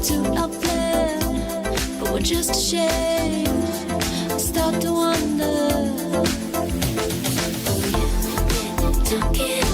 to our plan, but we're just ashamed. I start to wonder. Don't give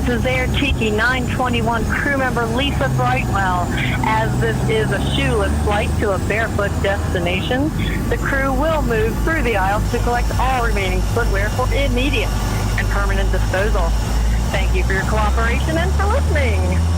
This is Air Tiki 921 crew member Lisa Brightwell. As this is a shoeless flight to a barefoot destination, the crew will move through the aisles to collect all remaining footwear for immediate and permanent disposal. Thank you for your cooperation and for listening.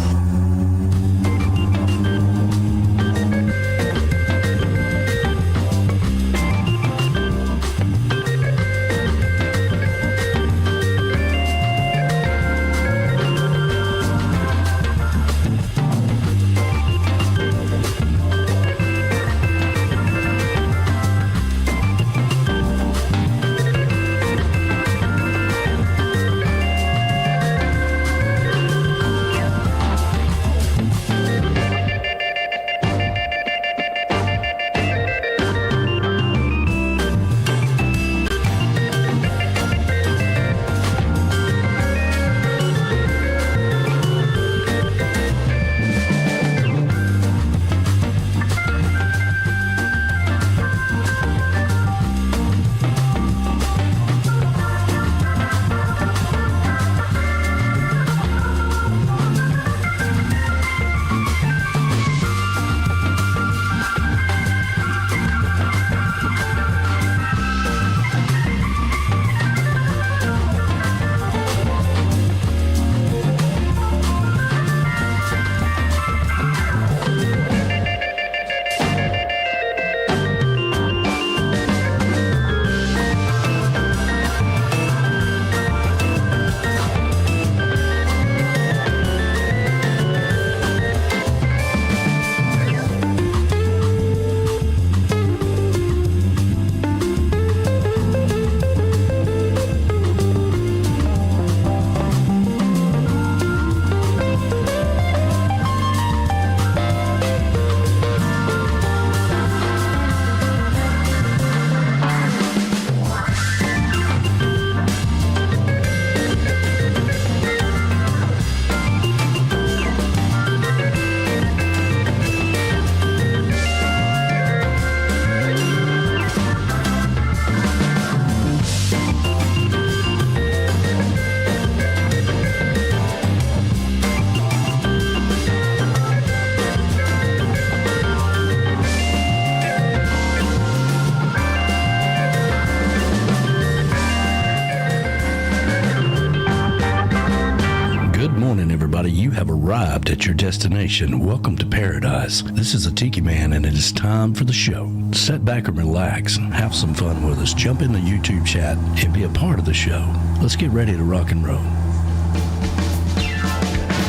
You have arrived at your destination. Welcome to paradise. This is the Tiki Man, and it is time for the show. Sit back and relax. Have some fun with us. Jump in the YouTube chat and be a part of the show. Let's get ready to rock and roll.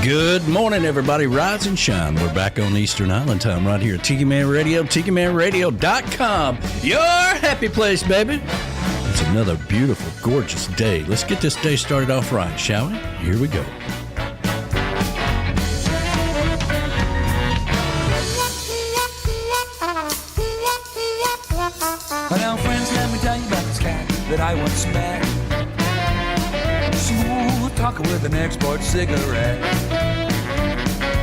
Good morning, everybody. Rise and shine. We're back on Eastern Island time right here at Tiki Man Radio, TikiManRadio.com. Your happy place, baby. It's another beautiful, gorgeous day. Let's get this day started off right, shall we? Here we go. Now, friends, let me tell you about this cat that I once met. Smooth talker with an export cigarette.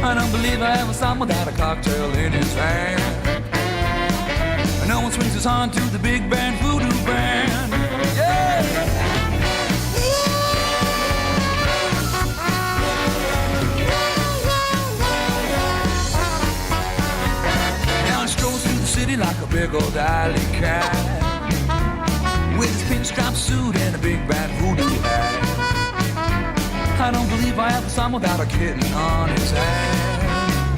I don't believe I ever saw him without a cocktail in his hand. No one swings his on to the big band voodoo band. Yeah! believe I have someone without a kitten on his hand.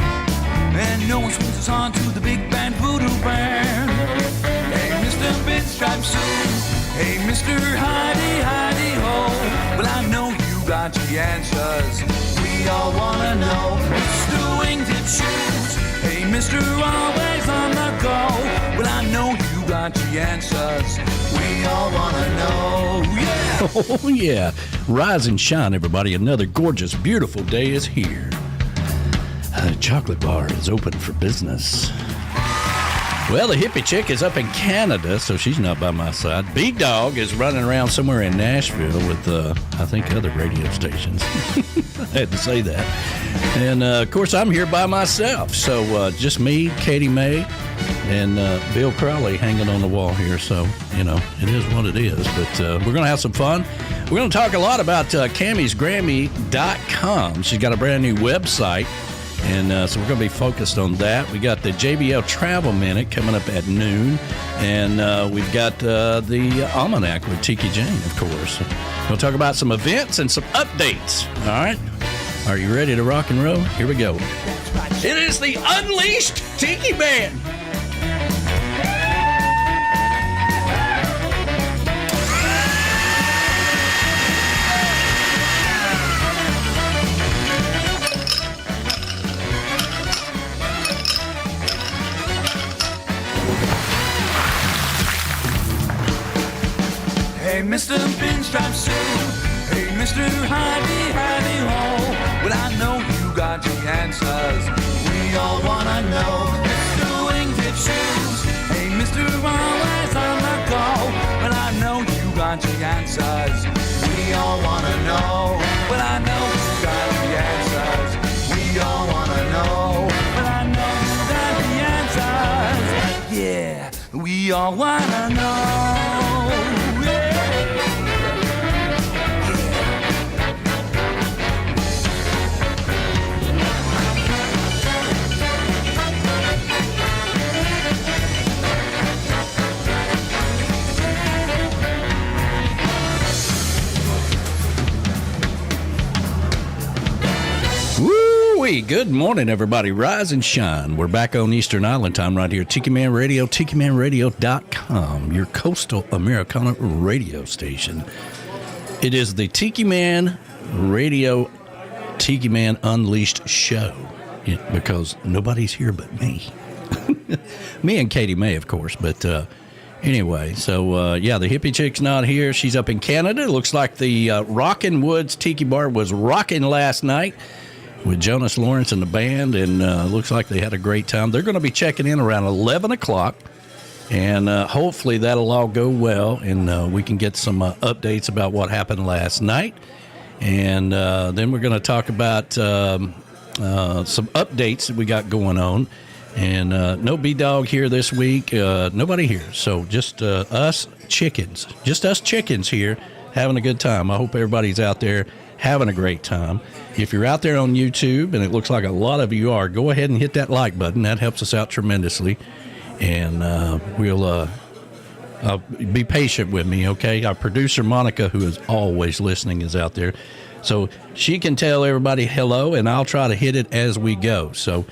And no one swings us on to the big band voodoo band. Hey, Mr. Pinstripe Suit. Hey, Mr. Heidi, Heidi Ho. Well, I know you got the answers. We all wanna know. Mr. Wingtip Shoes. Hey, Mr. Always on the go. Well, I know you got the answers. We all wanna know. Yeah. Oh, yeah. Rise and shine, everybody. Another gorgeous, beautiful day is here. The chocolate bar is open for business. Well, the hippie chick is up in Canada, so she's not by my side. B-Dog is running around somewhere in Nashville with, I think, other radio stations. I had to say that. And, of course, I'm here by myself. So just me, Katie May, and Bill Crowley hanging on the wall here. So, you know, it is what it is. But we're going to have some fun. We're going to talk a lot about Camys Grammy.com. She's got a brand new website. And so we're going to be focused on that. We got the JBL Travel Minute coming up at noon. And we've got the Almanac with Tiki Jane, of course. We'll talk about some events and some updates. All right? Are you ready to rock and roll? Here we go. It is the Unleashed Tiki Man. Hey, Mr. Pinstripe Suit. Hey, Mr. Heidi, Heidi Ho. Well, I know you got the answers. We all wanna know. Mr. Wingtip Shoes. Hey, Mr. Always on the go. Well, I know you got the answers. We all wanna know. Well, I know you got the answers. We all wanna know. Well, I know you got the answers. Yeah, we all wanna know. Woo-wee. Good morning, everybody. Rise and shine. We're back on Eastern Island time right here. Tiki Man Radio, TikiManRadio.com, your coastal Americana radio station. It is the Tiki Man Radio, Tiki Man Unleashed show, because nobody's here but me. Me and Katie May, of course, but anyway, so yeah, the hippie chick's not here. She's up in Canada. It looks like the Rockin' Woods Tiki Bar was rocking last night with Jonas Lawrence and the band, and looks like they had a great time. They're going to be checking in around 11 o'clock, and hopefully that'll all go well, and we can get some updates about what happened last night. And then we're going to talk about some updates that we got going on. And no B-Dog here this week. Nobody here. So just us chickens. Just us chickens here having a good time. I hope everybody's out there having a great time. If you're out there on YouTube, and it looks like a lot of you are, go ahead and hit that like button. That helps us out tremendously. And we'll be patient with me, okay? Our producer, Monica, who is always listening, is out there. So she can tell everybody hello, and I'll try to hit it as we go. So...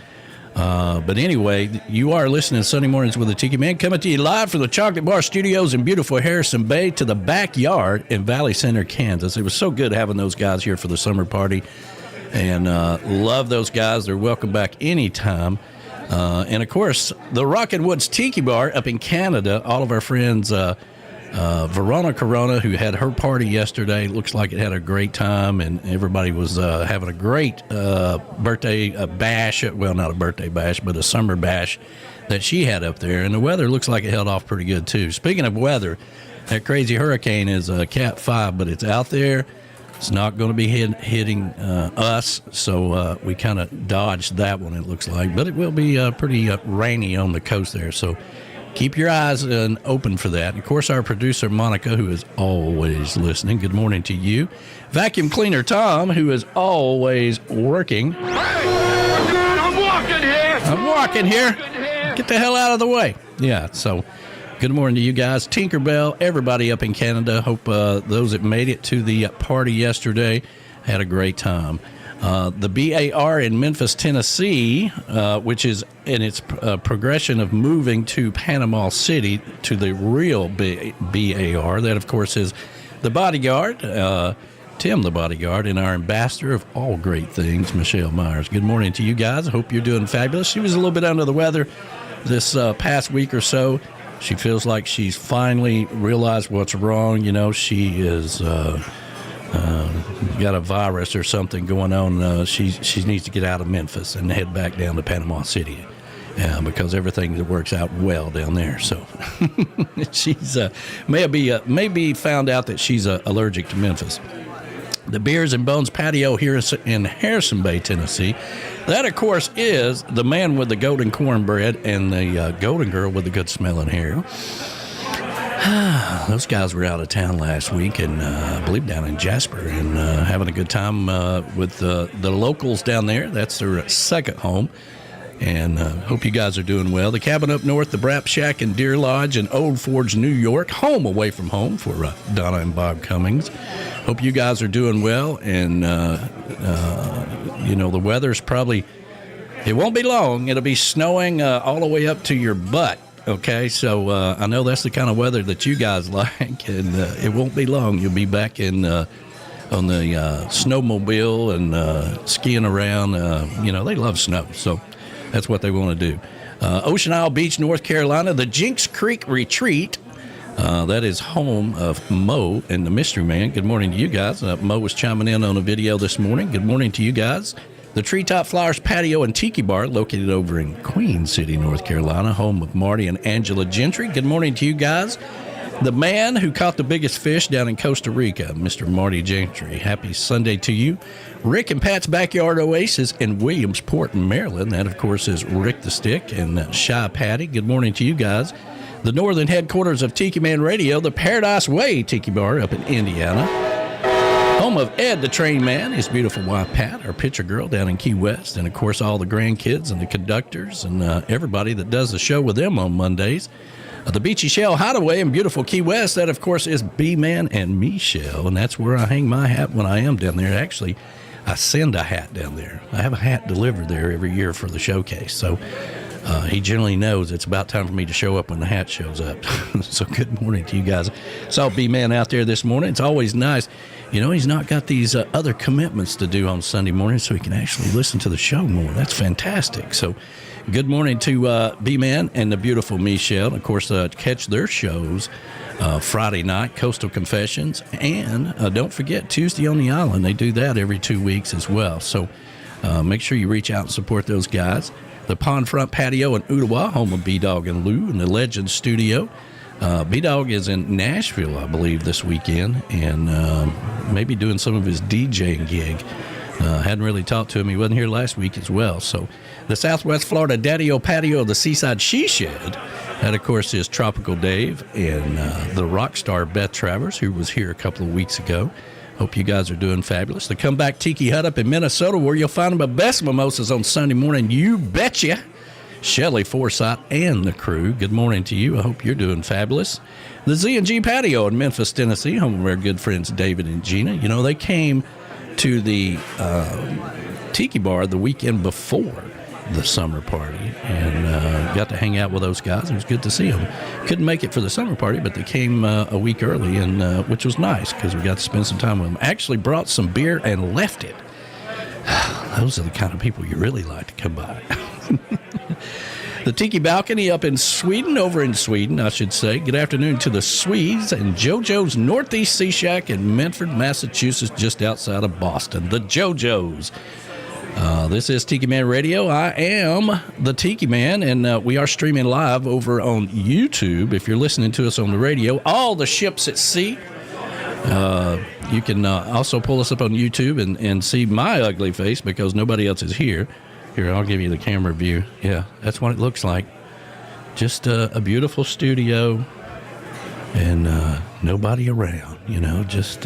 but anyway, you are listening to Sunday Mornings with the Tiki Man, coming to you live from the Chocolate Bar Studios in beautiful Harrison Bay to the backyard in Valley Center, Kansas. It was so good having those guys here for the summer party, and love those guys. They're welcome back anytime. And, of course, the Rockin' Woods Tiki Bar up in Canada, all of our friends, Verona Corona, who had her party yesterday, looks like it had a great time, and everybody was having a great birthday bash. Well, not a birthday bash, but a summer bash that she had up there, and the weather looks like it held off pretty good too. Speaking of weather, that crazy hurricane is Cat 5, but it's out there. It's not going to be hitting us, so we kind of dodged that one, it looks like, but it will be pretty rainy on the coast there, so keep your eyes open for that. And of course, our producer, Monica, who is always listening. Good morning to you. Vacuum cleaner, Tom, who is always working. Hey, I'm walking here. I'm walking here. Get the hell out of the way. Yeah, so good morning to you guys. Tinkerbell, everybody up in Canada. Hope those that made it to the party yesterday Had a great time. The BAR in Memphis, Tennessee, which is in its progression of moving to Panama City to the real BAR. That, of course, is the bodyguard, Tim the bodyguard, and our ambassador of all great things, Michelle Myers. Good morning to you guys. I hope you're doing fabulous. She was a little bit under the weather this past week or so. She feels like she's finally realized what's wrong. You know, she is... got a virus or something going on. She needs to get out of Memphis and head back down to Panama City because everything works out well down there. So she's maybe found out that she's allergic to Memphis. The Beers and Bones Patio here in Harrison Bay, Tennessee. That, of course, is the man with the golden cornbread and the golden girl with the good smelling hair. Those guys were out of town last week, and I believe down in Jasper, and having a good time with the locals down there. That's their second home, and hope you guys are doing well. The cabin up north, the Brap Shack in Deer Lodge in Old Forge, New York. Home away from home for Donna and Bob Cummings. Hope you guys are doing well, and, the weather's probably, it won't be long. It'll be snowing all the way up to your butt. Okay, so I know that's the kind of weather that you guys like, and it won't be long. You'll be back on the snowmobile and skiing around. They love snow, so that's what they want to do. Ocean Isle Beach, North Carolina, the Jinx Creek Retreat. That is home of Mo and the Mystery Man. Good morning to you guys. Mo was chiming in on a video this morning. Good morning to you guys. The Treetop Flowers Patio and Tiki Bar, located over in Queen City, North Carolina, home of Marty and Angela Gentry. Good morning to you guys. The man who caught the biggest fish down in Costa Rica, Mr. Marty Gentry. Happy Sunday to you. Rick and Pat's Backyard Oasis in Williamsport, Maryland. That, of course, is Rick the Stick and Shy Patty. Good morning to you guys. The northern headquarters of Tiki Man Radio, the Paradise Way Tiki Bar up in Indiana. Home of Ed the Train Man, his beautiful wife Pat, our picture girl down in Key West, and of course all the grandkids and the conductors and everybody that does the show with them on Mondays. The Beachy Shell Hideaway in beautiful Key West, that of course is B-Man and Michelle, and that's where I hang my hat when I am down there. Actually, I send a hat down there. I have a hat delivered there every year for the showcase, so he generally knows it's about time for me to show up when the hat shows up. So good morning to you guys. Saw B-Man out there this morning. It's always nice. You know, he's not got these other commitments to do on Sunday morning, so he can actually listen to the show more. That's fantastic. So good morning to B-Man and the beautiful Michelle. Of course, catch their shows Friday night, Coastal Confessions, and don't forget, Tuesday on the Island. They do that every 2 weeks as well. So make sure you reach out and support those guys. The Pond Front Patio in Ottawa, home of B-Dog and Lou, and the Legends Studio. B-Dog is in Nashville, I believe, this weekend, and maybe doing some of his DJing gig. Hadn't really talked to him. He wasn't here last week as well. So the Southwest Florida Daddy-O Patio of the Seaside She Shed. That, of course, is Tropical Dave and the rock star Beth Travers, who was here a couple of weeks ago. Hope you guys are doing fabulous. The Comeback Tiki Hut up in Minnesota, where you'll find the best mimosas on Sunday morning. You betcha. Shelley Forsythe and the crew, good morning to you. I hope you're doing fabulous. The Z&G Patio in Memphis, Tennessee, home of our good friends David and Gina. You know, they came to the Tiki Bar the weekend before the summer party and got to hang out with those guys. It was good to see them. Couldn't make it for the summer party, but they came a week early, and which was nice because we got to spend some time with them. Actually brought some beer and left it. Those are the kind of people you really like to come by. The Tiki Balcony up in Sweden, over in Sweden, I should say. Good afternoon to the Swedes and JoJo's Northeast Sea Shack in Medford, Massachusetts, just outside of Boston. The JoJo's. This is Tiki Man Radio. I am the Tiki Man, and we are streaming live over on YouTube. If you're listening to us on the radio, all the ships at sea. You can also pull us up on YouTube and see my ugly face because nobody else is here. Here, I'll give you the camera view. Yeah, that's what it looks like. Just a beautiful studio and nobody around, you know, just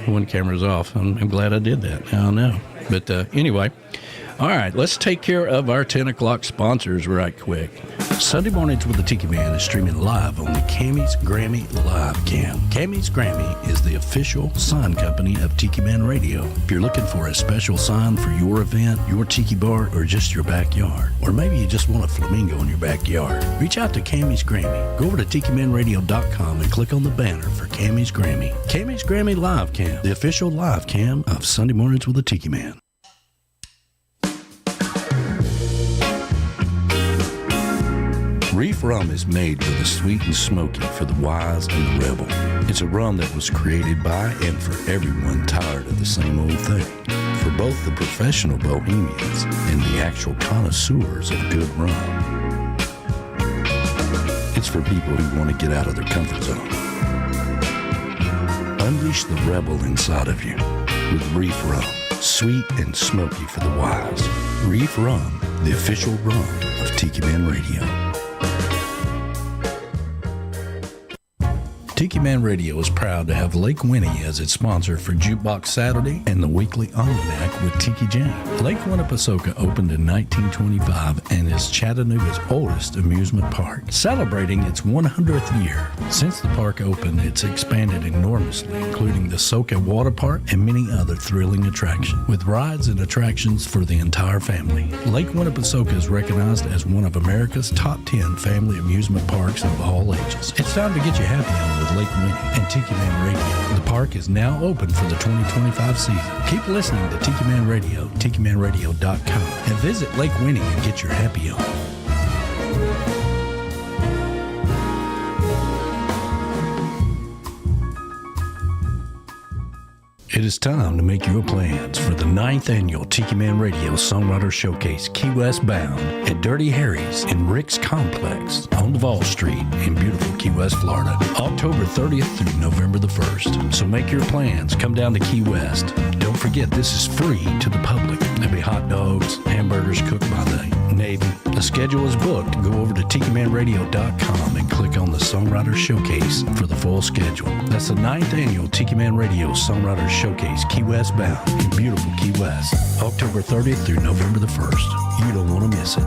one camera's off. I'm glad I did that. Now I know. But anyway, all right, let's take care of our 10 o'clock sponsors right quick. Sunday Mornings with the Tiki Man is streaming live on the Camys Grammy Live Cam. Camys Grammy is the official sign company of Tiki Man Radio. If you're looking for a special sign for your event, your tiki bar, or just your backyard, or maybe you just want a flamingo in your backyard, reach out to Camys Grammy. Go over to TikiManRadio.com and click on the banner for Camys Grammy. Camys Grammy Live Cam, the official live cam of Sunday Mornings with the Tiki Man. Reif Rum is made with a sweet and smoky for the wise and the rebel. It's a rum that was created by and for everyone tired of the same old thing. For both the professional bohemians and the actual connoisseurs of good rum. It's for people who want to get out of their comfort zone. Unleash the rebel inside of you with Reif Rum. Sweet and smoky for the wise. Reif Rum, the official rum of Tiki Man Radio. Tiki Man Radio is proud to have Lake Winnie as its sponsor for Jukebox Saturday and the weekly Almanac with Tiki Jane. Lake Winnipesaukee opened in 1925 and is Chattanooga's oldest amusement park, celebrating its 100th year. Since the park opened, it's expanded enormously, including the Soka Water Park and many other thrilling attractions, with rides and attractions for the entire family. Lake Winnipesaukee is recognized as one of America's top 10 family amusement parks of all ages. It's time to get you happy on with Lake Winnie and Tiki Man Radio. The park is now open for the 2025 season. Keep listening to Tiki Man Radio, TikiManRadio.com, and visit Lake Winnie and get your happy on. It is time to make your plans for the 9th annual Tiki Man Radio Songwriter Showcase Key West Bound at Dirty Harry's in Rick's Complex on Duval Street in beautiful Key West, Florida, October 30th through November the 1st. So make your plans. Come down to Key West. Don't forget, this is free to the public. There'll be hot dogs, hamburgers cooked by the Navy. The schedule is booked. Go over to TikiManRadio.com and click on the Songwriter Showcase for the full schedule. That's the 9th annual Tiki Man Radio Songwriter Showcase Key West Bound in beautiful Key West, October 30th through November the 1st. You don't want to miss it.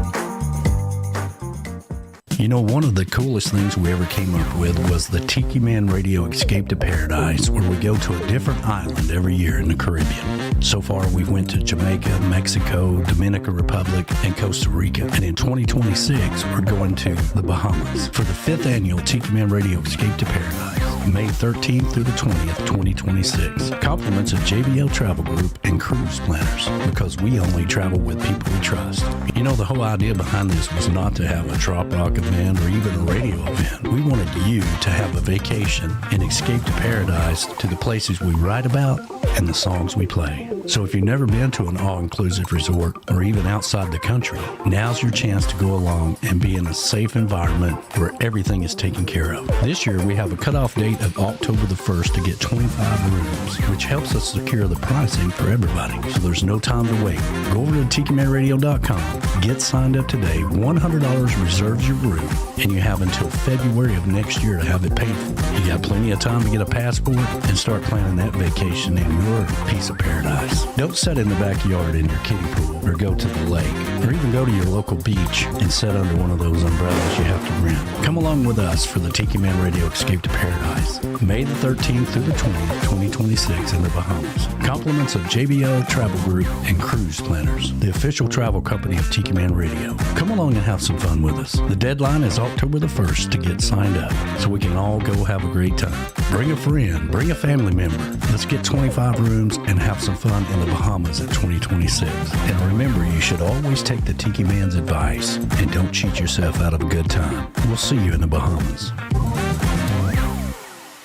You know, one of the coolest things we ever came up with was the Tiki Man Radio Escape to Paradise, where we go to a different island every year in the Caribbean. So far, we've went to Jamaica, Mexico, Dominican Republic, and Costa Rica. And in 2026, we're going to the Bahamas for the 5th annual Tiki Man Radio Escape to Paradise, May 13th through the 20th, 2026. Compliments of JBL Travel Group and cruise planners, because we only travel with people we trust. You know, the whole idea behind this was not to have a trop rock event or even a radio event. We wanted you to have a vacation and escape to paradise, to the places we write about and the songs we play. So if you've never been to an all-inclusive resort or even outside the country, now's your chance to go along and be in a safe environment where everything is taken care of. This year, we have a cutoff date of October the 1st to get 25 rooms, which helps us secure the pricing for everybody. So there's no time to wait. Go over to TikiManRadio.com, get signed up today. $100 reserves your room, and you have until February of next year to have it paid for. You got plenty of time to get a passport and start planning that vacation in your piece of paradise. Don't sit in the backyard in your kiddie pool, or go to the lake, or even go to your local beach and sit under one of those umbrellas you have to rent. Come along with us for the Tiki Man Radio Escape to Paradise, May the 13th through the 20th, 2026 in the Bahamas. Compliments of JBL Travel Group and Cruise Planners, the official travel company of Tiki Man Radio. Come along and have some fun with us. The deadline is October the 1st to get signed up, so we can all go have a great time. Bring a friend, bring a family member. Let's get 25 rooms and have some fun in the Bahamas in 2026. And remember, you should always take the Tiki Man's advice and don't cheat yourself out of a good time. We'll see you in the Bahamas.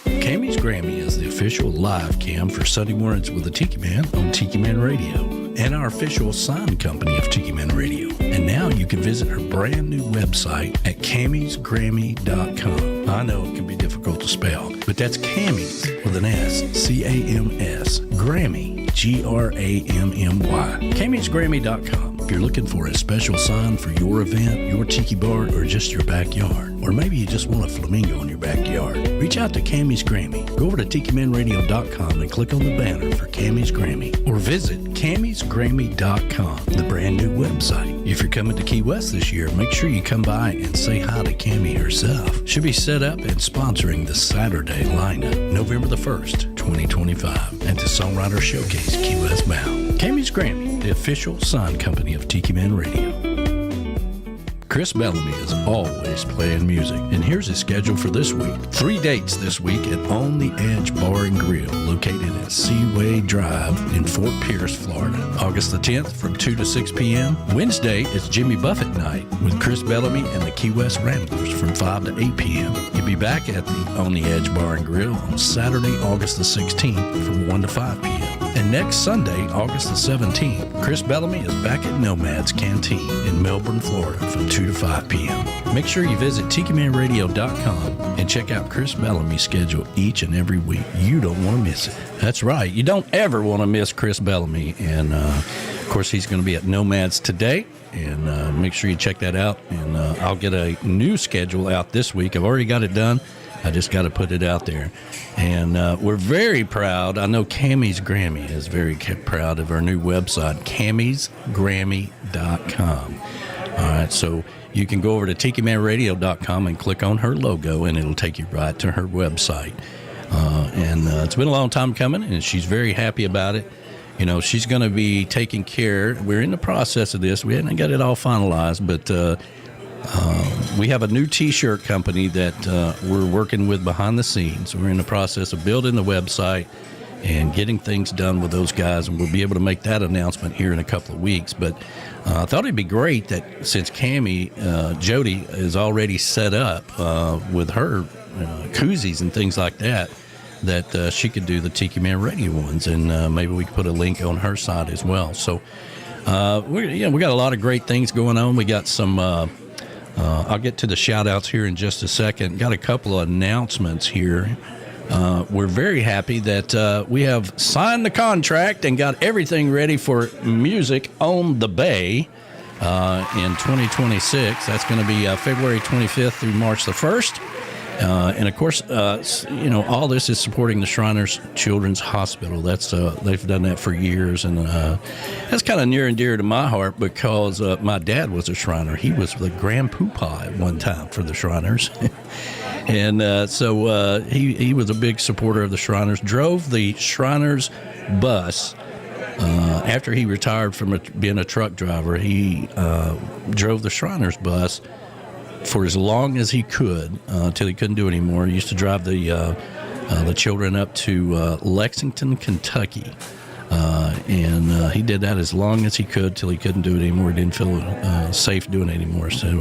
Camys Grammy is the official live cam for Sunday Mornings with the Tiki Man on Tiki Man Radio, and our official sign company of Tiki Man Radio. And now you can visit her brand new website at CamysGrammy.com. I know it can be difficult to spell, but that's Camys with an S, C-A-M-S, Grammy, G-R-A-M-M-Y, CamysGrammy.com. If you're looking for a special sign for your event, your tiki bar, or just your backyard, or maybe you just want a flamingo in your backyard, reach out to Camys Grammy. Go over to TikiManRadio.com and click on the banner for Camys Grammy, or visit CamysGrammy.com, the brand new website. If you're coming to Key West this year, make sure you come by and say hi to Cami herself. She'll be set up and sponsoring the Saturday lineup, November the 1st, 2025, at the Songwriter Showcase, Key West Bound. Camys Grammy, the official sign company of Tiki Man Radio. Chris Bellamy is always playing music, and here's his schedule for this week. 3 dates this week at On the Edge Bar and Grill, located at Seaway Drive in Fort Pierce, Florida. August the 10th from 2 to 6 p.m. Wednesday is Jimmy Buffett Night with Chris Bellamy and the Key West Ramblers from 5 to 8 p.m. You'll be back at the On the Edge Bar and Grill on Saturday, August the 16th from 1 to 5 p.m. And next Sunday, August the 17th, Chris Bellamy is back at Nomad's Canteen in Melbourne, Florida from 2 to 5 p.m. Make sure you visit TikiManRadio.com and check out Chris Bellamy's schedule each and every week. You don't want to miss it. That's right. You don't ever want to miss Chris Bellamy. And, of course, he's going to be at Nomad's today. And make sure you check that out. And I'll get a new schedule out this week. I've already got it done. I just got to put it out there. And we're very proud. I know Camys Grammy is very proud of our new website, CamysGrammy.com. All right, so you can go over to TikiManRadio.com and click on her logo, and it'll take you right to her website. And it's been a long time coming, and she's very happy about it. You know, she's going to be taking care. We're in the process of this. We haven't got it all finalized, but we have a new T-shirt company that we're working with behind the scenes. We're in the process of building the website and getting things done with those guys, and we'll be able to make that announcement here in a couple of weeks. But I thought it'd be great that since Cami, Jody, is already set up with her koozies and things like that, that she could do the Tiki Man Radio ones, and maybe we could put a link on her side as well. So we got a lot of great things going on. We got some. I'll get to the shout-outs here in just a second. Got a couple of announcements here. We're very happy that we have signed the contract and got everything ready for Music on the Bay in 2026. That's going to be February 25th through March the 1st. And, of course, all this is supporting the Shriners Children's Hospital. That's they've done that for years, and that's kind of near and dear to my heart because my dad was a Shriner. He was the Grand Poobah at one time for the Shriners. And so he was a big supporter of the Shriners, drove the Shriners bus. After he retired from being a truck driver, he drove the Shriners bus for as long as he could until he couldn't do it anymore. He used to drive the children up to Lexington, Kentucky. And he did that as long as he could till he couldn't do it anymore. He didn't feel safe doing it anymore. So,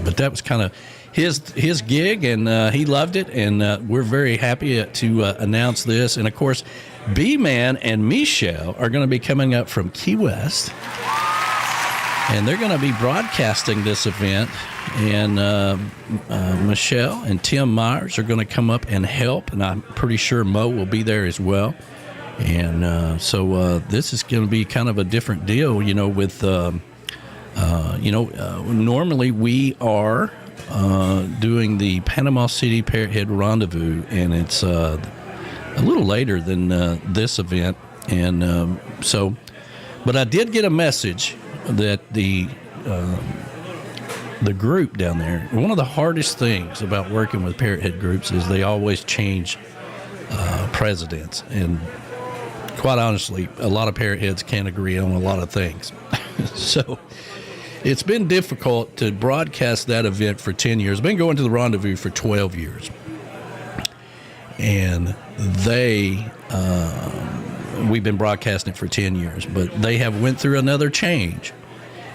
but that was kind of his gig, and he loved it. And we're very happy to announce this. And, of course, B-Man and Michelle are going to be coming up from Key West. And they're going to be broadcasting this event. And Michelle and Tim Myers are going to come up and help. And I'm pretty sure Mo will be there as well. And so this is going to be kind of a different deal, with, normally we are doing the Panama City Parrot Head Rendezvous, and it's a little later than this event. And but I did get a message that the group down there, one of the hardest things about working with Parrot Head groups is they always change presidents. And quite honestly, a lot of Parrot Heads can't agree on a lot of things. So it's been difficult to broadcast that event for 10 years. I've been going to the Rendezvous for 12 years. And we've been broadcasting it for 10 years, but they have went through another change.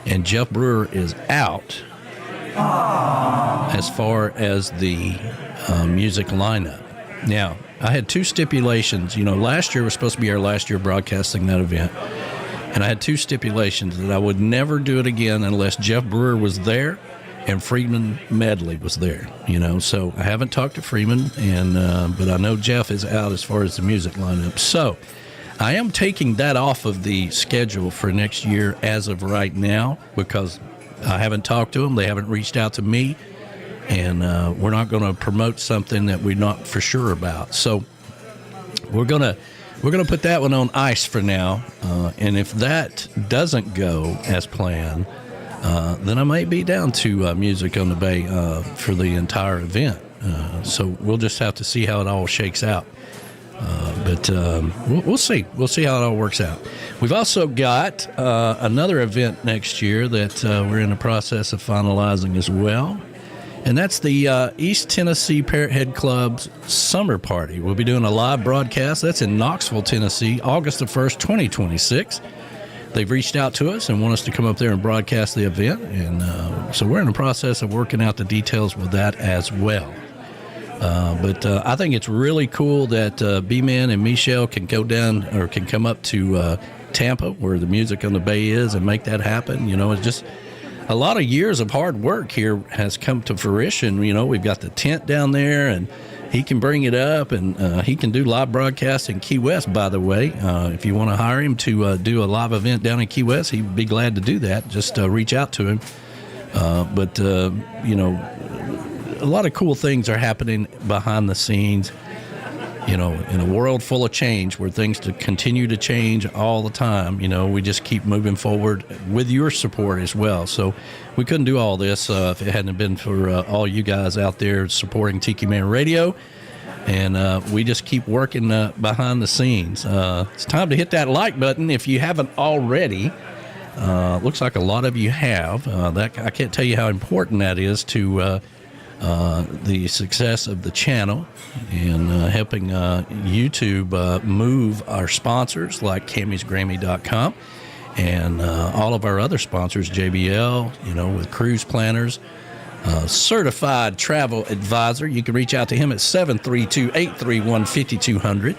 And Jeff Brewer is out as far as the music lineup. Now, I had two stipulations. Last year was supposed to be our last year broadcasting that event. And I had two stipulations that I would never do it again unless Jeff Brewer was there and Freeman Medley was there. So I haven't talked to Freeman, but I know Jeff is out as far as the music lineup. So I am taking that off of the schedule for next year as of right now because I haven't talked to them. They haven't reached out to me. And we're not going to promote something that we're not for sure about. So we're gonna put that one on ice for now. And if that doesn't go as planned, then I might be down to Music on the Bay for the entire event. So we'll just have to see how it all shakes out. But we'll see. We'll see how it all works out. We've also got another event next year that we're in the process of finalizing as well. And that's the East Tennessee Parrot Head Club's Summer Party. We'll be doing a live broadcast. That's in Knoxville, Tennessee, August the 1st, 2026. They've reached out to us and want us to come up there and broadcast the event. And so we're in the process of working out the details with that as well. But I think it's really cool that B-Man and Michelle can go down or can come up to Tampa, where the Music on the Bay is, and make that happen. You know, it's just a lot of years of hard work here has come to fruition. You know, we've got the tent down there, and he can bring it up, and he can do live broadcast in Key West, by the way. If you want to hire him to do a live event down in Key West, he'd be glad to do that. Just reach out to him. But you know, a lot of cool things are happening behind the scenes, you know, in a world full of change where things to continue to change all the time. You know, we just keep moving forward with your support as well. So we couldn't do all this if it hadn't been for all you guys out there supporting Tiki Man Radio. And we just keep working behind the scenes. It's time to hit that like button if you haven't already. Looks like a lot of you have. That I can't tell you how important that is to the success of the channel and helping YouTube move our sponsors like CamysGrammy.com and all of our other sponsors, JBL, you know, with cruise planners, certified travel advisor. You can reach out to him at 732-831-5200.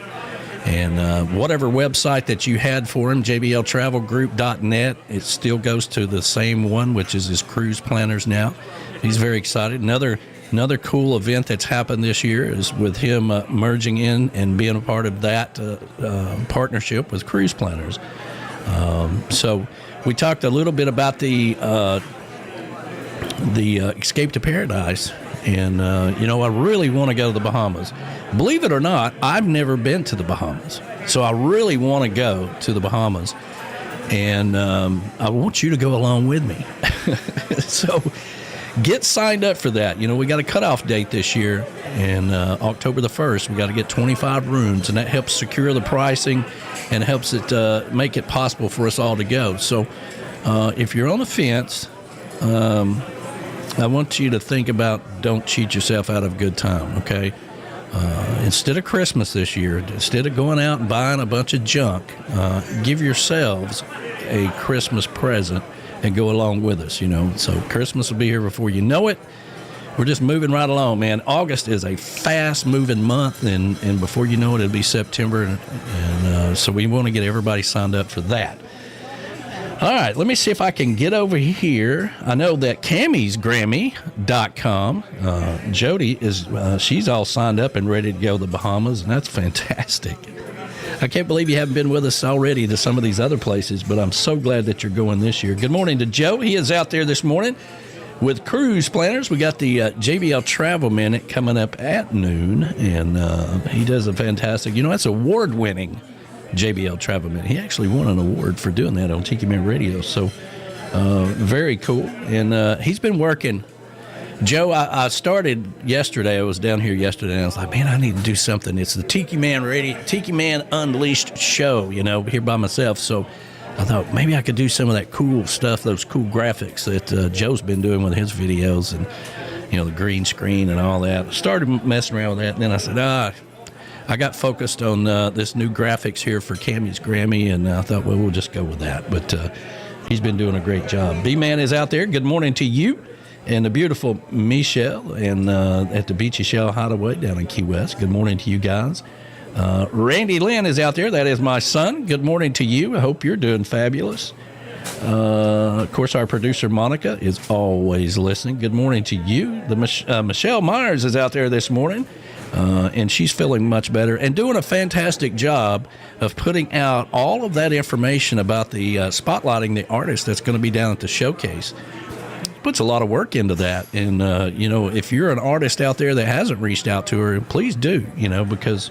And whatever website that you had for him, JBLTravelGroup.net, it still goes to the same one, which is his cruise planners now. He's very excited. Another cool event that's happened this year is with him merging in and being a part of that partnership with cruise planners. So we talked a little bit about the Escape to Paradise. And, you know, I really want to go to the Bahamas. Believe it or not, I've never been to the Bahamas. So I really want to go to the Bahamas. And I want you to go along with me. So get signed up for that. You know, we got a cutoff date this year. And October the 1st, we got to get 25 rooms. And that helps secure the pricing and helps it make it possible for us all to go. So if you're on the fence, I want you to think about don't cheat yourself out of a good time, okay? Instead of Christmas this year, instead of going out and buying a bunch of junk, give yourselves a Christmas present and go along with us, you know. So Christmas will be here before you know it. We're just moving right along, man. August is a fast-moving month, and before you know it, it'll be September, and so we want to get everybody signed up for that. All right, let me see if I can get over here. I know that CamysGrammy.com, Jody is she's all signed up and ready to go to the Bahamas, and that's fantastic. I can't believe you haven't been with us already to some of these other places, but I'm so glad that you're going this year. Good morning to Joe. He is out there this morning with cruise planners. We got the JBL Travel Minute coming up at noon, and he does a fantastic, you know, that's award-winning JBL Travel Minute. He actually won an award for doing that on Tiki Man Radio, so very cool. And he's been working. Joe, I started yesterday. I was down here yesterday, and I was like, man, I need to do something. It's the Tiki Man Radio, Tiki Man Unleashed show, you know, here by myself. So I thought maybe I could do some of that cool stuff, those cool graphics that Joe's been doing with his videos and, you know, the green screen and all that. I started messing around with that, and then I said, I got focused on this new graphics here for Camys Grammy, and I thought, well, we'll just go with that. But he's been doing a great job. B-Man is out there. Good morning to you and the beautiful Michelle and at the Beachy Shell Hideaway down in Key West. Good morning to you guys. Randy Lynn is out there. That is my son. Good morning to you. I hope you're doing fabulous. Of course, our producer, Monica, is always listening. Good morning to you. Michelle Myers is out there this morning. And she's feeling much better and doing a fantastic job of putting out all of that information about the spotlighting the artist that's going to be down at the showcase. Puts a lot of work into that. And, you know, if you're an artist out there that hasn't reached out to her, please do, you know, because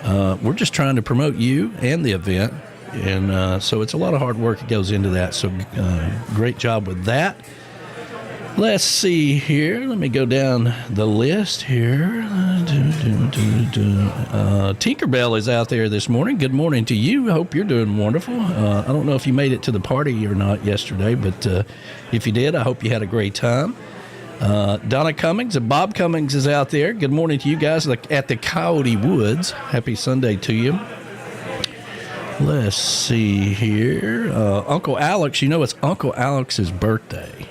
we're just trying to promote you and the event. And so it's a lot of hard work that goes into that. So great job with that. Let's see here. Let me go down the list here. Tinkerbell is out there this morning. Good morning to you. Hope you're doing wonderful. I don't know if you made it to the party or not yesterday, but if you did, I hope you had a great time. Donna Cummings and Bob Cummings is out there. Good morning to you guys at the Coyote Woods. Happy Sunday to you. Let's see here. Uncle Alex, it's Uncle Alex's birthday.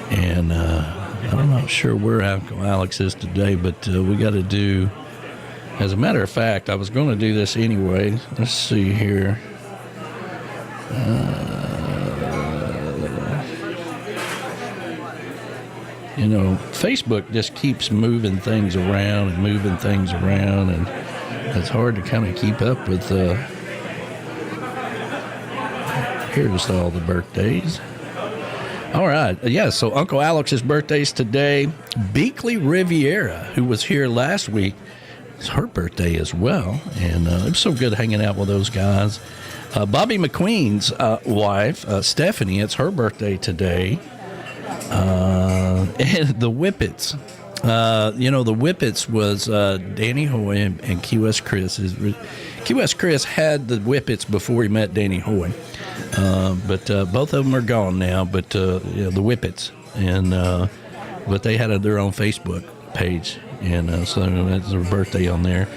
And I'm not sure where Uncle Alex is today, but we got to do, as a matter of fact, I was going to do this anyway. Let's see here. Facebook just keeps moving things around, and it's hard to kind of keep up with. Here's all the birthdays. All right. Yeah, so Uncle Alex's birthday's today. Bickley Rivera, who was here last week, it's her birthday as well. And it was so good hanging out with those guys. Bobby McQueen's wife, Stephanie, it's her birthday today. And the Whippets. The Whippets was Danny Hoy and Key West Chris. Key West Chris had the Whippets before he met Danny Hoy. But both of them are gone now, but the Whippets. And but they had their own Facebook page, and so that's their birthday on there.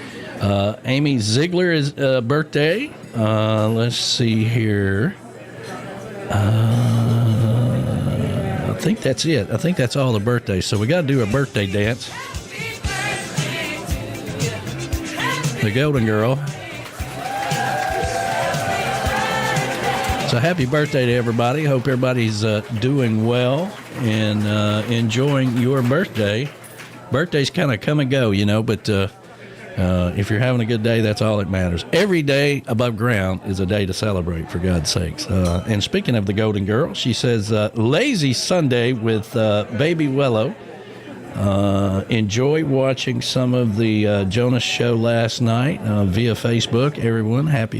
Amy Ziegler is birthday. Let's see here. I think that's it. I think that's all the birthdays. So we got to do a birthday dance. The Golden Girl. So happy birthday to everybody. Hope everybody's doing well and enjoying your birthday. Birthdays kind of come and go, but if you're having a good day, that's all that matters. Every day above ground is a day to celebrate, for God's sakes. And speaking of the Golden Girl, she says, lazy Sunday with baby Wello. Enjoy watching some of the Jonas show last night via Facebook. Everyone, have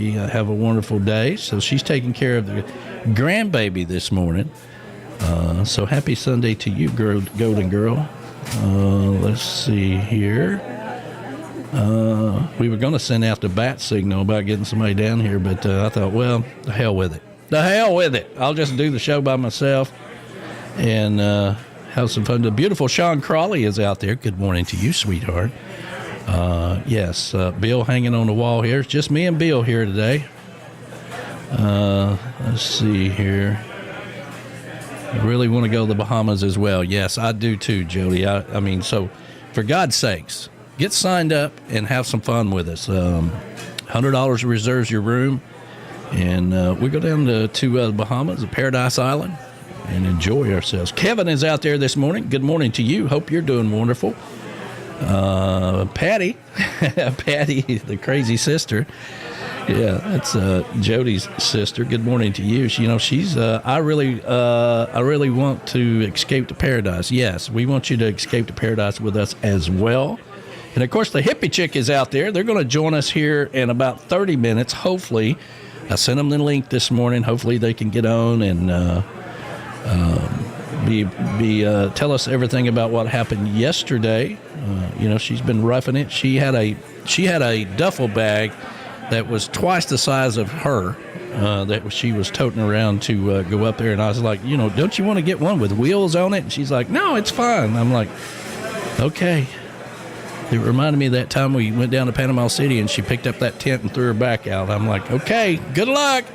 a wonderful day. So she's taking care of the grandbaby this morning. So happy Sunday to you, Golden Girl. Let's see here. We were going to send out the bat signal about getting somebody down here, but I thought, well, the hell with it. The hell with it. I'll just do the show by myself and have some fun. The beautiful Sean Crawley is out there. Good morning to you, sweetheart. Yes, Bill hanging on the wall here. It's just me and Bill here today. Let's see here. I really want to go to the Bahamas as well. Yes, I do too, Jody. I mean, so for God's sakes, get signed up and have some fun with us. $100 reserves your room, and we go down to the Bahamas, Paradise Island, and enjoy ourselves. Kevin is out there this morning. Good morning to you. Hope you're doing wonderful. Patty, the crazy sister. Yeah, that's Jody's sister. Good morning to you. She's. I really want to escape to paradise. Yes, we want you to escape to paradise with us as well. And of course, the hippie chick is out there. They're going to join us here in about 30 minutes. Hopefully, I sent them the link this morning. Hopefully, they can get on and tell us everything about what happened yesterday. She's been roughing it. She had a duffel bag that was twice the size of her that she was toting around to go up there. And I was like, don't you want to get one with wheels on it? And she's like, no, it's fine. I'm like, okay. It reminded me of that time we went down to Panama City and she picked up that tent and threw her back out. I'm like, okay, good luck.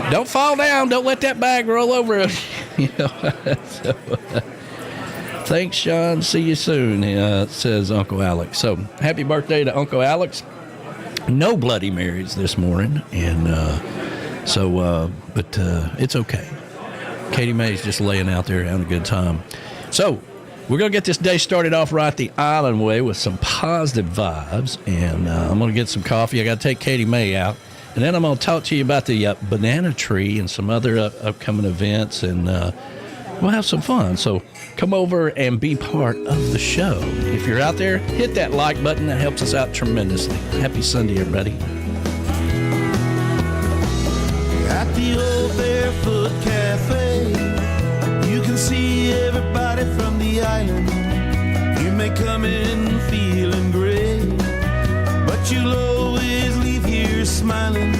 Don't fall down. Don't let that bag roll over. So, thanks, Sean. See you soon, says Uncle Alex. So happy birthday to Uncle Alex. No Bloody Marys this morning. And but it's okay. Katie Mae's just laying out there having a good time. So we're going to get this day started off right the island way with some positive vibes. And I'm going to get some coffee. I got to take Katie Mae out. And then I'm going to talk to you about the banana tree and some other upcoming events. And we'll have some fun. So come over and be part of the show. If you're out there, hit that like button. That helps us out tremendously. Happy Sunday, everybody. At the old Barefoot Cafe, you can see everybody from the island. You may come in feeling great, but you'll always leave here smiling,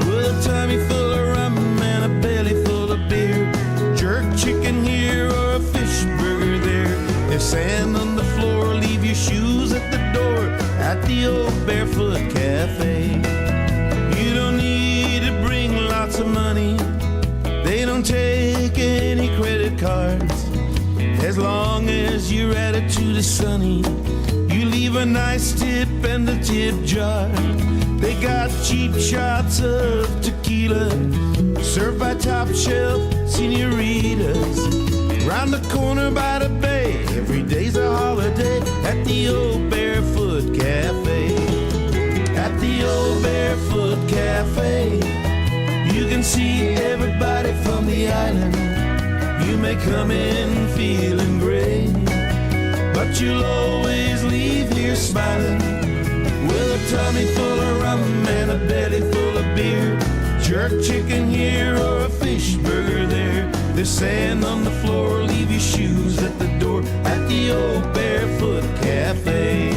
with a tummy full of rum and a belly full of beer. Jerk chicken here or a fish burger there. If sand on the floor, leave your shoes at the door at the old Barefoot Cafe. You don't need to bring lots of money. They don't take any credit cards. As long as your attitude is sunny, you leave a nice tip in the tip jar. They got cheap shots of tequila served by top shelf senoritas. Round the corner by the bay, every day's a holiday at the old Barefoot Cafe. At the old Barefoot Cafe, you can see everybody from the island. You may come in feeling great, but you'll always leave here smiling, with a tummy full of rum and a belly full of beer. Jerk chicken here or a fish burger there. There's sand on the floor, leave your shoes at the door at the old Barefoot Cafe.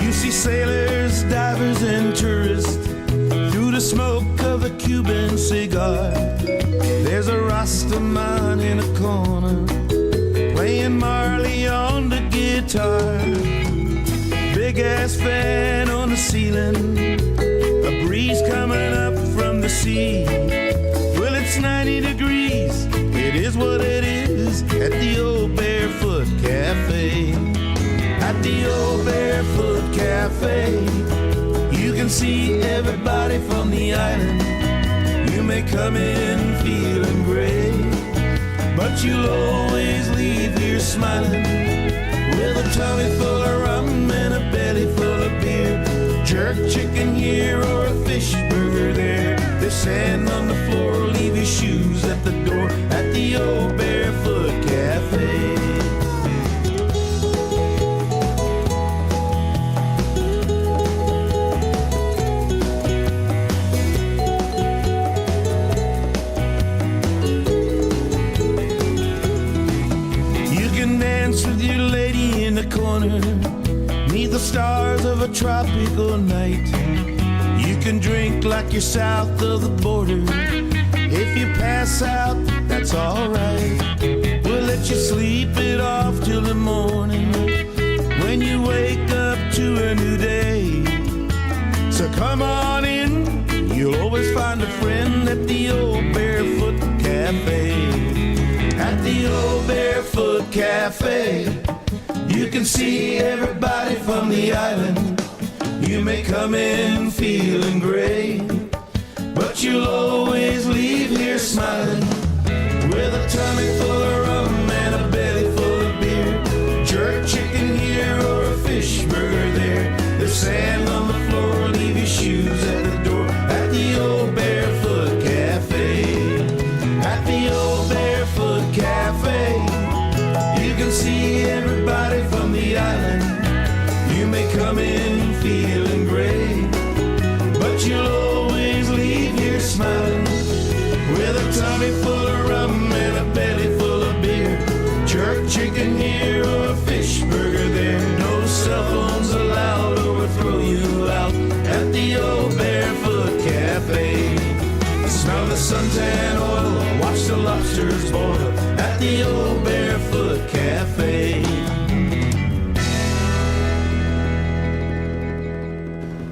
You see sailors, divers, and tourists through the smoke of a Cuban cigar. There's a Rasta man in a corner playing Marley on the guitar. Big ass fan on the ceiling, a breeze coming up from the sea. Well, it's 90 degrees, it is what it is at the old Barefoot Cafe. At the old Barefoot Cafe, you can see everybody from the island. You may come in feeling great, but you'll always leave here smiling, with a tummy full of rum and a belly full of beer. Jerk chicken here or a fish burger there. There's sand on the floor, leave your shoes at the door at the old Barefoot Cafe. With your lady in the corner, neath the stars of a tropical night. You can drink like you're south of the border. If you pass out, that's alright. We'll let you sleep it off till the morning, when you wake up to a new day. So come on in, you'll always find a friend at the old Barefoot Cafe. At the old Barefoot Cafe, you can see everybody from the island. You may come in feeling great, but you'll always leave here smiling, with a tummy full of rum and a belly full of beer. Jerk chicken here or a fish burger there. There's sand on the floor, leave your shoes at the door at the old Barefoot Cafe. At the old Barefoot Cafe, you can see everybody from the island. You may come in feeling great, but you'll always leave here smiling, with a tummy full of rum and a belly full of beer. Jerk chicken here or a fish burger there. No cell phones allowed or we'll throw you out at the old Barefoot Cafe. Smell the suntan oil, watch the lobsters boil at the old Barefoot Cafe.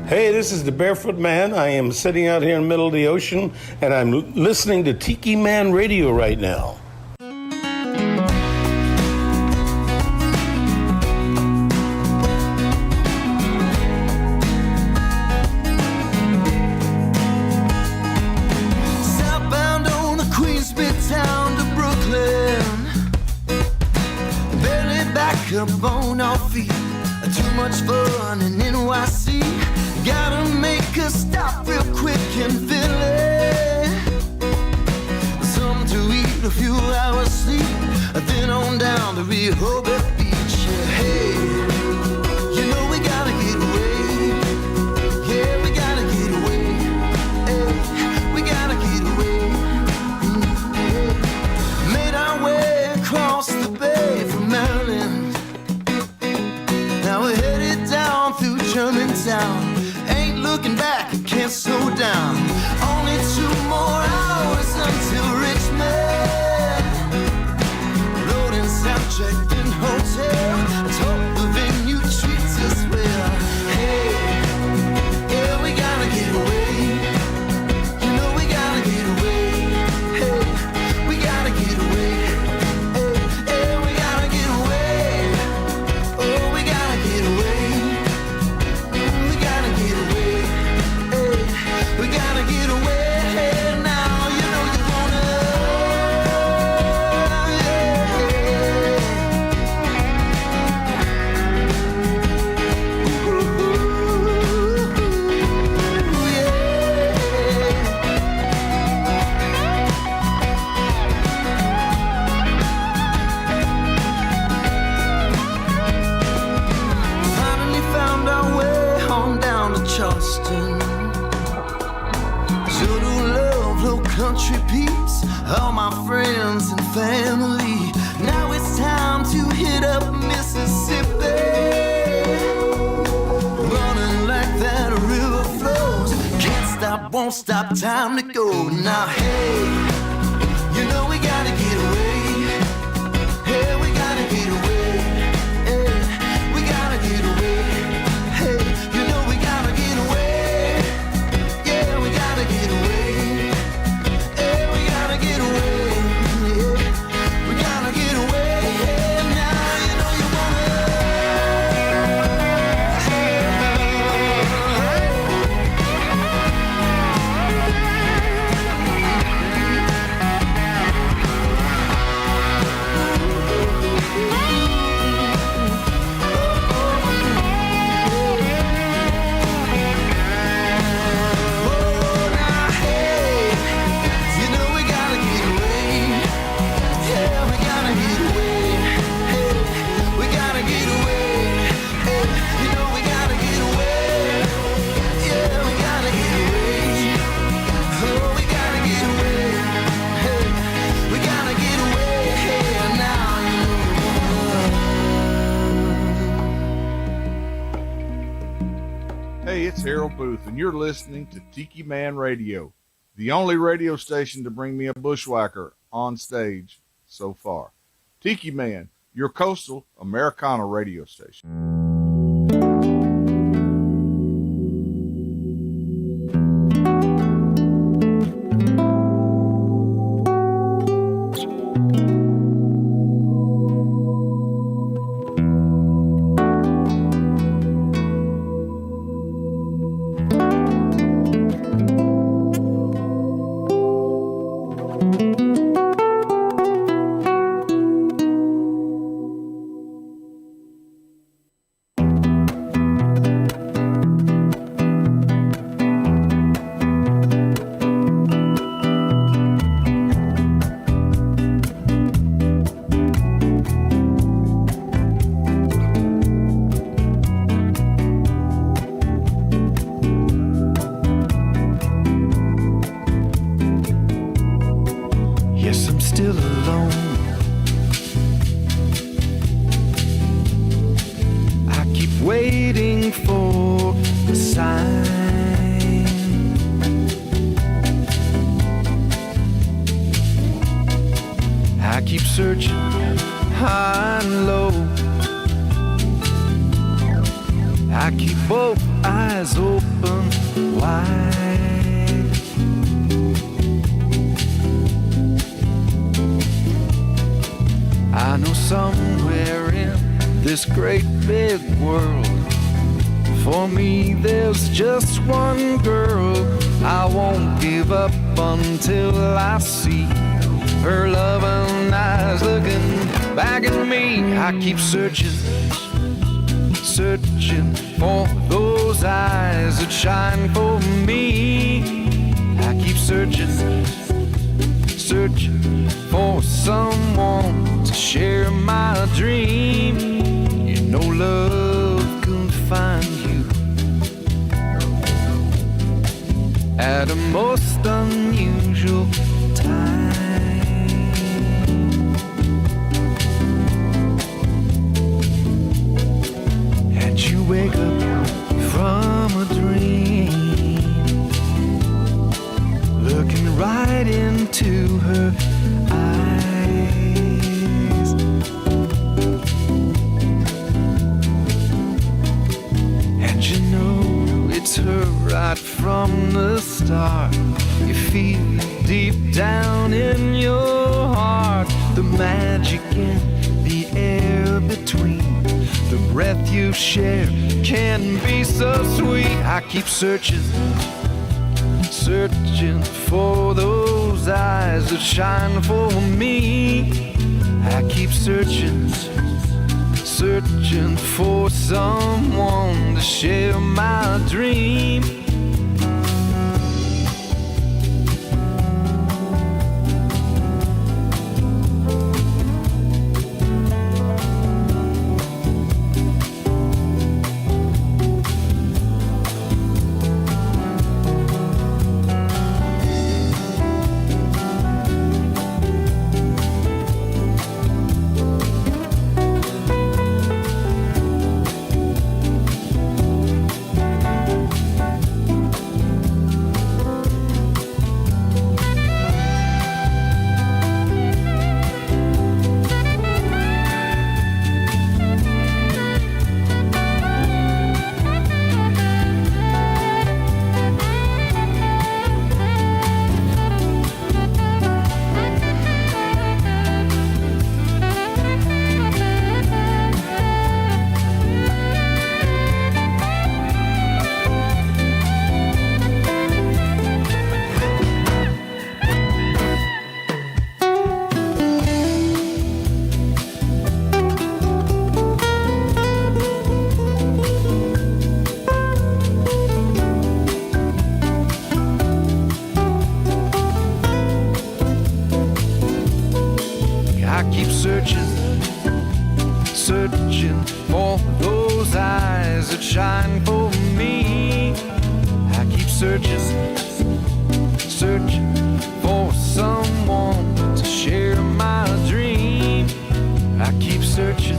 Hey, this is the Barefoot Man. I am sitting out here in the middle of the ocean, and I'm listening to Tiki Man Radio right now. Southbound on the Queensbridge town to Brooklyn, barely back up on our feet. Too much fun in NYC. Gotta make a stop real quick in Philly. Something to eat, a few hours sleep, then on down to Rehoboth Beach. Hey. rolling down. Ain't looking back, can't slow down. Only 2 more hours until Richmond. Loading soundcheck in hotel. Let's hope the venue treats us well. Hey, yeah, we gotta get away. You know we gotta get away. Hey, we gotta get away. Hey, yeah, we gotta get away. Oh, we gotta get away. We gotta get away. Hey, we gotta get away now. You know you wanna. Finally found our way home down to Charleston. Sure do love low country peace, all my friends and family. Now it's time to hit up Mississippi. Running like that river flows. Can't stop, won't stop, time to go. Now hey, you know we gotta get away. Hey, we gotta get away. Hey, we gotta get away. Hey, you know we gotta get away. Yeah, we gotta get away. Hey, we gotta get away. Yeah, we gotta get away. Hey, now you know you Hey, it's Harold Booth, and you're listening to Tiki Man Radio, the only radio station to bring me a bushwhacker on stage so far. Tiki Man, your coastal Americana radio station. Keep searching for those eyes that shine for me. I keep searching for someone to share my dream. You know love can find you at a most unusual time. Wake up from It's her right from the start. You feel it deep down in your heart. The magic in the air between. The breath you share can be so sweet. I keep searching for those eyes that shine for me. I keep searching for someone to share my dream. Searching for those eyes that shine for me. I keep searching for someone to share my dream. I keep searching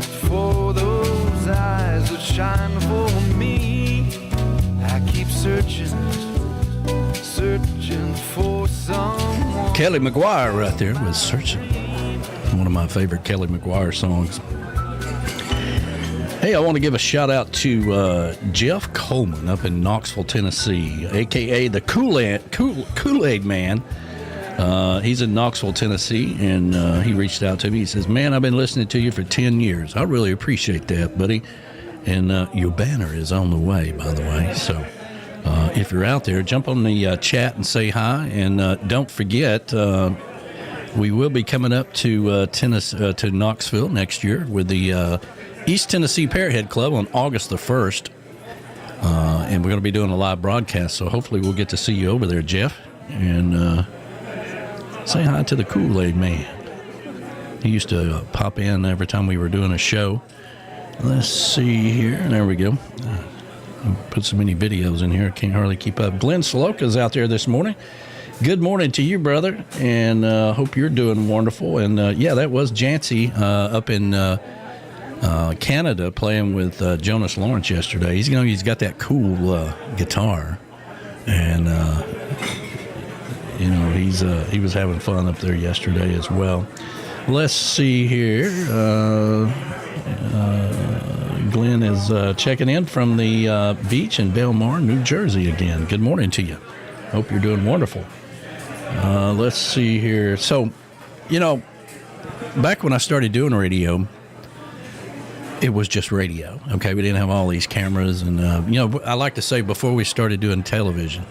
for those eyes that shine for me. I keep searching for someone. Kelly McGuire right there was Searching. One of my favorite Kelly McGuire songs. Hey, I want to give a shout out to Jeff Coleman up in Knoxville, Tennessee, a.k.a. the Kool-Aid Man. He's in Knoxville, Tennessee, and he reached out to me. He says, man, I've been listening to you for 10 years. I really appreciate that, buddy. And your banner is on the way, by the way. So if you're out there, jump on the chat and say hi. And don't forget, we will be coming up to to Knoxville next year with the East Tennessee Parrothead Club on August the 1st. And we're going to be doing a live broadcast, so hopefully we'll get to see you over there, Jeff. And say hi to the Kool-Aid Man. He used to pop in every time we were doing a show. Let's see here. There we go. Put so many videos in here, I can't hardly keep up. Glenn Saloka's out there this morning. Good morning to you, brother, and hope you're doing wonderful. And, yeah, that was Jancy up in Canada playing with Jonas Lawrence yesterday. He's got that cool guitar, and, he was having fun up there yesterday as well. Let's see here. Glenn is checking in from the beach in Belmar, New Jersey again. Good morning to you. Hope you're doing wonderful. Let's see here. So, back when I started doing radio, it was just radio. Okay, we didn't have all these cameras. And, I like to say before we started doing television,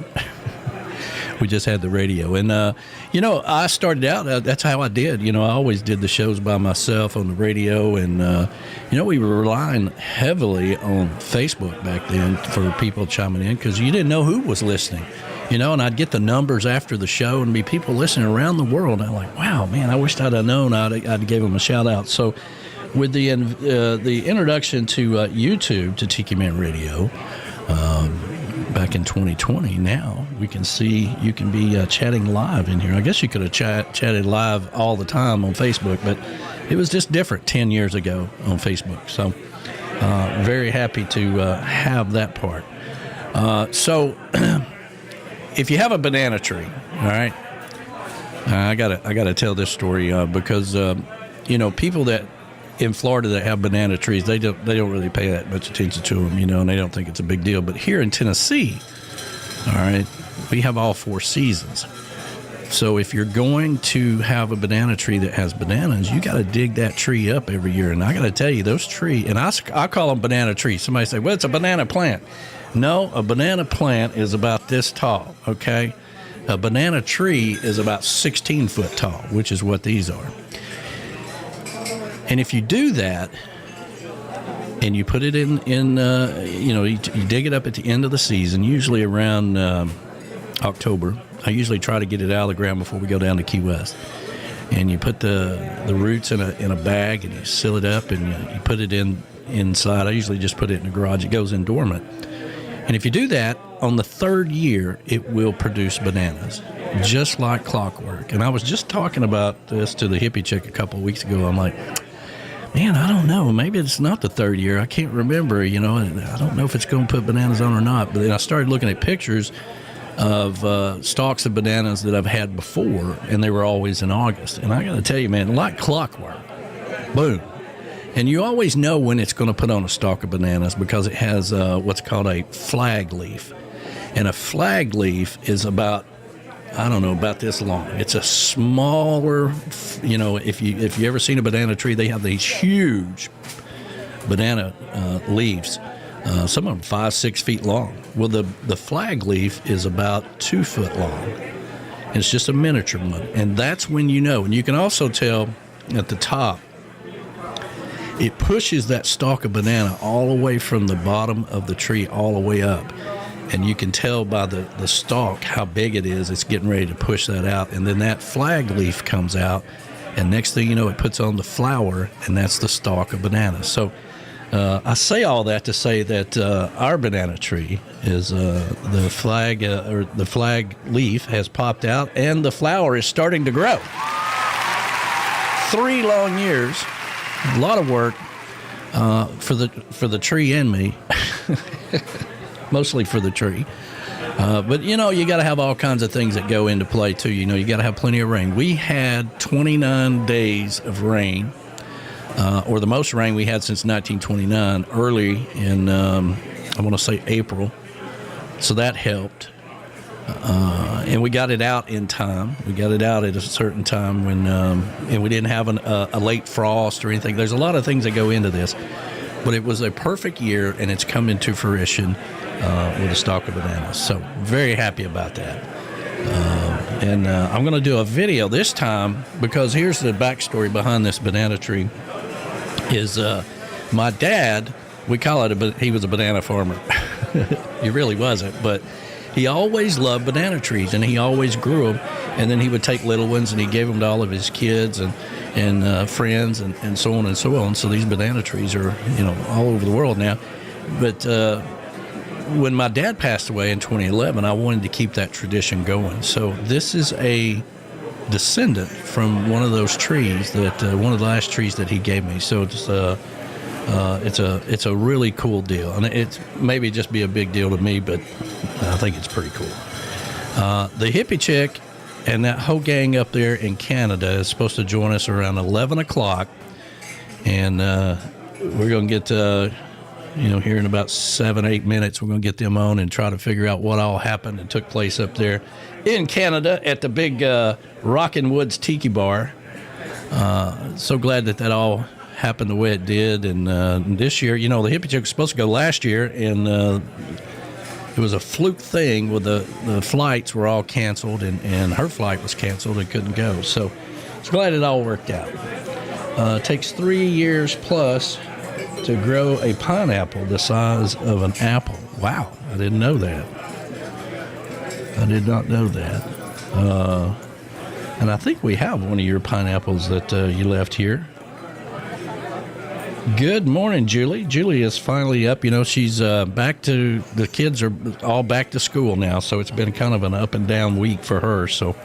we just had the radio. And, I started out, that's how I did. I always did the shows by myself on the radio. And, we were relying heavily on Facebook back then for people chiming in because you didn't know who was listening. And I'd get the numbers after the show and be people listening around the world. I'm like, wow, man, I wished I'd have known. I'd give them a shout out. So with the introduction to YouTube, to Tiki Man Radio, back in 2020, now we can see you can be chatting live in here. I guess you could have chatted live all the time on Facebook, but it was just different 10 years ago on Facebook. So very happy to have that part. So if you have a banana tree, all right, I gotta tell this story because people that in Florida that have banana trees, they don't really pay that much attention to them, and they don't think it's a big deal. But here in Tennessee, all right, we have all 4 seasons. So if you're going to have a banana tree that has bananas, you got to dig that tree up every year. And I got to tell you, those trees, and I call them banana trees. Somebody say, well, it's a banana plant. No, a banana plant is about this tall, okay? A banana tree is about 16 foot tall, which is what these are. And if you do that, and you put it in you dig it up at the end of the season, usually around October. I usually try to get it out of the ground before we go down to Key West. And you put the roots in a bag, and you seal it up, and you put it inside. I usually just put it in the garage. It goes in dormant. And if you do that, on the 3rd year, it will produce bananas, just like clockwork. And I was just talking about this to the hippie chick a couple of weeks ago. I'm like, man, I don't know. Maybe it's not the 3rd year. I can't remember, I don't know if it's going to put bananas on or not. But then I started looking at pictures of stalks of bananas that I've had before, and they were always in August. And I got to tell you, man, like clockwork, boom. And you always know when it's going to put on a stalk of bananas because it has what's called a flag leaf. And a flag leaf is about this long. It's a smaller, if you ever seen a banana tree, they have these huge banana leaves. Some of them 5-6 feet long. Well, the flag leaf is about 2 foot long. It's just a miniature one. And that's when you know. And you can also tell at the top, it pushes that stalk of banana all the way from the bottom of the tree all the way up. And you can tell by the stalk how big it is. It's getting ready to push that out. And then that flag leaf comes out. And next thing you know, it puts on the flower, and that's the stalk of bananas. So I say all that to say that our banana tree is the flag or the flag leaf has popped out, and the flower is starting to grow. 3 long years, a lot of work for the tree and me, mostly for the tree. But you got to have all kinds of things that go into play too. You got to have plenty of rain. We had 29 days of rain. Or the most rain we had since 1929, early in, I want to say April. So that helped. And we got it out in time. We got it out at a certain time when, and we didn't have a late frost or anything. There's a lot of things that go into this. But it was a perfect year, and it's come into fruition with a stalk of bananas. So very happy about that. And I'm going to do a video this time because here's the backstory behind this banana tree. Is my dad, we call it he was a banana farmer. He really wasn't, but he always loved banana trees, and he always grew them. And then he would take little ones, and he gave them to all of his kids and friends and so on and so on. So these banana trees are, all over the world now. But when my dad passed away in 2011, I wanted to keep that tradition going. So this is a descendant from one of those trees that one of the last trees that he gave me. So it's a really cool deal, and it's maybe just be a big deal to me, but I think it's pretty cool. The hippie chick and that whole gang up there in Canada is supposed to join us around 11 o'clock, and we're going to get here in about 7-8 minutes, we're going to get them on and try to figure out what all happened and took place up there in Canada at the big Rockin' Woods Tiki Bar. So glad that all happened the way it did. And this year, the hippie chick was supposed to go last year, and it was a fluke thing with the flights were all canceled, and her flight was canceled and couldn't go. So it's glad it all worked out. It takes 3 years plus to grow a pineapple the size of an apple. Wow, I didn't know that. I did not know that. And I think we have one of your pineapples that you left here. Good morning, Julie. Julie is finally up. She's back to, the kids are all back to school now, so it's been kind of an up and down week for her. So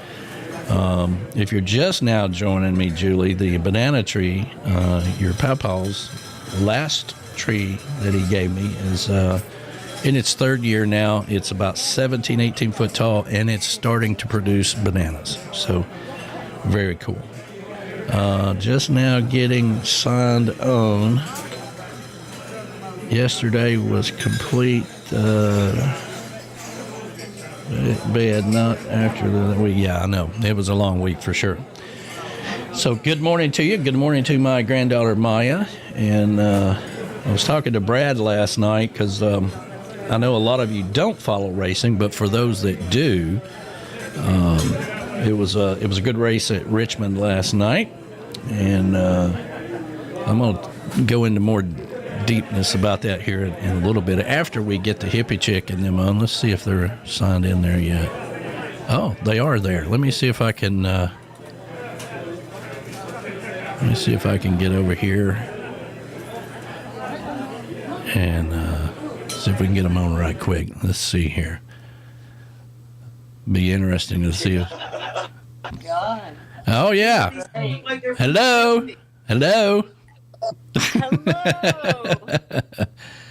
if you're just now joining me, Julie, the banana tree, your papa's last tree that he gave me is in its 3rd year now. It's about 17-18 foot tall, and it's starting to produce bananas. So very cool. Just now getting signed on. Yesterday was complete. Bed, not after the week. Yeah, I know. It was a long week for sure. So good morning to you. Good morning to my granddaughter, Maya. And I was talking to Brad last night because I know a lot of you don't follow racing, but for those that do, it was a good race at Richmond last night. And I'm going to go into more deepness about that here in a little bit after we get the hippie chick and them on. Let's see if they're signed in there yet. Oh, they are there. Let me see if I can get over here and see if we can get them on right quick. Let's see here. Be interesting to see if... Oh yeah. Hello. Hello.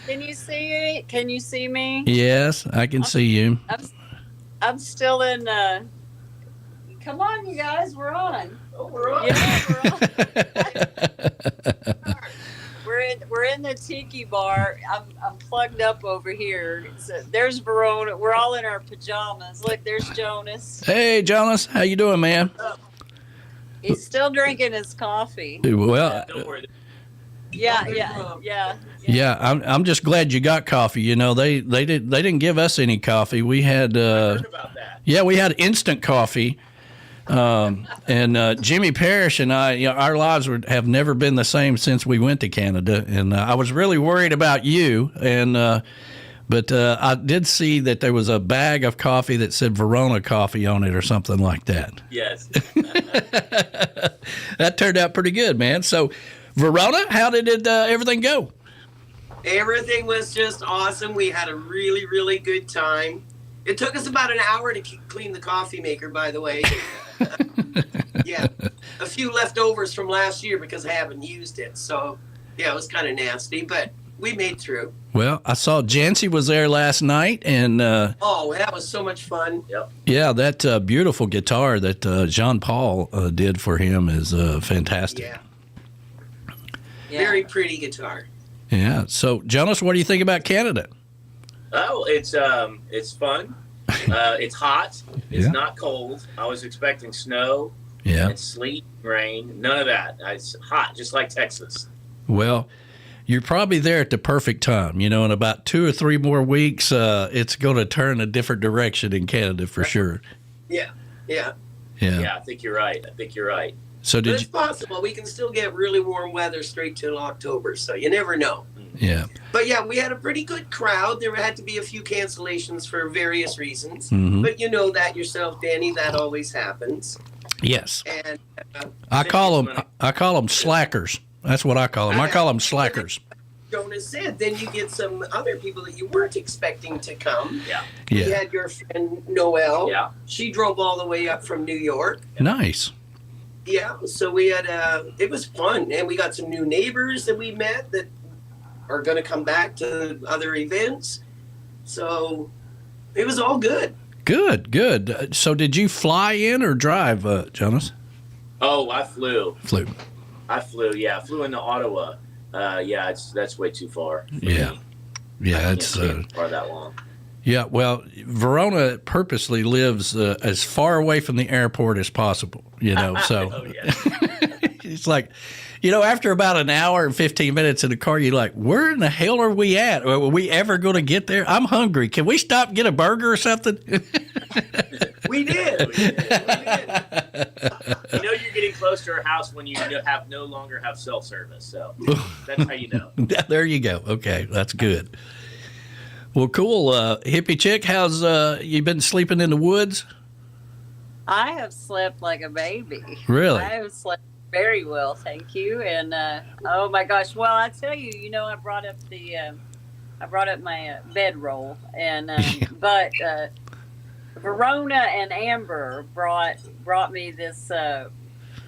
Can you see me? Yes, I can see you. I'm still in. Come on, you guys, we're on. Oh, we're on. Yeah, we're on. We're in the Tiki Bar. I'm plugged up over here. So there's Verona. We're all in our pajamas. Look, there's Jonas. Hey, Jonas, how you doing, man? He's still drinking his coffee. Well. Yeah. I'm just glad you got coffee. You know, they didn't give us any coffee. We had I heard about that. Yeah, we had instant coffee. And Jimmy Parrish and I, our lives have never been the same since we went to Canada. And I was really worried about you. And but I did see that there was a bag of coffee that said Verona coffee on it or something like that. Yes. That turned out pretty good, man. So. Verona, how did everything go? Everything was just awesome. We had a really, really good time. It took us about an hour to clean the coffee maker, by the way. Yeah, a few leftovers from last year because I haven't used it. So, yeah, it was kind of nasty, but we made through. Well, I saw Jancy was there last night, and oh, that was so much fun. Yep. Yeah, that beautiful guitar that Jean-Paul did for him is fantastic. Yeah. Very pretty guitar. Yeah. So, Jonas, what do you think about Canada? Oh, it's fun. It's hot. It's not cold. I was expecting snow and sleet, rain. None of that. It's hot, just like Texas. Well, you're probably there at the perfect time. You know, in about 2 or 3 more weeks, it's going to turn a different direction in Canada for sure. Yeah. Yeah, I think you're right. So but it's possible. We can still get really warm weather straight till October, so you never know. Yeah. But yeah, we had a pretty good crowd. There had to be a few cancellations for various reasons. Mm-hmm. But you know that yourself, Danny. That always happens. Yes. And I call them slackers. That's what I call them. I call them slackers. Jonas said, then you get some other people that you weren't expecting to come. Yeah. You had your friend Noelle. Yeah. She drove all the way up from New York. Nice. Yeah, so we had it was fun, and we got some new neighbors that we met that are going to come back to other events. So it was all good. Good. So did you fly in or drive, Jonas? Oh, I flew. I flew into Ottawa. That's way too far. Yeah, it's far that long. Yeah, well, Verona purposely lives as far away from the airport as possible, you know, so it's like, you know, after about an hour and 15 minutes in the car, you're like, where in the hell are we at? Are we ever going to get there? I'm hungry. Can we stop and get a burger or something? We did. You know you're getting close to our house when you no longer have self-service, so that's how you know. There you go. Okay, that's good. Well, cool. Hippie chick, how's you been sleeping in the woods? I have slept like a baby. Really? I have slept very well, thank you. And oh my gosh, well, I tell you, you know, I brought up my bedroll, and but Verona and Amber brought me this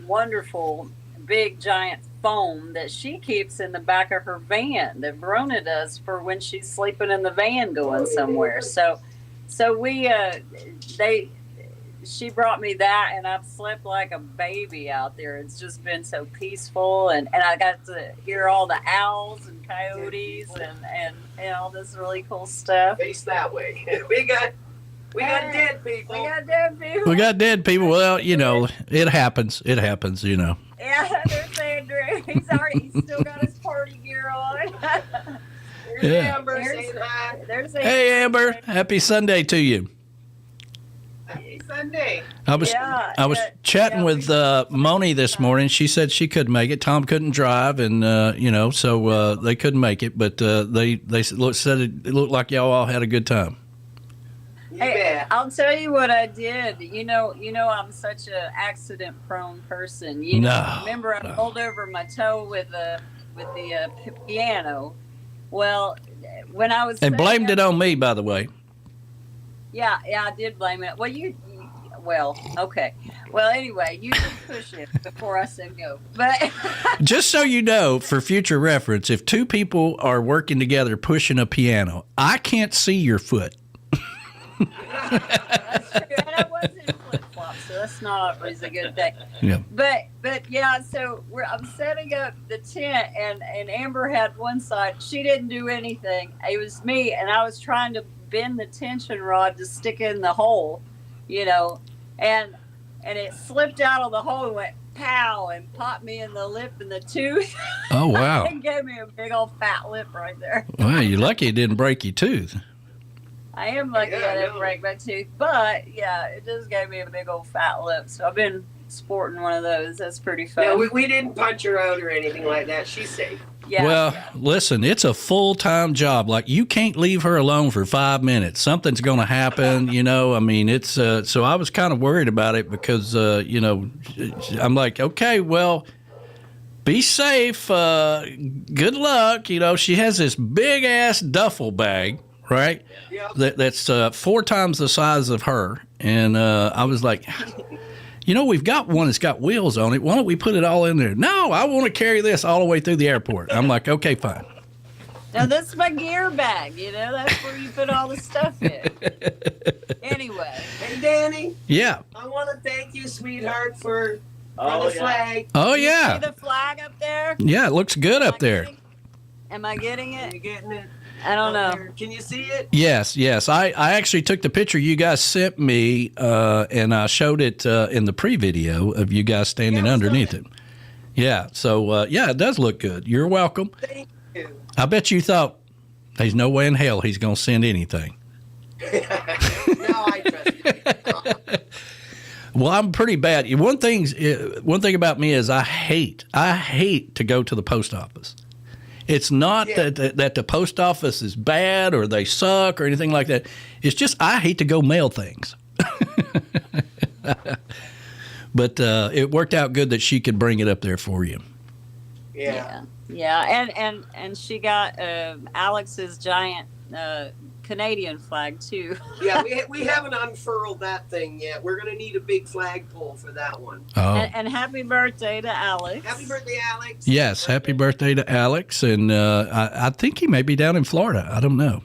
wonderful big giant foam that she keeps in the back of her van, that Verona does for when she's sleeping in the van going somewhere. So we she brought me that, and I've slept like a baby out there. It's just been so peaceful, and I got to hear all the owls and coyotes and all this really cool stuff. Face that way. We got dead people. We got dead people. We got dead people. Well, you know, it happens. It happens, you know. Yeah, there's Andrew. He's still got his party gear on. There's Yeah. Amber saying hi. There's Hey, Amber. Happy Sunday to you. Happy Sunday. I was chatting with Moni this morning. She said she couldn't make it. Tom couldn't drive, and so they couldn't make it. But they said it looked like y'all all had a good time. Hey, I'll tell you what I did. You know, I'm such an accident-prone person. Remember I rolled over my toe with the piano. Well, when I was blamed it on me, by the way. Yeah, I did blame it. Well, okay. Well, anyway, you can push it before I said go. But just so you know, for future reference, if two people are working together pushing a piano, I can't see your foot. That's true. And I was in flip-flops, so that's not always a good thing. Yeah. But yeah, so I'm setting up the tent, and Amber had one side. She didn't do anything. It was me, and I was trying to bend the tension rod to stick in the hole, and it slipped out of the hole and went pow and popped me in the lip and the tooth. Oh, wow. And gave me a big old fat lip right there. Well, you're lucky it didn't break your tooth. I am lucky I didn't break my tooth, but yeah, it just gave me a big old fat lip. So I've been sporting one of those. That's pretty fun. No, we didn't punch her out or anything like that. She's safe. Yeah. Well, listen, it's a full-time job. Like, you can't leave her alone for 5 minutes. Something's going to happen, I mean, it's so I was kind of worried about it because, I'm like, okay, well, be safe. Good luck. She has this big-ass duffel bag, right? Yep. That's 4 times the size of her. And I was like, we've got one that's got wheels on it. Why don't we put it all in there? No, I want to carry this all the way through the airport. I'm like, okay, fine. Now, this is my gear bag, that's where you put all the stuff in. Anyway. Hey, Danny. Yeah. I want to thank you, sweetheart, for the flag. Oh, yeah. See the flag up there? Yeah, it looks good up there. Am I getting it? Are you getting it? I don't know. Can you see it? Yes. I actually took the picture you guys sent me, and I showed it in the pre-video of you guys standing underneath it. Yeah. So, it does look good. You're welcome. Thank you. I bet you thought, there's no way in hell he's going to send anything. No, I trust you. Well, I'm pretty bad. One thing about me is I hate to go to the post office. It's not that the post office is bad or they suck or anything like that. It's just I hate to go mail things. But it worked out good that she could bring it up there for you. Yeah. And she got Alex's giant Canadian flag too. Yeah, we haven't unfurled that thing yet. We're going to need a big flagpole for that one. Oh. And happy birthday to Alex. Happy birthday, Alex. Yes, happy birthday to Alex. And I think he may be down in Florida. I don't know.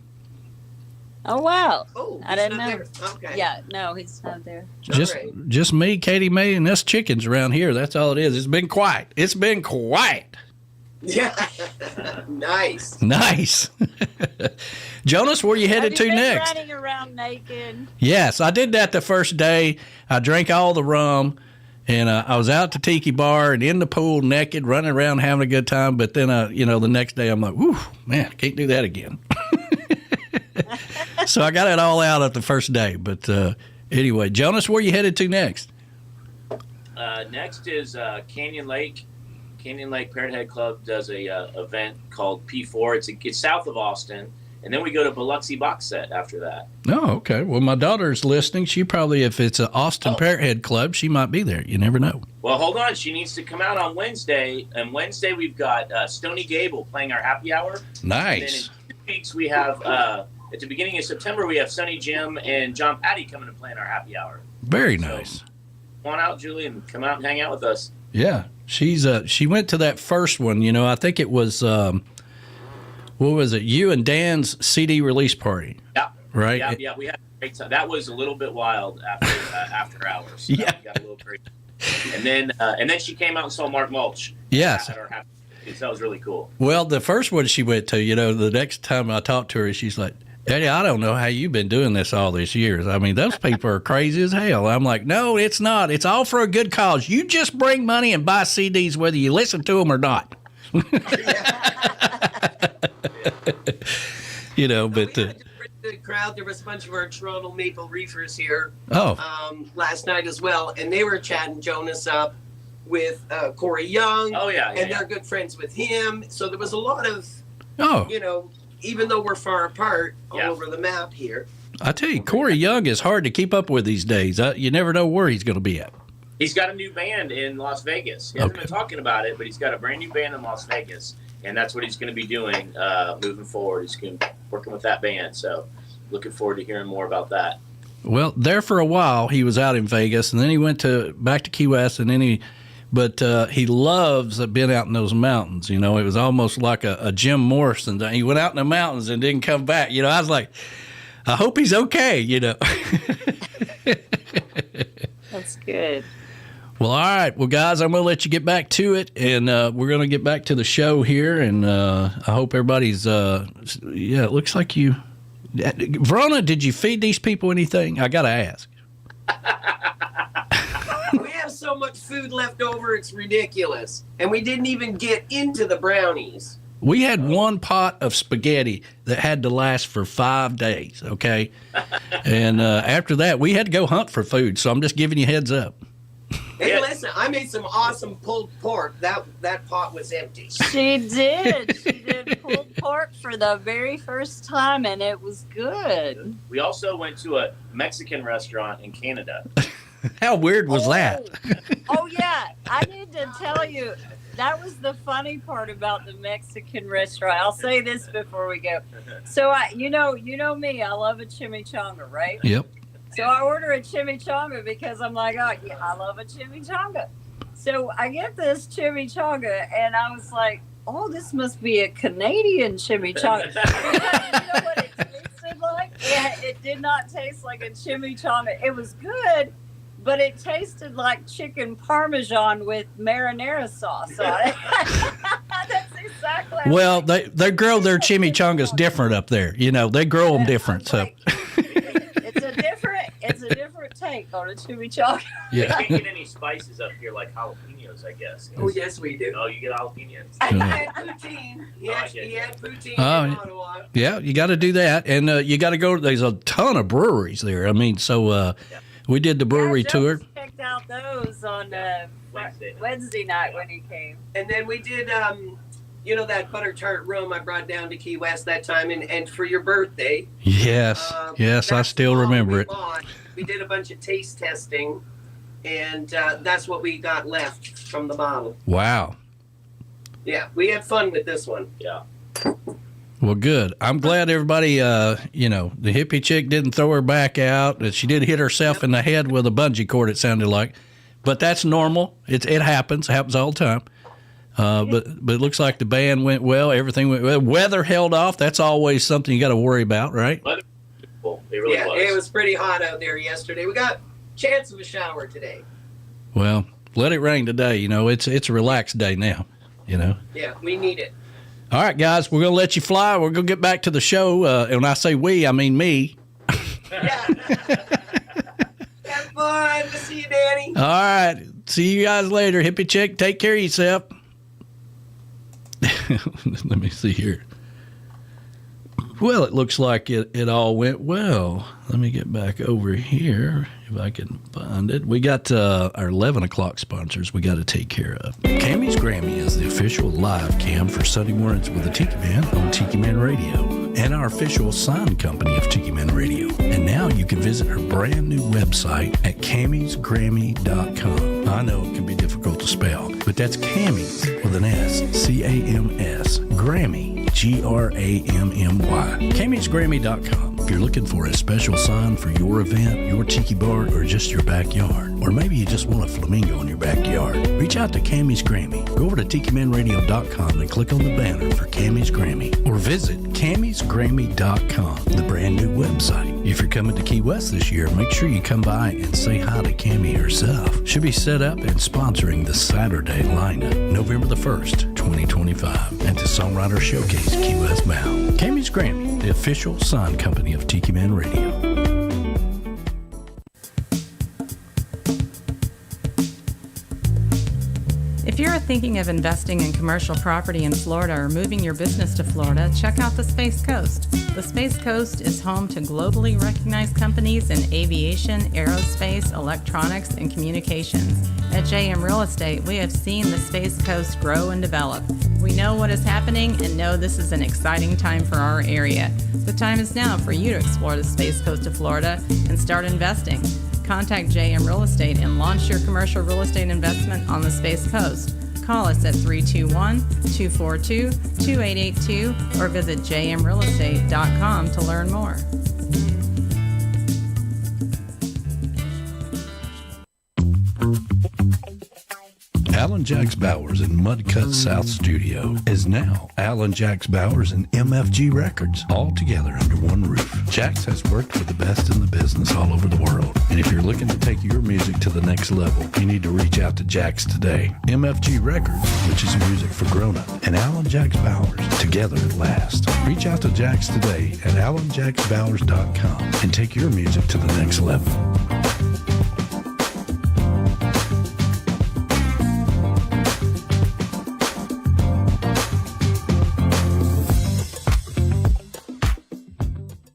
Oh, wow. Oh, I didn't know. there. Okay. Yeah, no, he's not there. Just me, Katie May, and us chickens around here. That's all it is. It's been quiet. Yeah. Nice. Jonas, where you headed to next? Running around naked. Yes, I did that the first day. I drank all the rum, and I was out to Tiki Bar and in the pool naked, running around having a good time. But then, the next day I'm like, whew, man, I can't do that again. So I got it all out at the first day. But anyway, Jonas, where you headed to next? Next is Canyon Lake. Canyon Lake Parrot Head Club does a event called P4. It's south of Austin. And then we go to Biloxi Box Set after that. Oh, okay. Well, my daughter's listening. She probably, if it's an Austin Parrot Head Club, she might be there. You never know. Well, hold on. She needs to come out on Wednesday. And Wednesday we've got Stony Gable playing our happy hour. Nice. And then in 2 weeks we have, at the beginning of September, we have Sonny Jim and John Patty coming to play in our happy hour. Very nice. So, come on out, Julie, and come out and hang out with us. Yeah. She went to that first one. I think it was, what was it? You and Dan's CD release party. Yeah. right? Yeah, we had a great time. That was a little bit wild after hours. So Yeah. got a little crazy. And then she came out and saw Mark Mulch. Yes. At our happy. That was really cool. Well, the first one she went to, the next time I talked to her, she's like, Daddy, I don't know how you've been doing this all these years. I mean, those people are crazy as hell. I'm like, no, it's not. It's all for a good cause. You just bring money and buy CDs whether you listen to them or not. But We had a pretty good crowd. There was a bunch of our Toronto Maple Reefers here last night as well, and they were chatting Jonas up with Corey Young. Oh, yeah. And they're good friends with him. So there was a lot of, Oh. Even though we're far apart all over the map here. I tell you, Corey Young is hard to keep up with these days. You never know where he's going to be at. He's got a new band in Las Vegas. He hasn't been talking about it, but he's got a brand new band in Las Vegas, and that's what he's going to be doing moving forward. He's going to be working with that band, so looking forward to hearing more about that. Well, there for a while, he was out in Vegas, and then he went back to Key West, and then he loves being out in those mountains. It was almost like a Jim Morrison. He went out in the mountains and didn't come back. I was like, I hope he's okay, That's good. Well, all right. Well, guys, I'm going to let you get back to it, and we're going to get back to the show here, and I hope everybody's, it looks like you. Verona, did you feed these people anything? I got to ask. We have so much food left over, it's ridiculous. And we didn't even get into the brownies. We had one pot of spaghetti that had to last for 5 days, okay? And after that, we had to go hunt for food, so I'm just giving you a heads up. Hey, listen, I made some awesome pulled pork. That pot was empty. She did. She did pulled pork for the very first time, and it was good. We also went to a Mexican restaurant in Canada. How weird was that? Oh, yeah. I need to tell you, that was the funny part about the Mexican restaurant. I'll say this before we go. So, you know me. I love a chimichanga, right? Yep. So I order a chimichanga because I'm like, oh, yeah, I love a chimichanga. So I get this chimichanga, and I was like, oh, this must be a Canadian chimichanga. You know what it tasted like? It did not taste like a chimichanga. It was good, but it tasted like chicken parmesan with marinara sauce on it. That's exactly. Well, they grow their chimichangas different up there. They grow them different. So. It's a different take on a chimichanga. Yeah. You can't get any spices up here like jalapenos, I guess. Oh, yes, we do. Oh, you get jalapenos. I had poutine. He had poutine in Ottawa. Yeah, you got to do that. And you got to go. There's a ton of breweries there. I mean, so we did the brewery tour. Checked out those on Wednesday night when he came. And then we did, that butter tart rum I brought down to Key West that time, and for your birthday. Yes, I still remember it. We did a bunch of taste testing, and that's what we got left from the bottle. Wow. Yeah, we had fun with this one. Yeah. Well, good. I'm glad everybody, the hippie chick didn't throw her back out. She did hit herself in the head with a bungee cord, it sounded like. But that's normal. It happens. It happens all the time. But it looks like the band went well. Everything went well. Weather held off. That's always something you got to worry about, right? It was pretty hot out there yesterday. We got chance of a shower today. Well, let it rain today. It's a relaxed day now. Yeah, we need it. All right, guys, we're gonna let you fly. We're gonna get back to the show. And when I say we, I mean me. Yeah. Have fun. We'll see you, Danny. All right. See you guys later. Hippie chick, take care of yourself. Let me see here. Well, it looks like it all went well. Let me get back over here if I can find it. We got our 11 o'clock sponsors we got to take care of. Camys Grammy is the official live cam for Sunday mornings with the Tiki Man on Tiki Man Radio and our official sign company of Tiki Man Radio. And now you can visit her brand new website at CamysGrammy.com. I know it can be difficult to spell, but that's Camys with an S, C-A-M-S, Grammy, Grammy. CamysGrammy.com. If you're looking for a special sign for your event, your tiki bar, or just your backyard, or maybe you just want a flamingo in your backyard, reach out to Camys Grammy. Go over to TikiManRadio.com and click on the banner for Camys Grammy, or visit CamysGrammy.com, the brand new website. If you're coming to Key West this year, make sure you come by and say hi to Cammy herself. She'll be set up and sponsoring the Saturday lineup, November the 1st, 2025, at the Songwriter Showcase, Key West Bound. Camys Grammy, the official sign company of Tiki Man Radio. If you're thinking of investing in commercial property in Florida or moving your business to Florida, check out the Space Coast. The Space Coast is home to globally recognized companies in aviation, aerospace, electronics, and communications. At JM Real Estate, we have seen the Space Coast grow and develop. We know what is happening and know this is an exciting time for our area. The time is now for you to explore the Space Coast of Florida and start investing. Contact JM Real Estate and launch your commercial real estate investment on the Space Coast. Call us at 321-242-2882 or visit jmrealestate.com to learn more. Alan Jacks Bowers in Mudcut South Studio is now Alan Jacks Bowers and MFG Records, all together under one roof. Jacks has worked with the best in the business all over the world, and if you're looking to take your music to the next level, you need to reach out to Jacks today. MFG Records, which is music for grown-up, and Alan Jacks Bowers, together at last. Reach out to Jacks today at alanjacksbowers.com and take your music to the next level.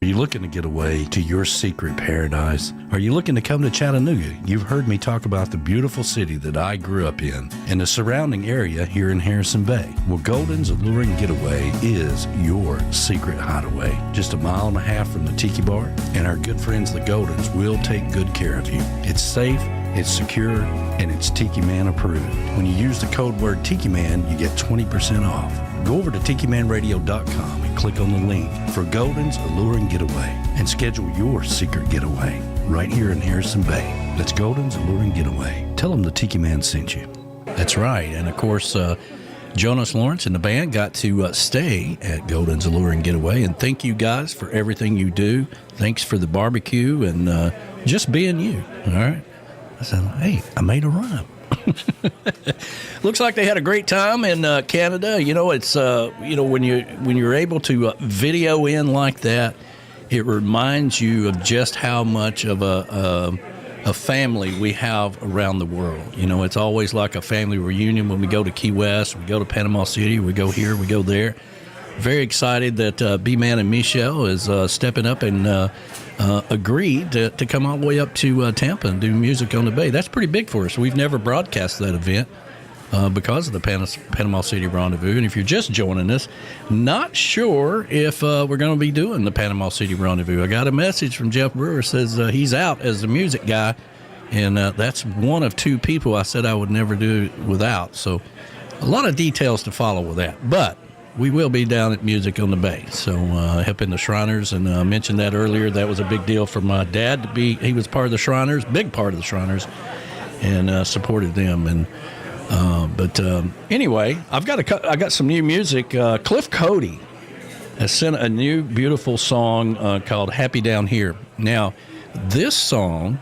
Are you looking to get away to your secret paradise? Are you looking to come to Chattanooga? You've heard me talk about the beautiful city that I grew up in and the surrounding area here in Harrison Bay. Well, Golden's A-lure-ing Getaway is your secret hideaway. Just a mile and a half from the Tiki Bar, and our good friends the Goldens will take good care of you. It's safe, it's secure, and it's Tiki Man approved. When you use the code word Tiki Man, you get 20% off. Go over to TikiManRadio.com and click on the link for Golden's A-lure-ing Getaway and schedule your secret getaway right here in Harrison Bay. That's Golden's A-lure-ing Getaway. Tell them the Tiki Man sent you. That's right. And, of course, Jonas Lawrence and the band got to stay at Golden's A-lure-ing Getaway. And thank you guys for everything you do. Thanks for the barbecue and just being you. All right. I said, hey, I made a rhyme. Looks like they had a great time in Canada. You know, it's when you're able to video in like that, it reminds you of just how much of a family we have around the world. You know, it's always like a family reunion when we go to Key West, we go to Panama City, we go here, we go there. Very excited that B-Man and Michelle is stepping up and agreed to come all the way up to Tampa and do music on the Bay. That's pretty big for us. We've never broadcast that event because of the Panama City Rendezvous. And if you're just joining us, not sure if we're going to be doing the Panama City Rendezvous. I got a message from Jeff Brewer, says he's out as the music guy, and that's one of two people I said I would never do it without. So a lot of details to follow with that. But we will be down at Music on the Bay, so helping the Shriners, and I mentioned that earlier. That was a big deal for my dad to be. He was part of the Shriners, big part of the Shriners, and supported them. And anyway, I got some new music. Cliff Cody has sent a new beautiful song called "Happy Down Here." Now, this song,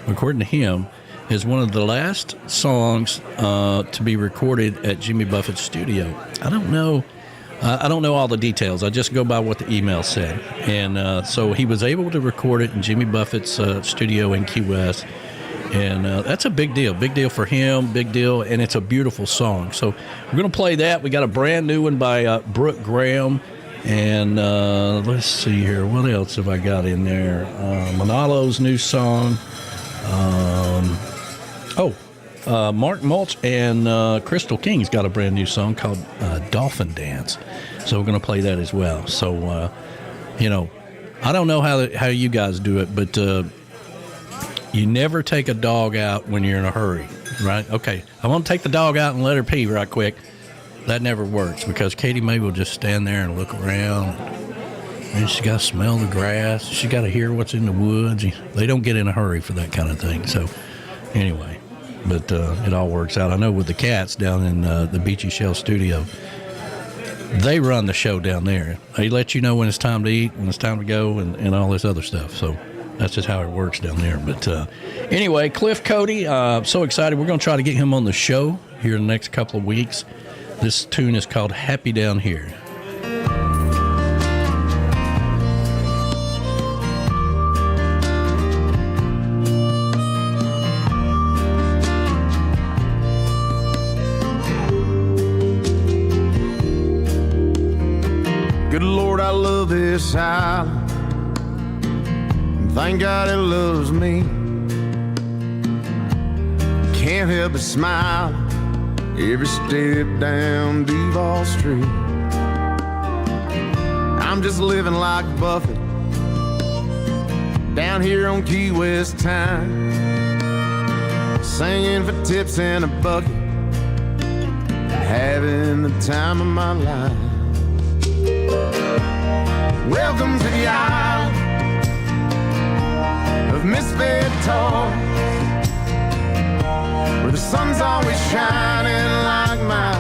according to him, is one of the last songs to be recorded at Jimmy Buffett's studio. I don't know all the details. I just go by what the email said. And so he was able to record it in Jimmy Buffett's studio in Key West. And that's a big deal. Big deal for him, big deal. And it's a beautiful song. So we're going to play that. We got a brand new one by Brooke Graham. And let's see here. What else have I got in there? Manalo's new song. Mark Mulch and Crystal King's got a brand new song called Dolphin Dance. So we're going to play that as well. So, I don't know how you guys do it, but you never take a dog out when you're in a hurry, right? Okay, I want to take the dog out and let her pee right quick. That never works because Katie May will just stand there and look around. And she's got to smell the grass. She's got to hear what's in the woods. They don't get in a hurry for that kind of thing. So anyway, but it all works out. I know with the cats down in the Beachy Shell studio, they run the show down there. They let you know when it's time to eat, when it's time to go, and all this other stuff. So that's just how it works down there. But anyway, Cliff Cody, so excited. We're going to try to get him on the show here in the next couple of weeks. This tune is called Happy Down Here. Good Lord, I love this island. Thank God it loves me. Can't help but smile every step down Duval Street. I'm just living like Buffett down here on Key West time, singing for tips in a bucket, having the time of my life. Welcome to the island of misfit toys, where the sun's always shining like my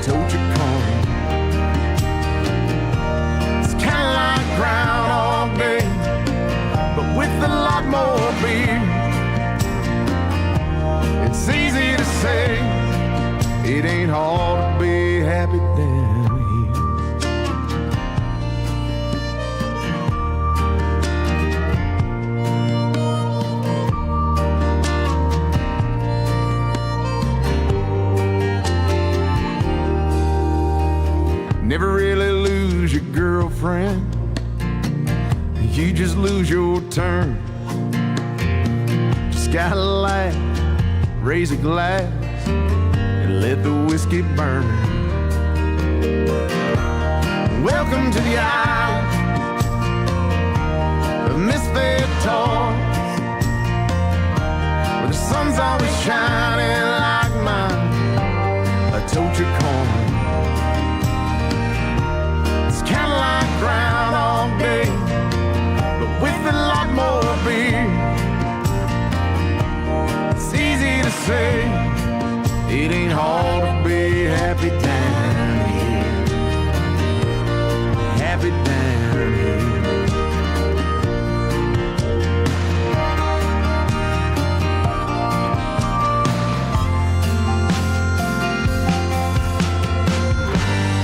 torture corn. It's kinda like Groundhog Day, but with a lot more beer. It's easy to say, it ain't hard to be happy down here. Never really lose your girlfriend, you just lose your turn. Just gotta laugh, raise a glass, and let the whiskey burn. Welcome to the island of misfit toys, where the sun's always shining like mine, a torture corn. Kinda like Groundhog Day, but with a lot more beer. It's easy to say, it ain't hard to be happy down here. Happy down here.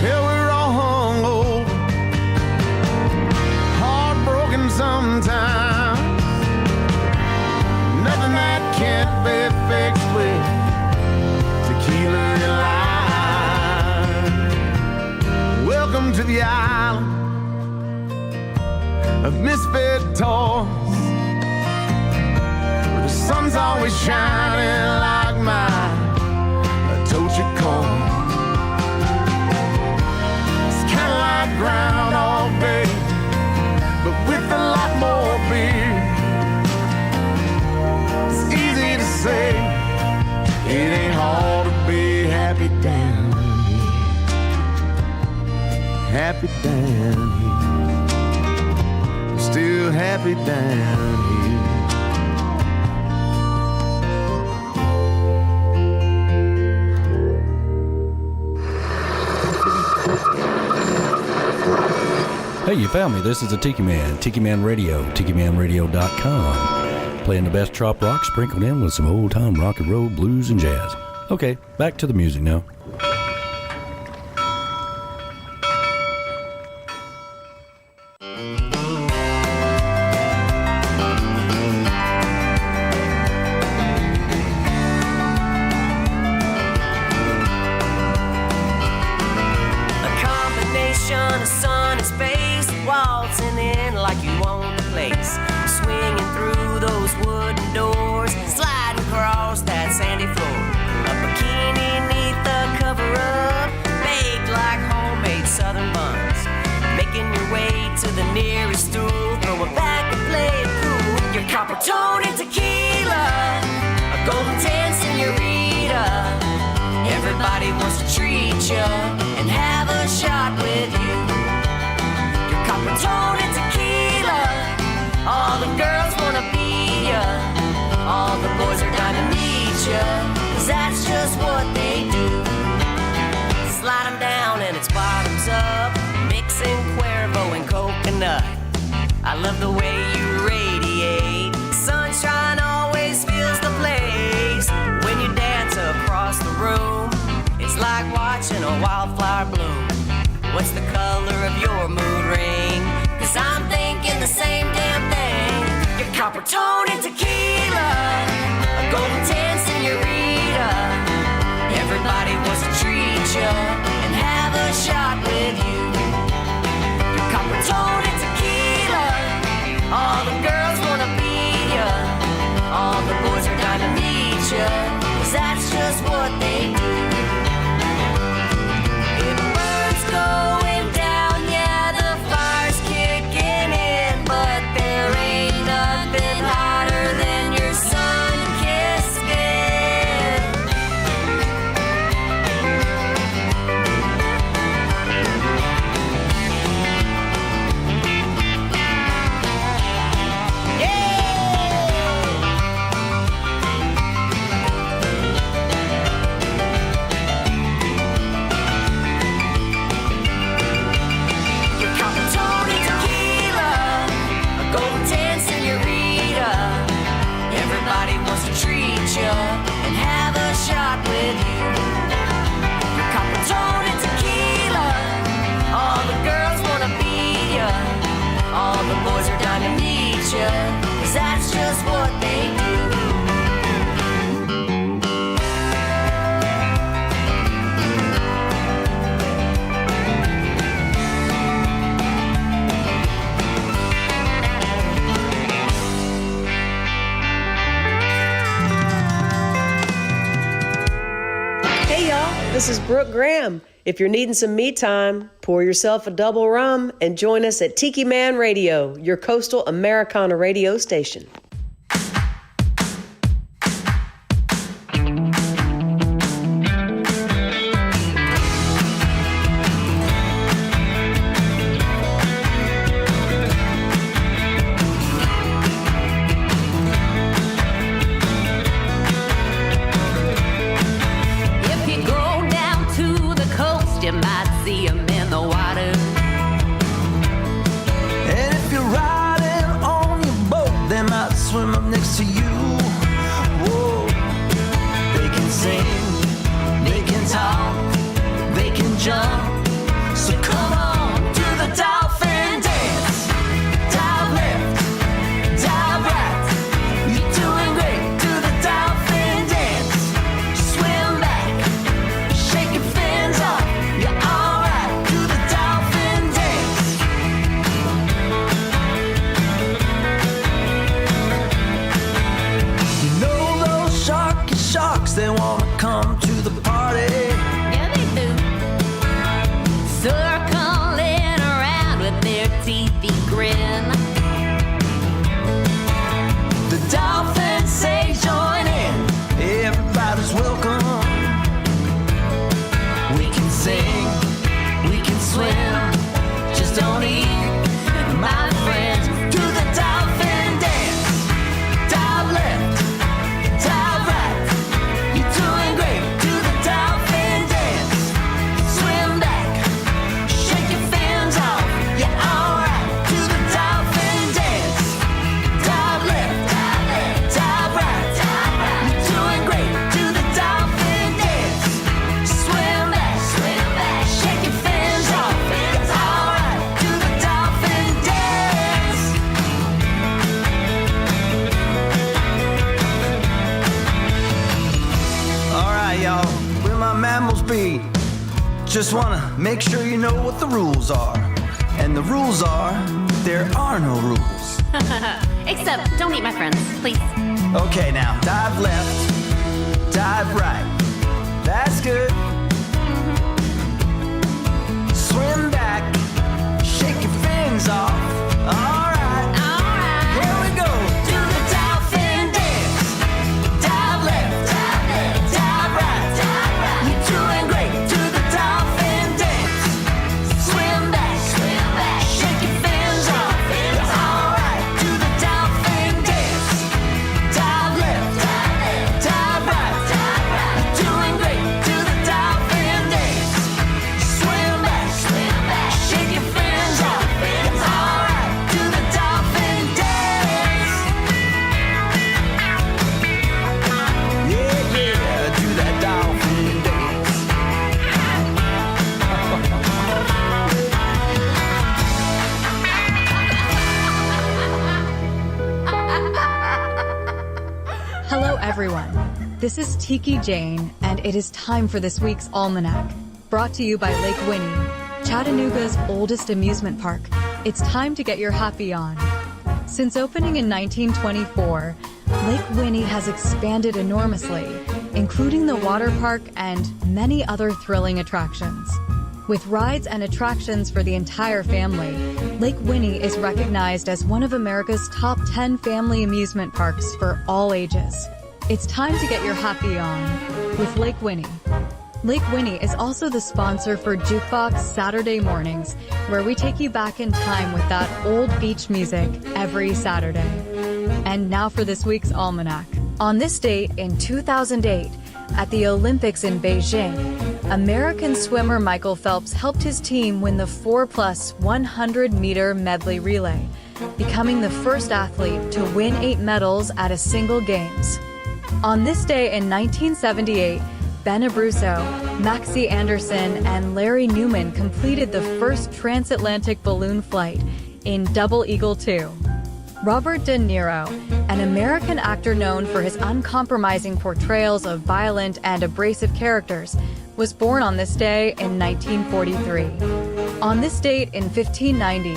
Hell, we're all hungover, sometimes. Nothing that can't be fixed with tequila and lime. Welcome to the island of misfit toys, where the sun's always shining like mine, a torture corn. It's kinda like Groundhog Day, but with a lot more beer. It's easy to say, it ain't hard to be happy down here. Happy down here. I'm still happy down here. Hey, you found me. This is the Tiki Man, Tiki Man Radio, TikiManRadio.com. Playing the best trop rock sprinkled in with some old-time rock and roll, blues, and jazz. Okay, back to the music now. Everybody wants to treat you and have a shot with you. Your I love the way you radiate. Sunshine always fills the place. When you dance across the room, it's like watching a wildflower bloom. What's the color of your mood ring? 'Cause I'm thinking the same damn thing. Your copper tone and tequila, a golden 10 senorita. Everybody wants to treat you and have a shot with you. Your copper tone and tequila, all the girls wanna be ya. All the boys are dying to meet ya, 'cause that's just what they do. It burns going down, yeah, the fire's kicking in, but there ain't nothing hotter than your sun-kissed skin. Your copper tone and tequila, a golden 10 senorita. Everybody wants to treat you and have a shot with you. Your copper tone and tequila, all the girls wanna be ya. All the boys are dying to meet ya, 'cause that's just what they do. Hey y'all, this is Brooke Graham. If you're needing some me time, pour yourself a double rum and join us at Tiki Man Radio, your coastal Americana radio station. If you go down to the coast, you might see 'em in the water. And if you're riding on your boat, they might swim up next to you. Whoa. They can sing, they can talk, they can jump. So come on to the dolphin dance. Dive left, dive right. You're doing great. To the dolphin dance. Swim back, shake your fins off. You're alright. To the dolphin dance. You know those sharks, they wanna come to the party. Yeah, they do. Circling around with their teethy grin. The dolphins say join in. Everybody's welcome. We can sing, we can swim. Just don't eat, my friends. Do the dolphin dance. Dive left, dive right. You're doing great. Do the dolphin dance. Swim back, shake your fins off. You're alright. Do the dolphin dance. Dive left, dive right. You're doing great. Do the dolphin dance. Swim back, shake your fins off. It's alright. Do the dolphin dance. Alright, y'all, where my mammals be? Just wanna make sure you know what the rules are. And the rules are, there are no rules. Except, don't eat my friends, please. Okay, now, dive left, dive right. That's good. Swim back, shake your fins off. Alright, here we go. Do the dolphin dance. Dive left, dive right. You're doing great. Do the dolphin dance. Swim back, shake your fins off. Alright, do the dolphin dance. Dive left, dive right. You're doing great. Do the dolphin dance. Swim back, shake your fins off. Alright, everyone. This is Tiki Jane, and it is time for this week's Almanac. Brought to you by Lake Winnie, Chattanooga's oldest amusement park. It's time to get your happy on. Since opening in 1924, Lake Winnie has expanded enormously, including the water park and many other thrilling attractions. With rides and attractions for the entire family, Lake Winnie is recognized as one of America's top 10 family amusement parks for all ages. It's time to get your happy on with Lake Winnie. Lake Winnie is also the sponsor for Jukebox Saturday Mornings, where we take you back in time with that old beach music every Saturday. And now for this week's Almanac. On this date in 2008, at the Olympics in Beijing, American swimmer Michael Phelps helped his team win the 4+ 100-meter medley relay, becoming the first athlete to win 8 medals at a single games. On this day in 1978, Ben Abruzzo, Maxie Anderson, and Larry Newman completed the first transatlantic balloon flight in Double Eagle 2. Robert De Niro, an American actor known for his uncompromising portrayals of violent and abrasive characters, was born on this day in 1943. On this date in 1590,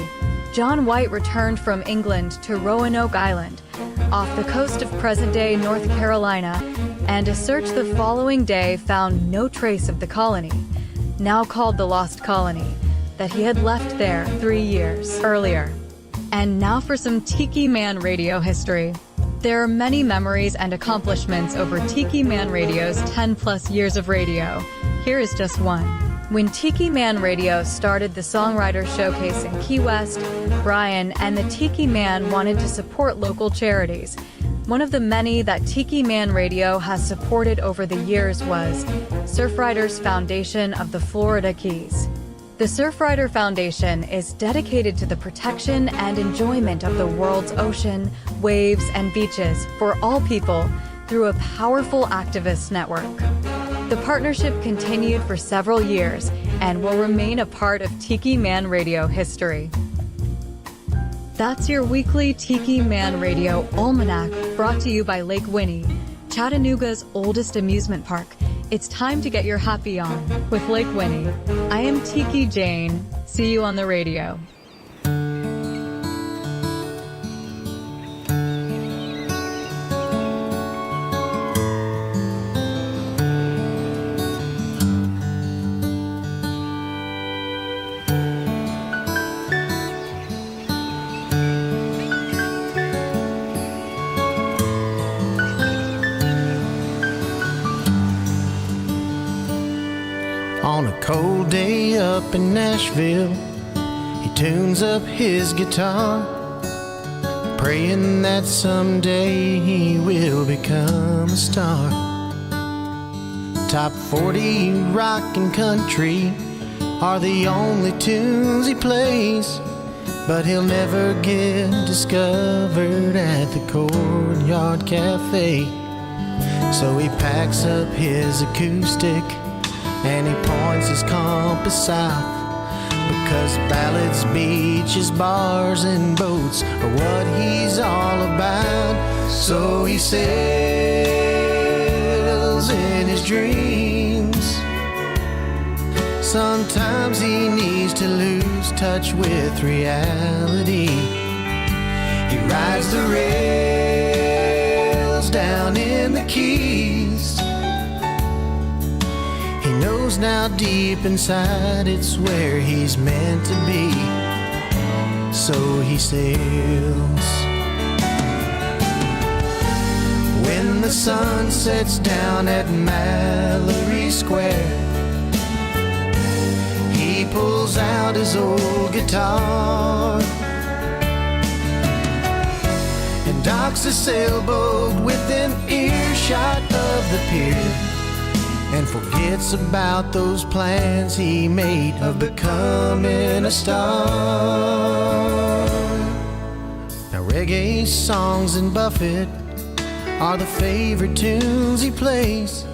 John White returned from England to Roanoke Island, off the coast of present-day North Carolina, and a search the following day found no trace of the colony, now called the Lost Colony, that he had left there 3 years earlier. And now for some Tiki Man Radio history. There are many memories and accomplishments over Tiki Man Radio's 10+ years of radio. Here is just one. When Tiki Man Radio started the Songwriter Showcase in Key West, Brian and the Tiki Man wanted to support local charities. One of the many that Tiki Man Radio has supported over the years was Surfriders Foundation of the Florida Keys. The Surfrider Foundation is dedicated to the protection and enjoyment of the world's ocean, waves, and beaches for all people through a powerful activist network. The partnership continued for several years and will remain a part of Tiki Man Radio history. That's your weekly Tiki Man Radio Almanac, brought to you by Lake Winnie, Chattanooga's oldest amusement park. It's time to get your happy on with Lake Winnie. I am Tiki Jane. See you on the radio. On a cold day up in Nashville, he tunes up his guitar, praying that someday he will become a star. Top 40 rock and country are the only tunes he plays, but he'll never get discovered at the Courtyard Cafe. So he packs up his acoustic and he points his compass south, because ballads, beaches, bars, and boats are what he's all about. So he sails in his dreams. Sometimes he needs to lose touch with reality. He rides the rails down in the Keys. He knows now deep inside it's where he's meant to be. So he sails. When the sun sets down at Mallory Square, he pulls out his old guitar and docks a sailboat within earshot of the pier, and forgets about those plans he made of becoming a star. Now reggae songs and Buffett are the favorite tunes he plays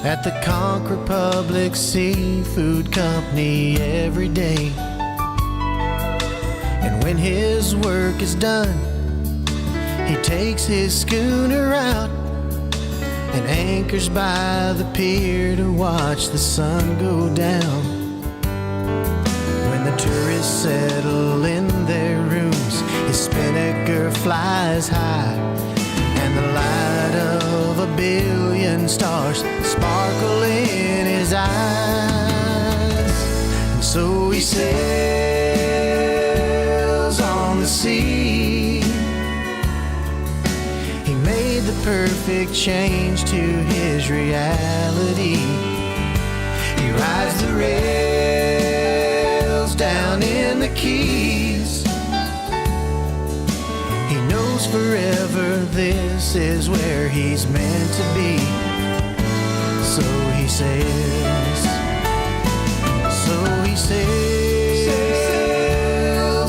at the Conch Republic Seafood Company every day. And when his work is done, he takes his schooner out and anchors by the pier to watch the sun go down. When the tourists settle in their rooms, his spinnaker flies high, and the light of a billion stars sparkle in his eyes. And so he sails on the sea. He made the perfect change to his reality. He rides the rails down in the Keys. He knows forever this is where he's meant to be. So he sails, so he sails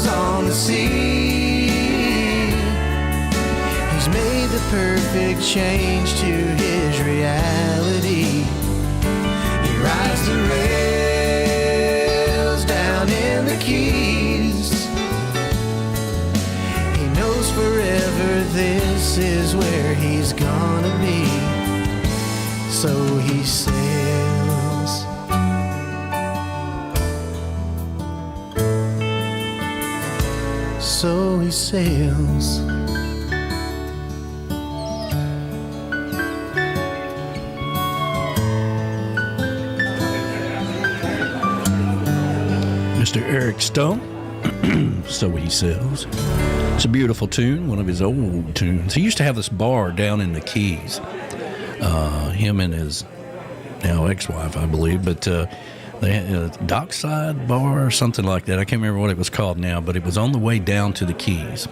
on the sea. He's made the perfect change to his reality. He rides the rails down in the Keys. He knows forever this is where he's gonna be. So he sails. So he sails. Mr. Eric Stone, So He Sails. It's a beautiful tune, one of his old tunes. He used to have this bar down in the Keys. Him and his now ex-wife, I believe, but they had a dockside bar or something like that. I can't remember what it was called now, but it was on the way down to the Keys.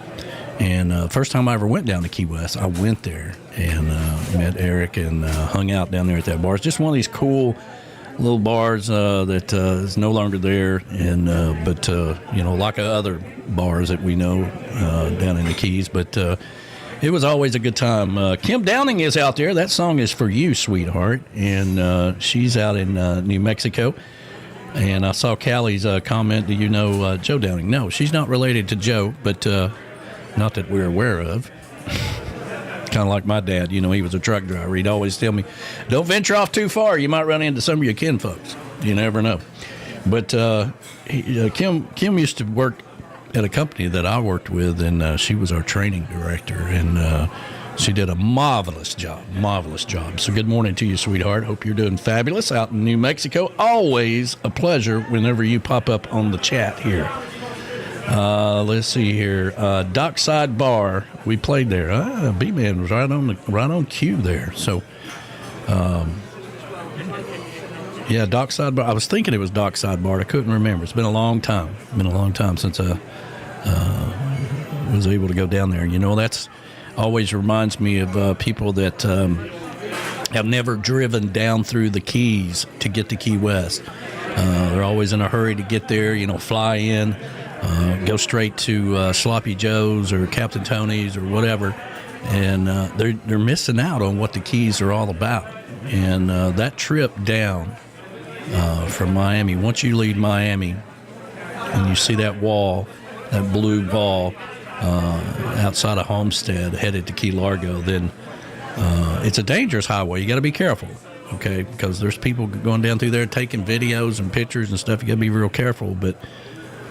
And first time I ever went down to Key West, I went there and met Eric and hung out down there at that bar. It's just one of these cool little bars that is no longer there, and but you know, like other bars that we know down in the Keys. But it was always a good time. Kim Downing is out there. That song is for you, sweetheart, and she's out in New Mexico. And I saw Callie's comment. Do you know Joe Downing? No, she's not related to Joe, but not that we're aware of. Kind of like my dad, you know, he was a truck driver. He'd always tell me, don't venture off too far. You might run into some of your kin folks. You never know. But Kim used to work at a company that I worked with, and she was our training director, and she did a marvelous job. So good morning to you, sweetheart. Hope you're doing fabulous out in New Mexico. Always a pleasure whenever you pop up on the chat here. Let's see here. Dockside Bar. We played there. B-Man was right on cue there. So, yeah, Dockside Bar. I was thinking it was Dockside Bar. I couldn't remember. It's been a long time. Since I was able to go down there. You know, that's always reminds me of people that have never driven down through the Keys to get to Key West. They're always in a hurry to get there. You know, fly in. Go straight to Sloppy Joe's or Captain Tony's or whatever, and they're missing out on what the Keys are all about. And that trip down from Miami, once you leave Miami and you see that wall, that blue wall outside of Homestead headed to Key Largo, then it's a dangerous highway. You got to be careful, okay, because there's people going down through there taking videos and pictures and stuff. You got to be real careful, but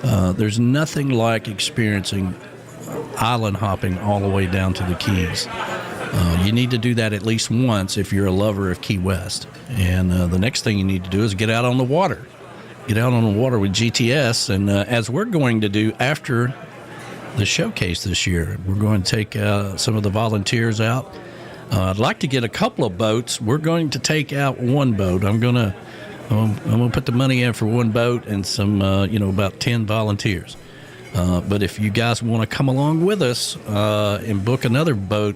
there's nothing like experiencing island hopping all the way down to the Keys. You need to do that at least once if you're a lover of Key West. And the next thing you need to do is get out on the water. Get out on the water with GTS. And as we're going to do after the showcase this year, we're going to take some of the volunteers out. I'd like to get a couple of boats. We're going to take out one boat. I'm going to put the money in for one boat and some, about 10 volunteers. But if you guys want to come along with us and book another boat,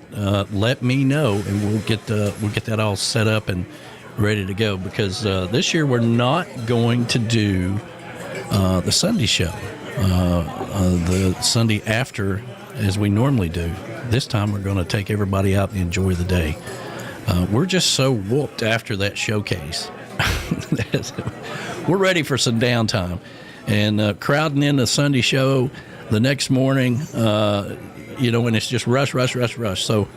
let me know, and we'll get that all set up and ready to go. Because this year we're not going to do the Sunday show, the Sunday after, as we normally do. This time we're going to take everybody out and enjoy the day. We're just so whooped after that showcase. We're ready for some downtime, and crowding in the Sunday show, the next morning, and it's just rush. So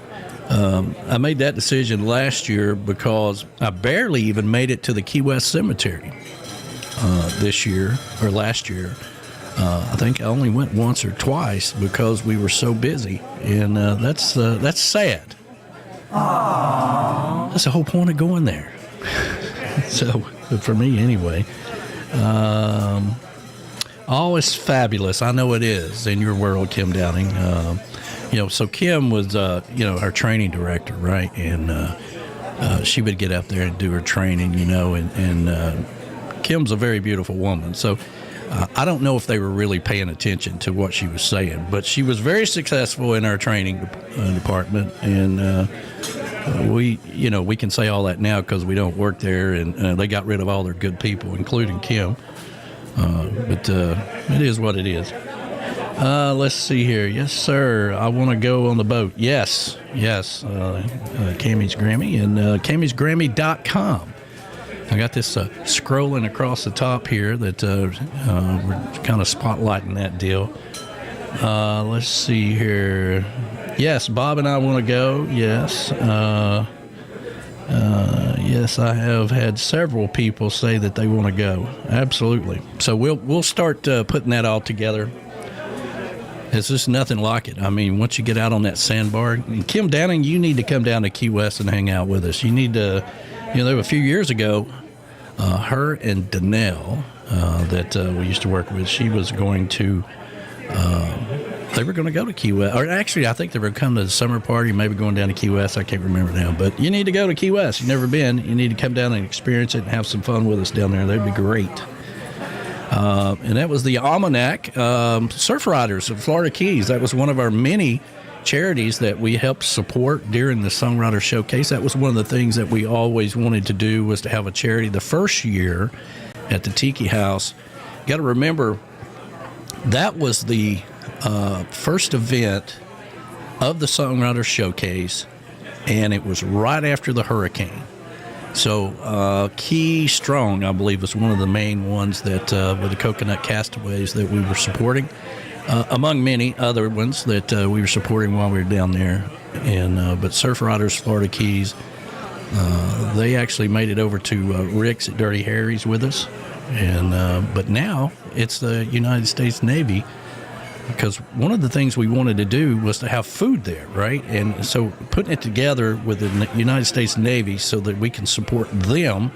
I made that decision last year because I barely even made it to the Key West Cemetery this year or last year. I think I only went once or twice because we were so busy, and that's sad. Aww. That's the whole point of going there. So for me, anyway. All is fabulous. I know it is in your world, Kim Downing. So Kim was, our training director, right? And she would get up there and do her training, and Kim's a very beautiful woman. So I don't know if they were really paying attention to what she was saying, but she was very successful in our training department. And we can say all that now because we don't work there, and they got rid of all their good people, including Kim. But it is what it is. Let's see here. Yes, sir. I want to go on the boat. Yes. Camys Grammy and CamysGrammy.com. I got this scrolling across the top here that we're kind of spotlighting that deal. Let's see here. Yes, Bob and I want to go. Yes. Yes, I have had several people say that they want to go. Absolutely. So we'll start putting that all together. It's just nothing like it. I mean, once you get out on that sandbar, and Kim Downing, you need to come down to Key West and hang out with us. You need to, a few years ago, her and Danelle that we used to work with, she was going to, they were going to go to Key West. Or actually, I think they were going to come to the summer party, maybe going down to Key West. I can't remember now. But you need to go to Key West. You've never been. You need to come down and experience it and have some fun with us down there. That'd be great. And that was the Almanac Surf Riders of Florida Keys. That was one of our many charities that we helped support during the Songwriter Showcase. That was one of the things that we always wanted to do, was to have a charity. The first year at the Tiki House, you got to remember, that was the first event of the Songwriter Showcase, and it was right after the hurricane. So Key Strong, I believe, was one of the main ones that with the Coconut Castaways that we were supporting, among many other ones that we were supporting while we were down there. And but Surf Riders Florida Keys, they actually made it over to Rick's at Dirty Harry's with us. And but now it's the United States Navy, because one of the things we wanted to do was to have food there, right? And so putting it together with the United States Navy so that we can support them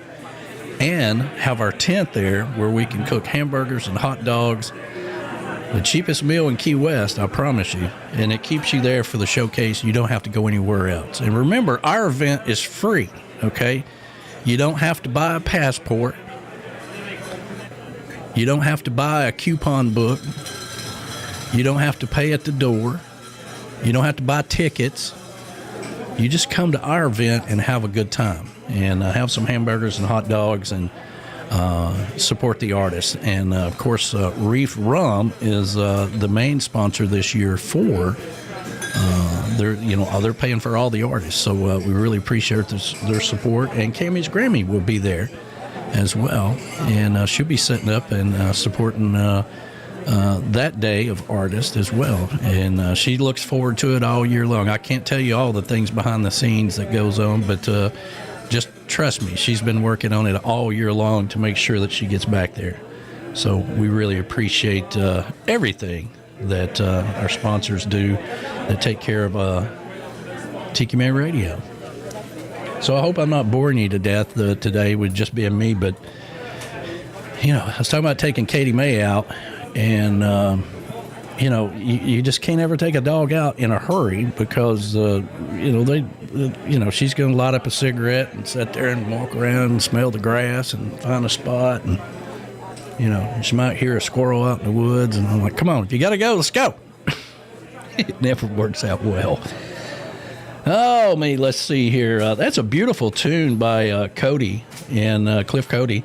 and have our tent there where we can cook hamburgers and hot dogs. The cheapest meal in Key West, I promise you. And it keeps you there for the showcase. You don't have to go anywhere else. And remember, our event is free, okay? You don't have to buy a passport. You don't have to buy a coupon book. You don't have to pay at the door. You don't have to buy tickets. You just come to our event and have a good time and have some hamburgers and hot dogs and support the artists. And, of course, Reif Rum is the main sponsor this year for they're paying for all the artists. So we really appreciate their support. And Camys Grammy will be there as well. And she'll be setting up and supporting that day of artists as well, and she looks forward to it all year long. I can't tell you all the things behind the scenes that goes on, but just trust me, she's been working on it all year long to make sure that she gets back there. So we really appreciate everything that our sponsors do that take care of Tiki Man Radio. So I hope I'm not boring you to death today with just being me, but I was talking about taking Katie May out. And, you just can't ever take a dog out in a hurry because, she's going to light up a cigarette and sit there and walk around and smell the grass and find a spot. And, she might hear a squirrel out in the woods. And I'm like, come on, if you got to go, let's go. It never works out well. Oh, let's see here. That's a beautiful tune by Cody and Cliff Cody.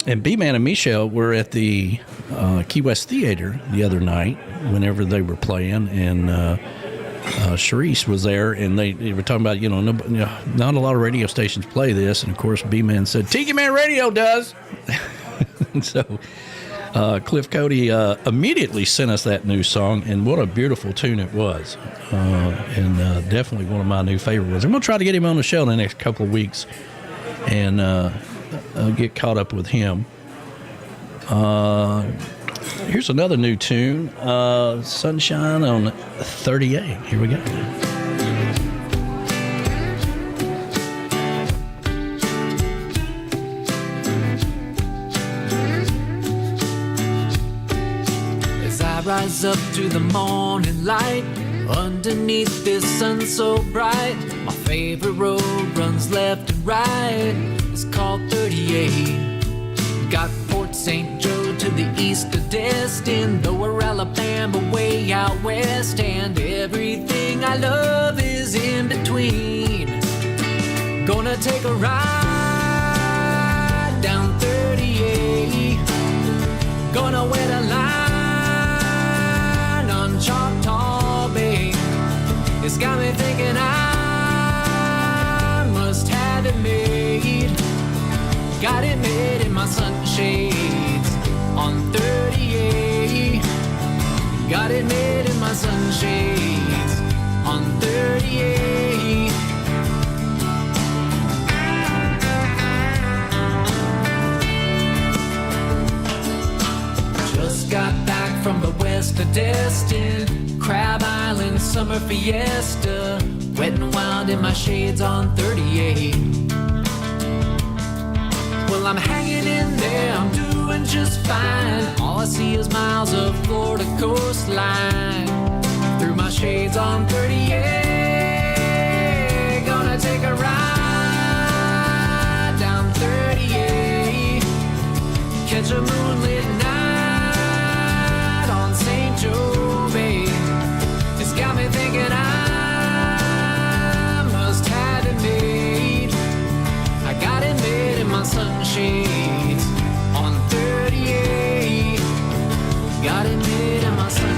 And B-Man and Michelle were at the Key West Theater the other night whenever they were playing, and Sharice was there, and they were talking about, not a lot of radio stations play this, and of course B-Man said, Tiki Man Radio does! So Cliff Cody immediately sent us that new song, and what a beautiful tune it was. And definitely one of my new favorite ones. I'm going to try to get him on the show in the next couple of weeks and get caught up with him. Here's another new tune, Sunshine on 38. Here we go. As I rise up to the morning light, underneath this sun so bright, my favorite road runs left and right. It's called 38. Got Port St. Joe to the east of Destin, Lower Alabama way out west, and everything I love is in between. Gonna take a ride down 38. Gonna wait a line on Choctaw Bay. It's got me thinking I must have it made. Got it made in my sunshades on 38. Got it made in my sunshades on 38. Just got back from the west of Destin, Crab Island summer fiesta, wet and wild in my shades on 38. Well, I'm hanging in there, I'm doing just fine. All I see is miles of Florida coastline through my shades on 38. Gonna take a ride down 38. Catch a moonlit night on St. Joe Bay. It's got me thinking I must have it made. I got it made in my sunshades on 38. Got it made in my sunshades.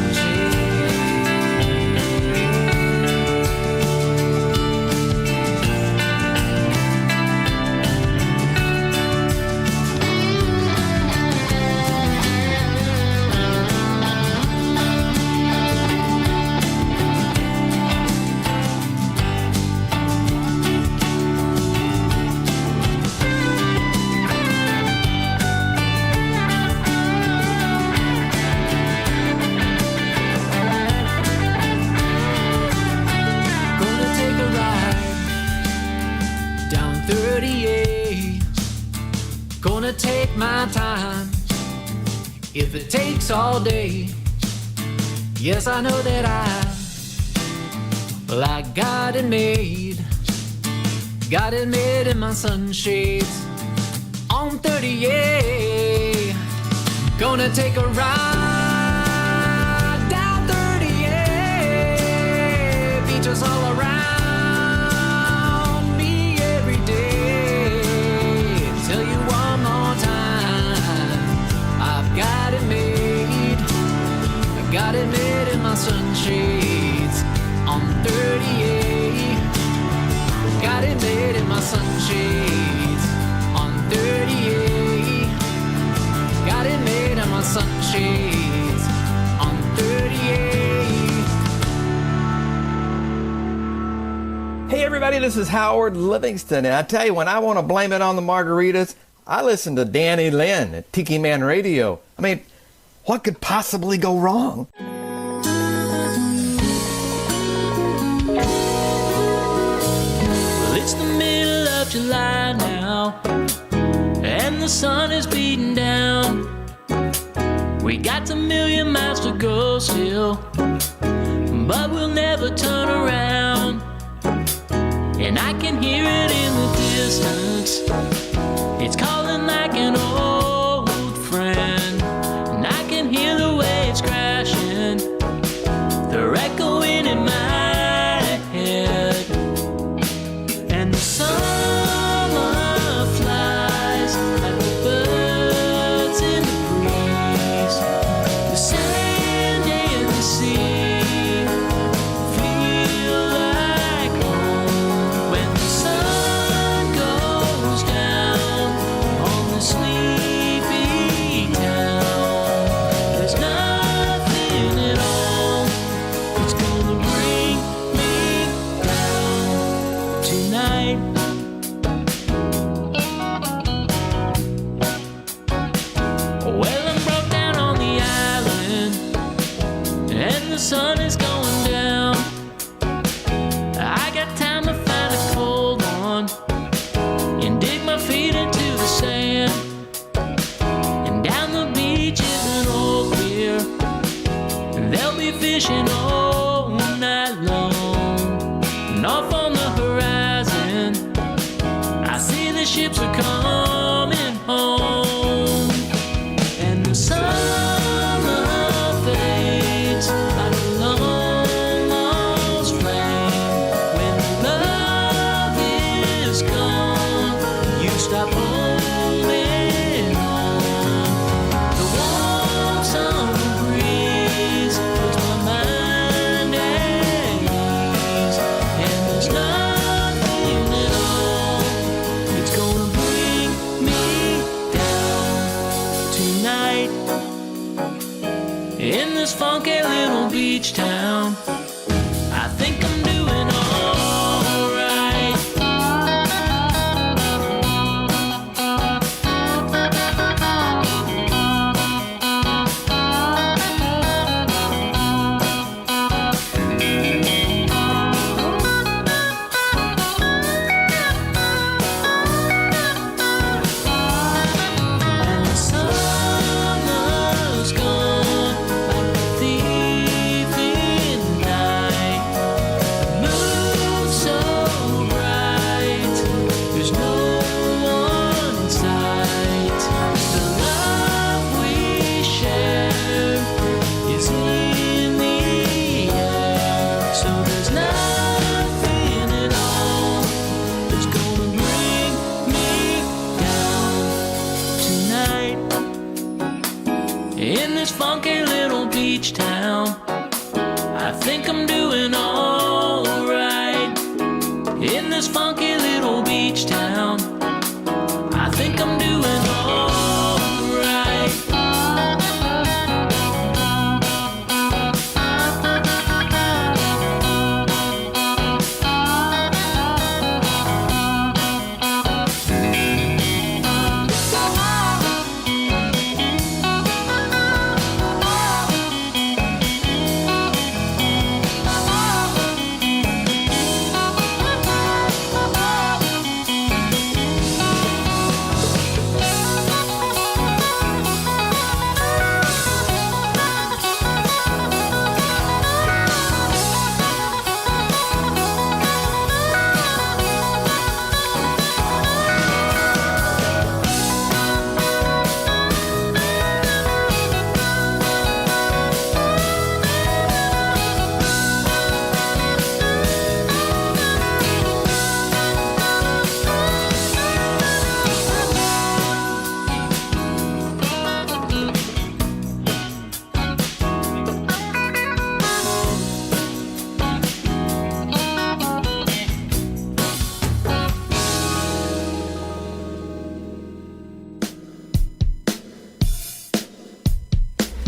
Take my time if it takes all day. Yes, I know that I got it made. Got it made in my sunshades on 38. Gonna take a ride down 38. Beaches all around me every day. Tell you one more time, I've got it made. I got it made in my sunshades on 38. Got it made in my sunshades on 38. Got it made in my sunshades on 38. Hey everybody, this is Howard Livingston, and I tell you, when I want to blame it on the margaritas, I listen to Danny Lynn at Tiki Man Radio. I mean, what could possibly go wrong? Well, it's the middle of July now, and the sun is beating down. We got a million miles to go still, but we'll never turn around. And I can hear it in the distance. It's calling like an old friend. And I can hear the waves crashing. They're echoing in my head. And the summer flies like the birds in the breeze. The sand and the sea feel like home when the sun goes down. sun is going down. I got time to find a cold one and dig my feet into the sand. And down the beach is an old pier. They'll be fishing all night long. And off on the horizon, I see the ships are coming home. And the summer fades like a long lost flame. When love is gone, you stop holding on. The warm summer breeze puts my mind at ease. And there's nothing at all that's gonna bring me down tonight. In this funky little beach town, I think I'm doing alright. And the summer's gone like a thief in the night. The moon's so bright, there's no one in sight. The love we share is in the air. So there's nothing at all that's gonna bring me down tonight. In this funky little beach town, I think I'm doing alright. In this funky little beach town, I think I'm doing alright.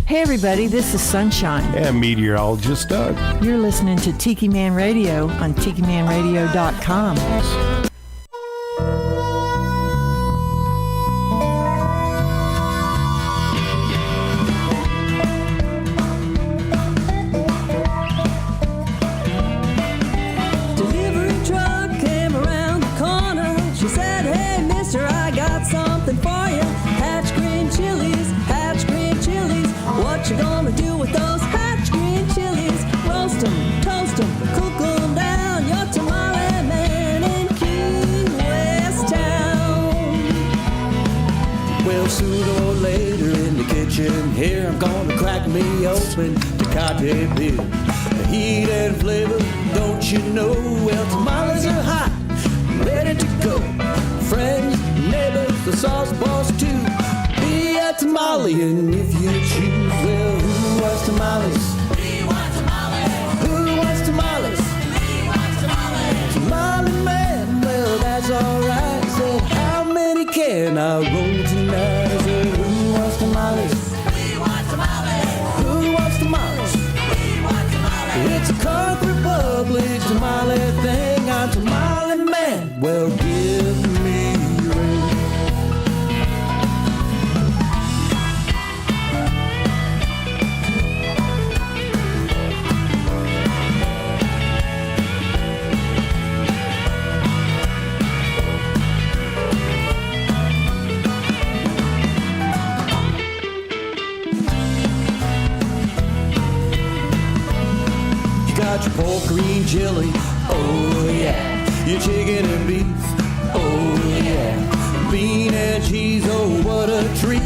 Hey everybody, this is Sunshine. And meteorologist Doug. You're listening to Tiki Man Radio on TikiManRadio.com. Delivery truck came around the corner. She said, hey mister, I got something for you. Hatch green chilies, hatch green chilies. What you gonna do with those hatch green chilies? Roast 'em, toast 'em, cook 'em down. Your tamale man in Key West town. Well, sooner or later in the kitchen here, I'm gonna crack me open Tecate beer. The heat and flavor, don't you know? Well, tamales are hot, ready to go. Friends, neighbors, the sauce balls too. Be a tamale, and if you choose, well, who wants tamales? We want tamales. Who wants tamales? We want tamales. Tamale man, well, that's alright. Said, how many can I roll tonight? I said, who wants tamales? We want tamales. Who wants tamales? We want tamales. It's a Conch Republic tamale thing. I'm tamale man. Well, give me a ring. got your pork green chili, oh yeah. Your chicken and beef, oh yeah. Bean and cheese, oh what a treat.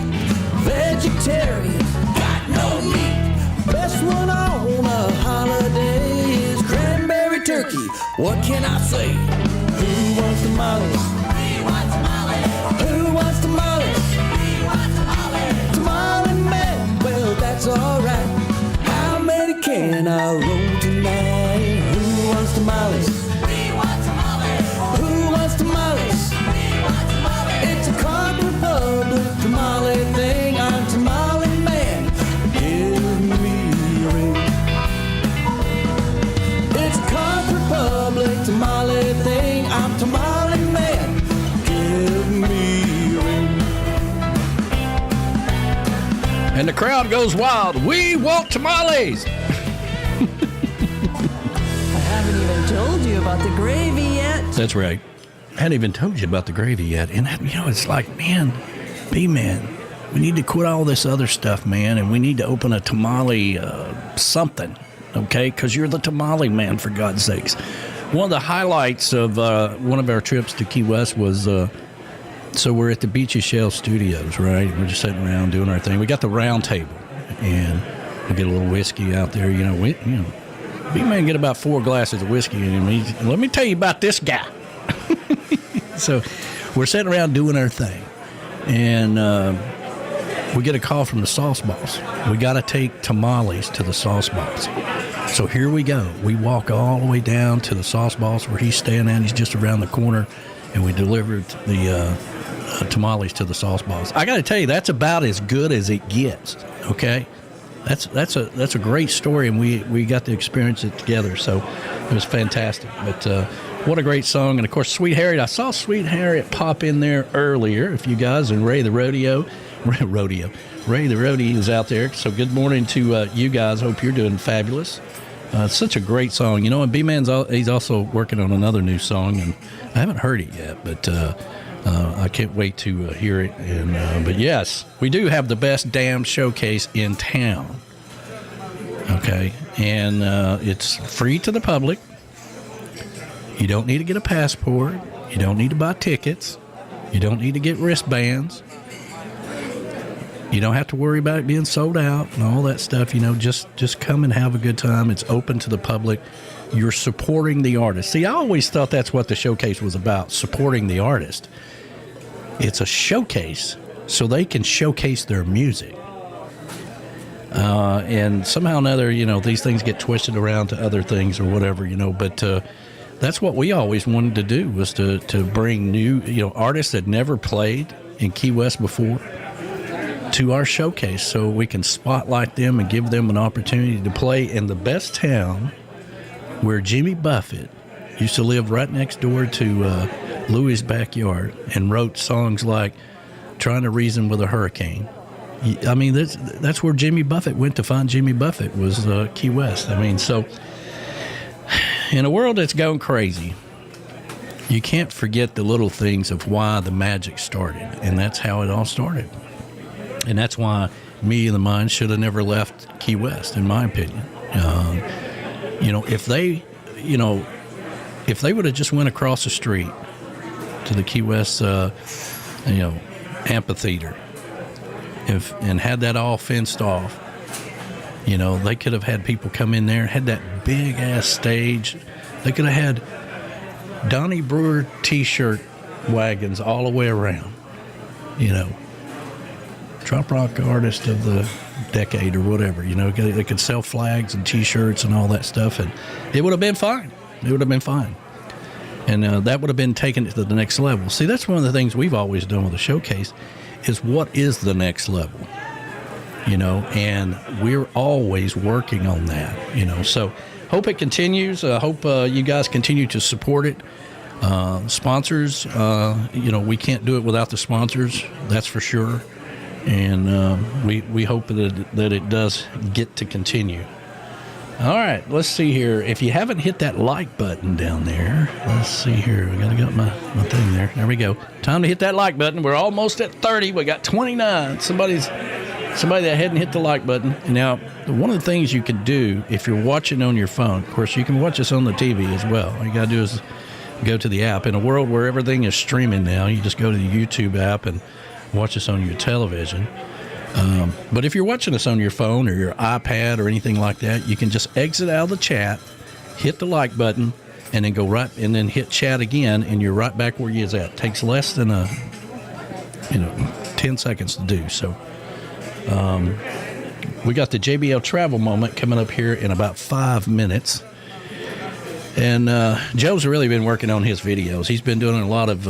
Vegetarian, got no meat. Best one on a holiday is cranberry turkey. What can I say? Who wants tamales? We want tamales. Who wants tamales? We want tamales. Tamale man, well that's alright. How many can I roll tonight? Who wants tamales? We want tamales. Who wants tamales? We want tamales. It's a Cod Republic tamale thing. I'm tamale man. Give me a ring. It's a Cod Republic tamale thing. I'm tamale man. Give me a ring. And the crowd goes wild. We want tamales. I haven't even told you about the gravy yet. That's right. I hadn't even told you about the gravy yet. And, it's like, man, B-Man, we need to quit all this other stuff, man, and we need to open a tamale something, okay? Because you're the tamale man, for God's sakes. One of the highlights of one of our trips to Key West was, so we're at the Beachy Shell Studios, right? We're just sitting around doing our thing. We got the round table, and we get a little whiskey out there. B-Man get about 4 glasses of whiskey in him. Let me tell you about this guy. So we're sitting around doing our thing, and we get a call from the sauce boss. We got to take tamales to the sauce boss. So here we go. We walk all the way down to the sauce boss where he's staying at. He's just around the corner, and we delivered the tamales to the sauce boss. I got to tell you, that's about as good as it gets. Okay, that's a great story, and we got to experience it together. So it was fantastic. But what a great song. And of course, Sweet Harriet. I saw Sweet Harriet pop in there earlier. If you guys and Ray the Rodeo is out there. So good morning to you guys. Hope you're doing fabulous. It's such a great song, and B-Man's he's also working on another new song, and I haven't heard it yet, but I can't wait to hear it. And but yes, we do have the best damn showcase in town. Okay, and it's free to the public. You don't need to get a passport. You don't need to buy tickets. You don't need to get wristbands. You don't have to worry about it being sold out and all that stuff. Just come and have a good time. It's open to the public. You're supporting the artist. See, I always thought that's what the showcase was about, supporting the artist. It's a showcase so they can showcase their music. And somehow or another, these things get twisted around to other things or whatever, but that's what we always wanted to do, was to bring new, artists that never played in Key West before to our showcase so we can spotlight them and give them an opportunity to play in the best town where Jimmy Buffett used to live, right next door to Louis' backyard, and wrote songs like Trying to Reason with a Hurricane. I mean, that's where Jimmy Buffett went to find Jimmy Buffett, was Key West. I mean, so in a world that's going crazy, you can't forget the little things of why the magic started, and that's how it all started. And that's why me and the Mind should have never left Key West, in my opinion. If they would have just went across the street to the Key West, amphitheater, and had that all fenced off, they could have had people come in there, had that big ass stage. They could have had Donnie Brewer T-shirt wagons all the way around, Trop rock artist of the decade or whatever, they could sell flags and T-shirts and all that stuff, and it would have been fine. And that would have been taken to the next level. See, that's one of the things we've always done with the showcase, is what is the next level, and we're always working on that, so hope it continues. Hope you guys continue to support it. Sponsors, we can't do it without the sponsors, that's for sure. And we hope that it does get to continue. All right, let's see here. If you haven't hit that like button down there, let's see here. I got my thing there. There we go. Time to hit that like button. We're almost at 30. We got 29. Somebody's somebody that hadn't hit the like button. Now, one of the things you can do if you're watching on your phone, of course, you can watch us on the TV as well. All you got to do is go to the app. In a world where everything is streaming now, you just go to the YouTube app and watch us on your television. But if you're watching us on your phone or your iPad or anything like that, you can just exit out of the chat, hit the like button, and then go right and then hit chat again, and you're right back where you was at. It takes less than 10 seconds to do. So we got the JBL Travel Moment coming up here in about 5 minutes. And Joe's really been working on his videos. He's been doing a lot of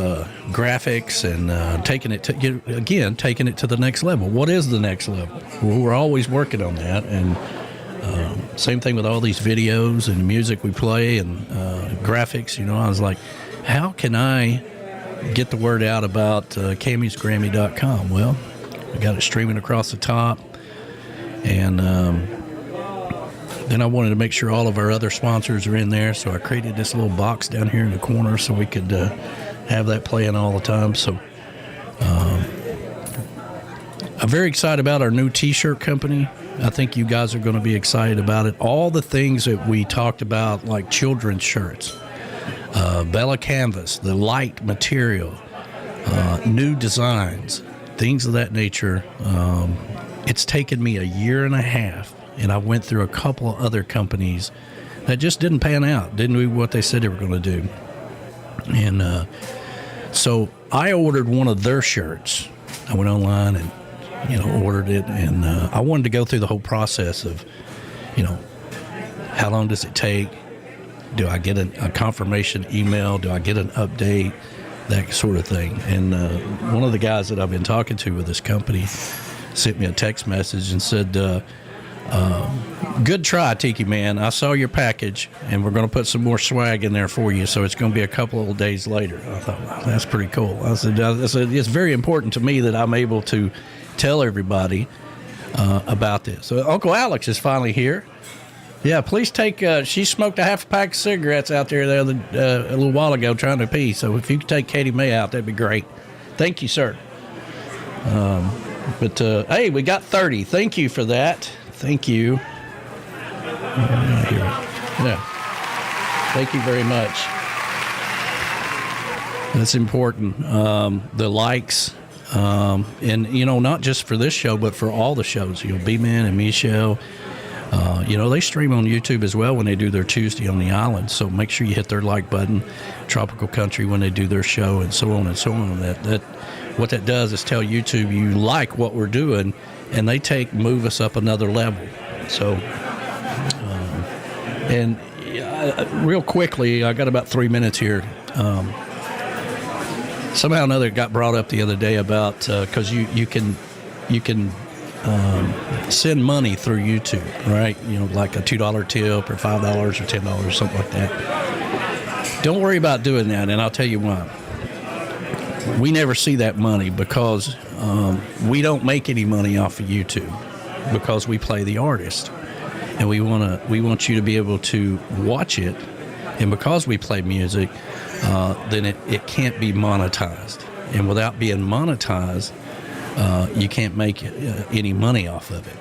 graphics and taking it to the next level. What is the next level? Well, we're always working on that. And same thing with all these videos and music we play and graphics. I was like, how can I get the word out about CamysGrammy.com? Well, I got it streaming across the top. And then I wanted to make sure all of our other sponsors are in there, so I created this little box down here in the corner so we could have that playing all the time. So I'm very excited about our new T-shirt company. I think you guys are going to be excited about it. All the things that we talked about, like children's shirts, Bella canvas, the light material, new designs, things of that nature. It's taken me a year and a half. And I went through a couple of other companies that just didn't pan out, didn't do what they said they were going to do. And so I ordered one of their shirts. I went online and, ordered it. And I wanted to go through the whole process of, how long does it take? Do I get a confirmation email? Do I get an update? That sort of thing. And one of the guys that I've been talking to with this company sent me a text message and said, good try, Tiki Man. I saw your package, and we're going to put some more swag in there for you, so it's going to be a couple of days later. I thought, wow, that's pretty cool. I said, it's very important to me that I'm able to tell everybody about this. So Uncle Alex is finally here. Yeah, please take, she smoked a half a pack of cigarettes out there a little while ago trying to pee, so if you could take Katie May out, that'd be great. Thank you, sir. But hey, we got 30. Thank you for that. Thank you. Yeah. Thank you very much. That's important. The likes, and not just for this show, but for all the shows. B-Man and Michelle. They stream on YouTube as well when they do their Tuesday on the island. So make sure you hit their like button. Tropical Country when they do their show, and so on and so on. That what that does is tell YouTube you like what we're doing, and they move us up another level. So, real quickly, I got about 3 minutes here. Somehow or another, it got brought up the other day about because you can send money through YouTube, right? Like a $2 tip or $5 or $10, something like that. Don't worry about doing that, and I'll tell you why. We never see that money because we don't make any money off of YouTube because we play the artist, and we want you to be able to watch it, and because we play music, then it can't be monetized, and without being monetized, you can't make any money off of it.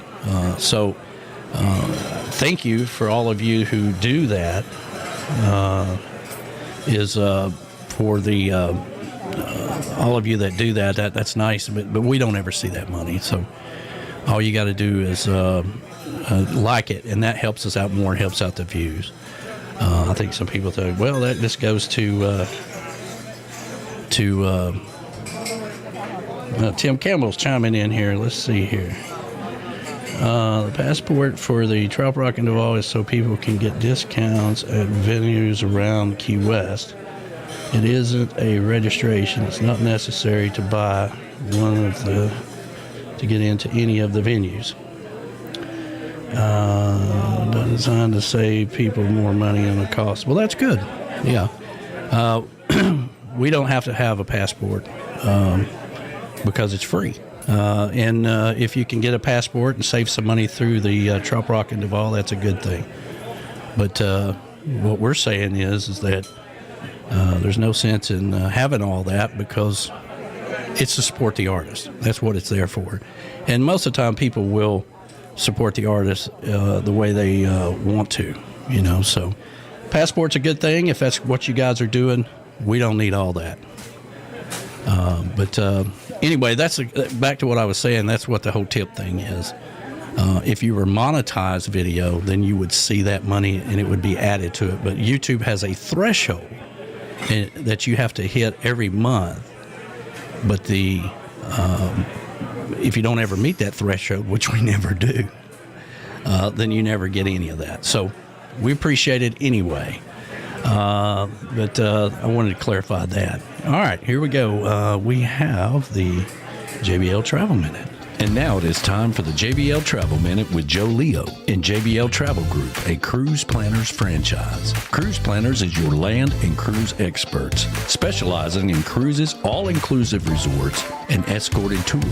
So thank you for all of you who do that. For the all of you that do that's nice, but we don't ever see that money. So all you got to do is like it, and that helps us out more and helps out the views. I think some people think, well, this goes to Tim Campbell's chiming in here. Let's see here. The passport for the Trop Rock and Duval is so people can get discounts at venues around Key West. It isn't a registration. It's not necessary to buy to get into any of the venues. Designed to save people more money on the cost. Well, that's good. Yeah. We don't have to have a passport because it's free. And if you can get a passport and save some money through the Trop Rock and Duval, that's a good thing. But what we're saying is that there's no sense in having all that because It's to support the artist. That's what it's there for. And most of the time, people will support the artist the way they want to, So passport's a good thing. If that's what you guys are doing, we don't need all that. But anyway, that's back to what I was saying. That's what the whole tip thing is. If you were monetized video, then you would see that money and it would be added to it. But YouTube has a threshold that you have to hit every month. But if you don't ever meet that threshold, which we never do, then you never get any of that. So we appreciate it anyway. But I wanted to clarify that. All right, here we go. We have the JBL Travel Minute. And now it is time for the JBL Travel Minute with Joe Leo in JBL Travel Group, a cruise planners franchise. Cruise Planners is your land and cruise experts, specializing in cruises, all-inclusive resorts, and escorted tours.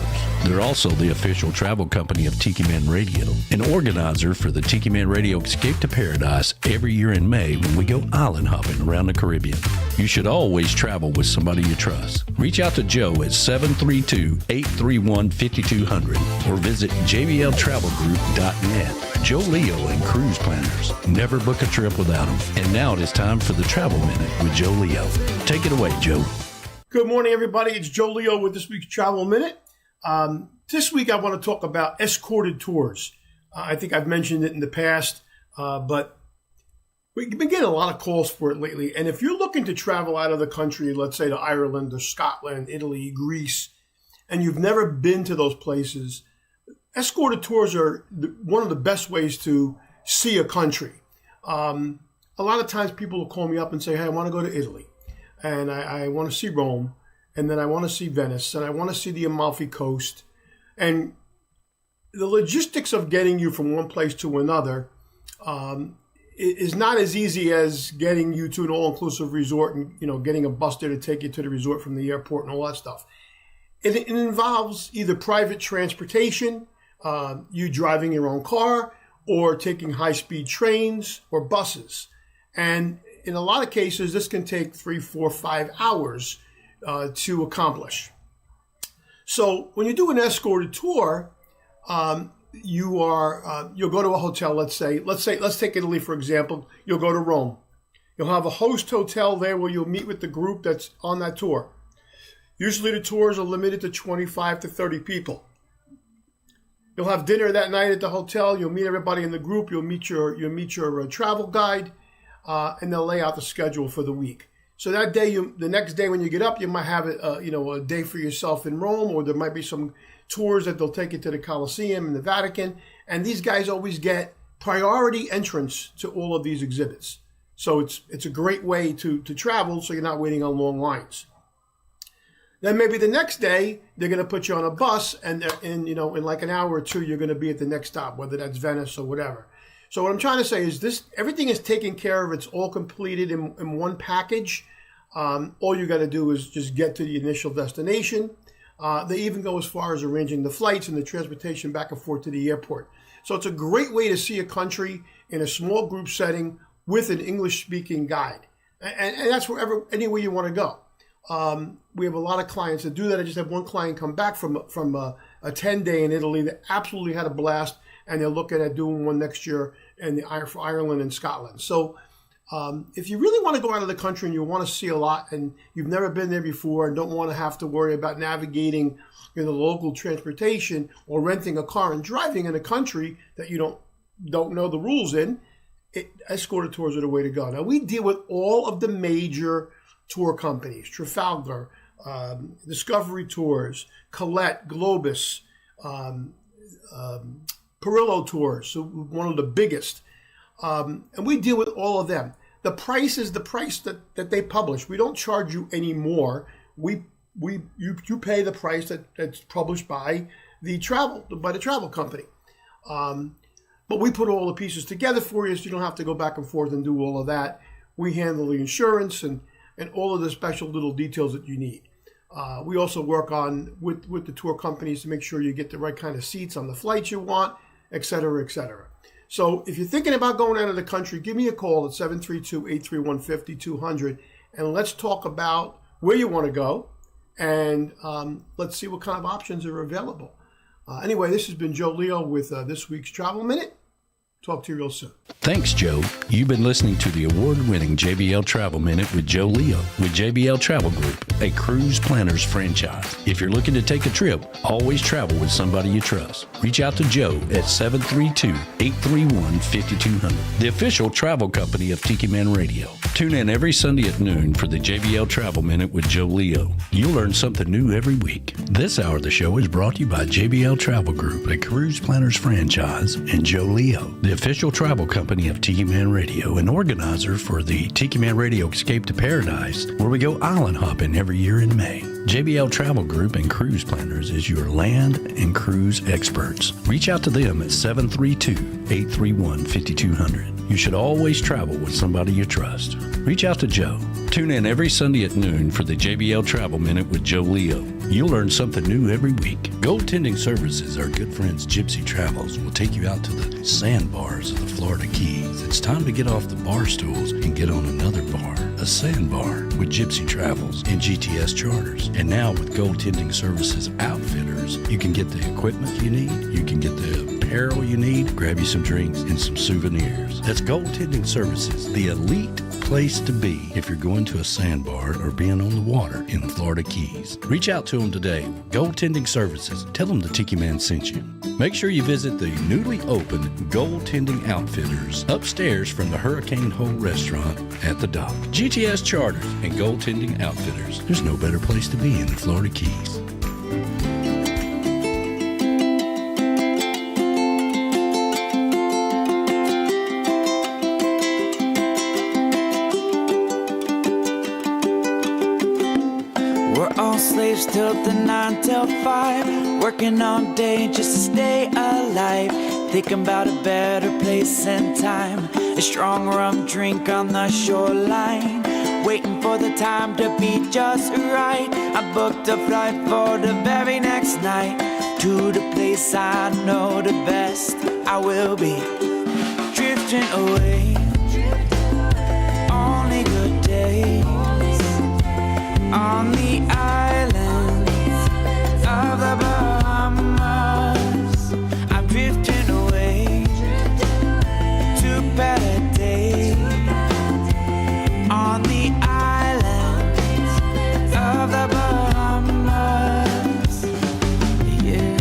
They're also the official travel company of Tiki Man Radio, an organizer for the Tiki Man Radio Escape to Paradise every year in May when we go island hopping around the Caribbean. You should always travel with somebody you trust. Reach out to Joe at 732-831-5200 or visit jbltravelgroup.net. Joe Leo and Cruise Planners. Never book a trip without them. And now it is time for the Travel Minute with Joe Leo. Take it away, Joe. Good morning, everybody. It's Joe Leo with this week's Travel Minute. This week I want to talk about escorted tours. I think I've mentioned it in the past, but we've been getting a lot of calls for it lately. And if you're looking to travel out of the country, let's say to Ireland or Scotland, Italy, Greece, and you've never been to those places, escorted tours are one of the best ways to see a country. A lot of times people will call me up and say, hey, I want to go to Italy, and I want to see Rome, and then I want to see Venice, and I want to see the Amalfi Coast. And the logistics of getting you from one place to another is not as easy as getting you to an all-inclusive resort and getting a bus there to take you to the resort from the airport and all that stuff. It involves either private transportation, you driving your own car, or taking high-speed trains or buses. And in a lot of cases, this can take 3, 4, 5 hours to accomplish. So when you do an escorted tour, you'll go to a hotel. Let's take Italy for example. You'll go to Rome. You'll have a host hotel there where you'll meet with the group that's on that tour. Usually the tours are limited to 25 to 30 people. You'll have dinner that night at the hotel. You'll meet everybody in the group. You'll meet your travel guide, and they'll lay out the schedule for the week. So that day, the next day when you get up, you might have a day for yourself in Rome, or there might be some tours that they'll take you to the Colosseum and the Vatican. And these guys always get priority entrance to all of these exhibits. So it's a great way to travel, so you're not waiting on long lines. Then maybe the next day, they're going to put you on a bus, and in like an hour or two, you're going to be at the next stop, whether that's Venice or whatever. So what I'm trying to say is everything is taken care of. It's all completed in one package. All you got to do is just get to the initial destination. They even go as far as arranging the flights and the transportation back and forth to the airport. So it's a great way to see a country in a small group setting with an English-speaking guide. And that's anywhere you want to go. We have a lot of clients that do that. I just had one client come back from a 10-day in Italy that absolutely had a blast, and they're looking at doing one next year for Ireland and Scotland. So if you really want to go out of the country and you want to see a lot and you've never been there before and don't want to have to worry about navigating the local transportation or renting a car and driving in a country that you don't know the rules in, escorted tours are the way to go. Now, we deal with all of the major tour companies: Trafalgar, Discovery Tours, Colette, Globus, Perillo Tours, so one of the biggest. And we deal with all of them. The price is the price that they publish. We don't charge you any more. You pay the price that's published by the travel company. But we put all the pieces together for you, so you don't have to go back and forth and do all of that. We handle the insurance and all of the special little details that you need. We also work with the tour companies to make sure you get the right kind of seats on the flights you want, et cetera, et cetera. So if you're thinking about going out of the country, give me a call at 732-831-5200, and let's talk about where you want to go and let's see what kind of options are available. Anyway, this has been Joe Leo with this week's Travel Minute. Talk to you real soon. Thanks, Joe. You've been listening to the award-winning JBL Travel Minute with Joe Leo with JBL Travel Group, a cruise planners franchise. If you're looking to take a trip, always travel with somebody you trust. Reach out to Joe at 732-831-5200, the official travel company of Tiki Man Radio. Tune in every Sunday at noon for the JBL Travel Minute with Joe Leo. You'll learn something new every week. This hour of the show is brought to you by JBL Travel Group, a cruise planners franchise, and Joe Leo, the official travel company of Tiki Man Radio, an organizer for the Tiki Man Radio Escape to Paradise, where we go island hopping every year in May. JBL Travel Group and Cruise Planners is your land and cruise experts. Reach out to them at 732-831-5200. You should always travel with somebody you trust. Reach out to Joe. Tune in every Sunday at noon for the JBL Travel Minute with Joe Leo. You'll learn something new every week. Goaltending Services, our good friends Gypsy Travels, will take you out to the sandbars of the Florida Keys. It's time to get off the bar stools and get on another bar, a sandbar, with Gypsy Travels and GTS Charters. And now with Goaltending Services Outfitters, you can get the equipment you need, you can get the apparel you need, grab you some drinks and some souvenirs. That's Goaltending Services, the elite place to be if you're going to a sandbar or being on the water in the Florida Keys. Reach out to them today. Goaltending Services. Tell them the Tiki Man sent you. Make sure you visit the newly opened Goaltending Outfitters upstairs from the Hurricane Hole restaurant at the dock. GTS Charters and Goaltending Outfitters. There's no better place to be in the Florida Keys. Slaves till the 9 till 5, working all day just to stay alive, thinking about a better place and time, a strong rum drink on the shoreline, waiting for the time to be just right. I booked a flight for the very next night to the place I know the best. I will be drifting away, only good days on the islands of the Bahamas. I'm drifting away to better days on the islands of the Bahamas. Yeah.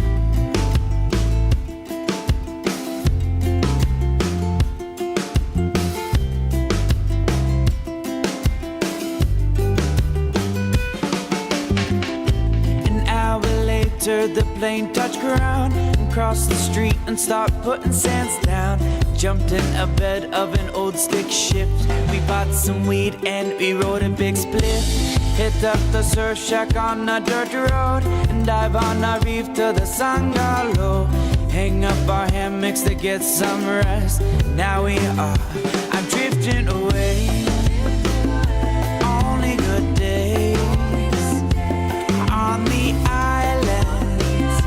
The plane touched ground and crossed the street and started putting sands down. Jumped in a bed of an old stick shift. We bought some weed and we rode a big split. Hit up the surf shack on a dirt road and dive on a reef till the sun got low. Hang up our hammocks to get some rest. Now we are, I'm drifting away. Only good days on the islands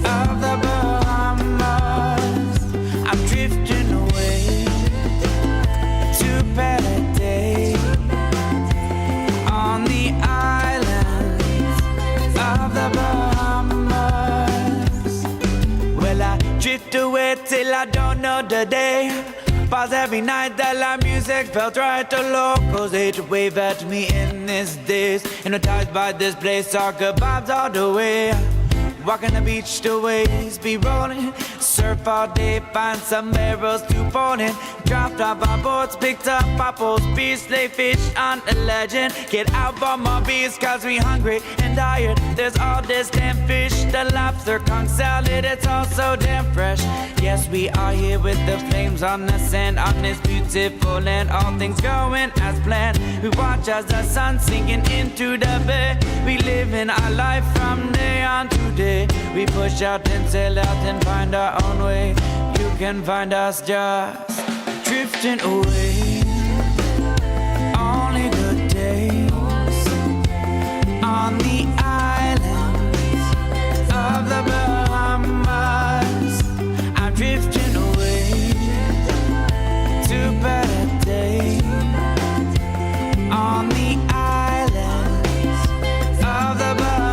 of the Bahamas. I'm drifting away to better days on the islands of the Bahamas. Well, I drift away till I don't know the day. Pause every night that la music felt right. The locals hate to wave at me in these days. Hypnotized by this place, soccer vibes all the way. Walking the beach, the waves be rolling. Surf all day, find some barrels to pull in. Dropped off our boats, picked up our poles. Beach, slay fish on the legend. Get out for more beers, cause we hungry and tired. There's all this damn fish, the lobster, conch salad, it's all so damn fresh. Yes, we are here with the flames on the sand, on this beautiful land. All things going as planned. We watch as the sun sinking into the bay. We live in our life from day on to day. We push out and sail out and find our own way. You can find us just drifting away. Only good days on the islands of the Bahamas. I'm drifting away to better days on the islands of the Bahamas.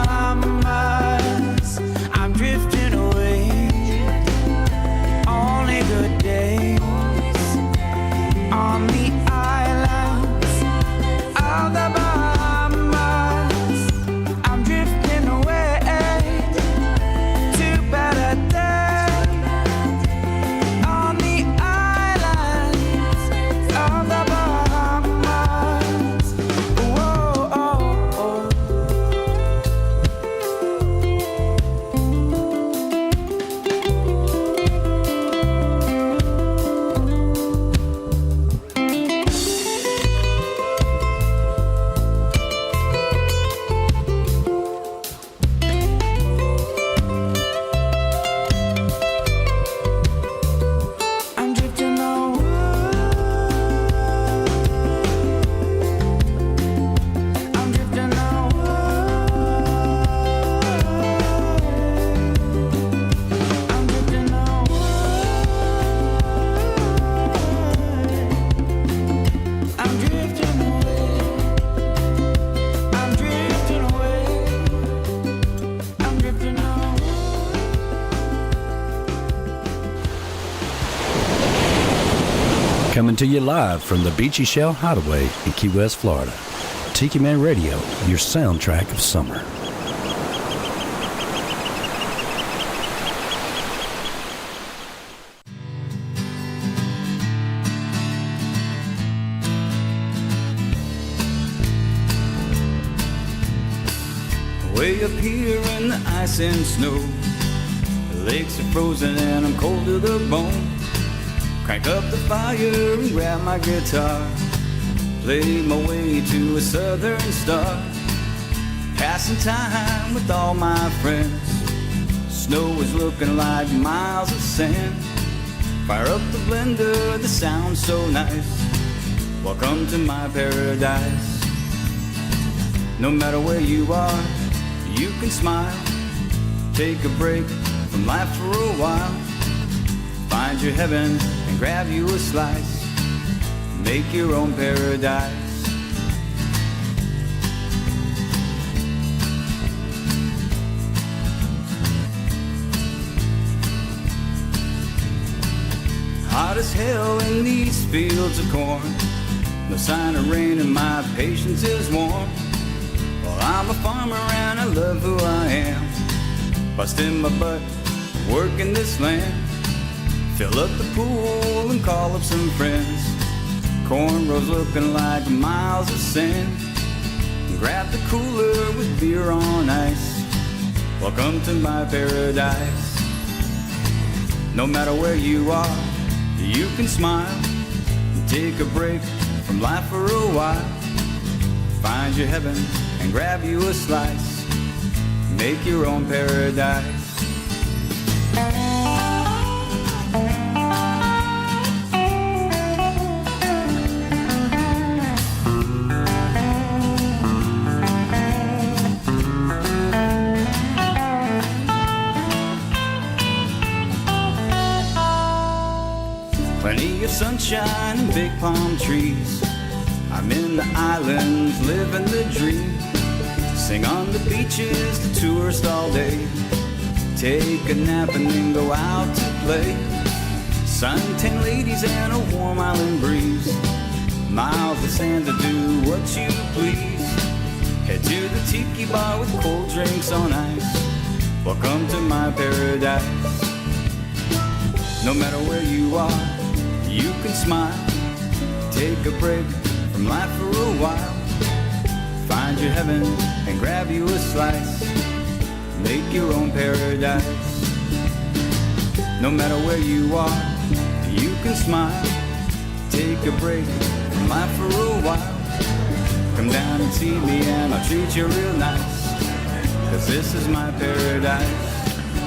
coming to you live from the Beachy Shell Hideaway in Key West, Florida. Tiki Man Radio, your soundtrack of summer. Way up here in the ice and snow, the lakes are frozen and I'm cold to the bone. Crank up the fire and grab my guitar, play my way to a southern star. Passing time with all my friends, snow is looking like miles of sand. Fire up the blender, the sound's so nice. Welcome to my paradise. No matter where you are, you can smile. Take a break from life for a while. Find your heaven and grab you a slice. Make your own paradise. Hot as hell in these fields of corn. No sign of rain and my patience is warm. Well, I'm a farmer and I love who I am. Busting my butt, working this land. Fill up the pool and call up some friends. Cornrows looking like miles of sand. Grab the cooler with beer on ice. Welcome to my paradise. No matter where you are, you can smile. Take a break from life for a while. Find your heaven and grab you a slice. Make your own paradise. Plenty of sunshine and big palm trees. I'm in the islands, living the dream. Sing on the beaches, the tourist all day. Take a nap and then go out to play. Suntan ladies and a warm island breeze. Miles of sand to do what you please. Head to the tiki bar with cold drinks on ice. Welcome to my paradise. No matter where you are, you can smile. Take a break from life for a while. Find your heaven and grab you a slice. Make your own paradise. No matter where you are, you can smile. Take a break from life for a while. Come down and see me and I'll treat you real nice. 'Cause this is my paradise.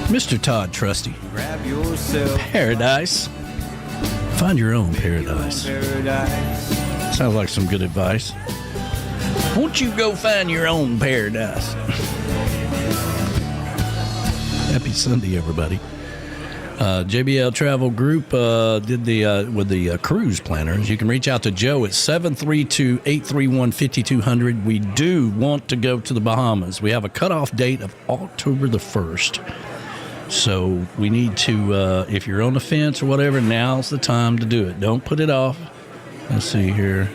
Mr. Todd Trusty. Grab yourself Paradise. Find your own paradise. Sounds like some good advice. Won't you go find your own paradise? Happy Sunday, everybody. JBL Travel Group did with the cruise planners. You can reach out to Joe at 732-831-5200. We do want to go to the Bahamas. We have a cutoff date of October the 1st. So we need to, if you're on the fence or whatever, now's the time to do it. Don't put it off. Let's see here.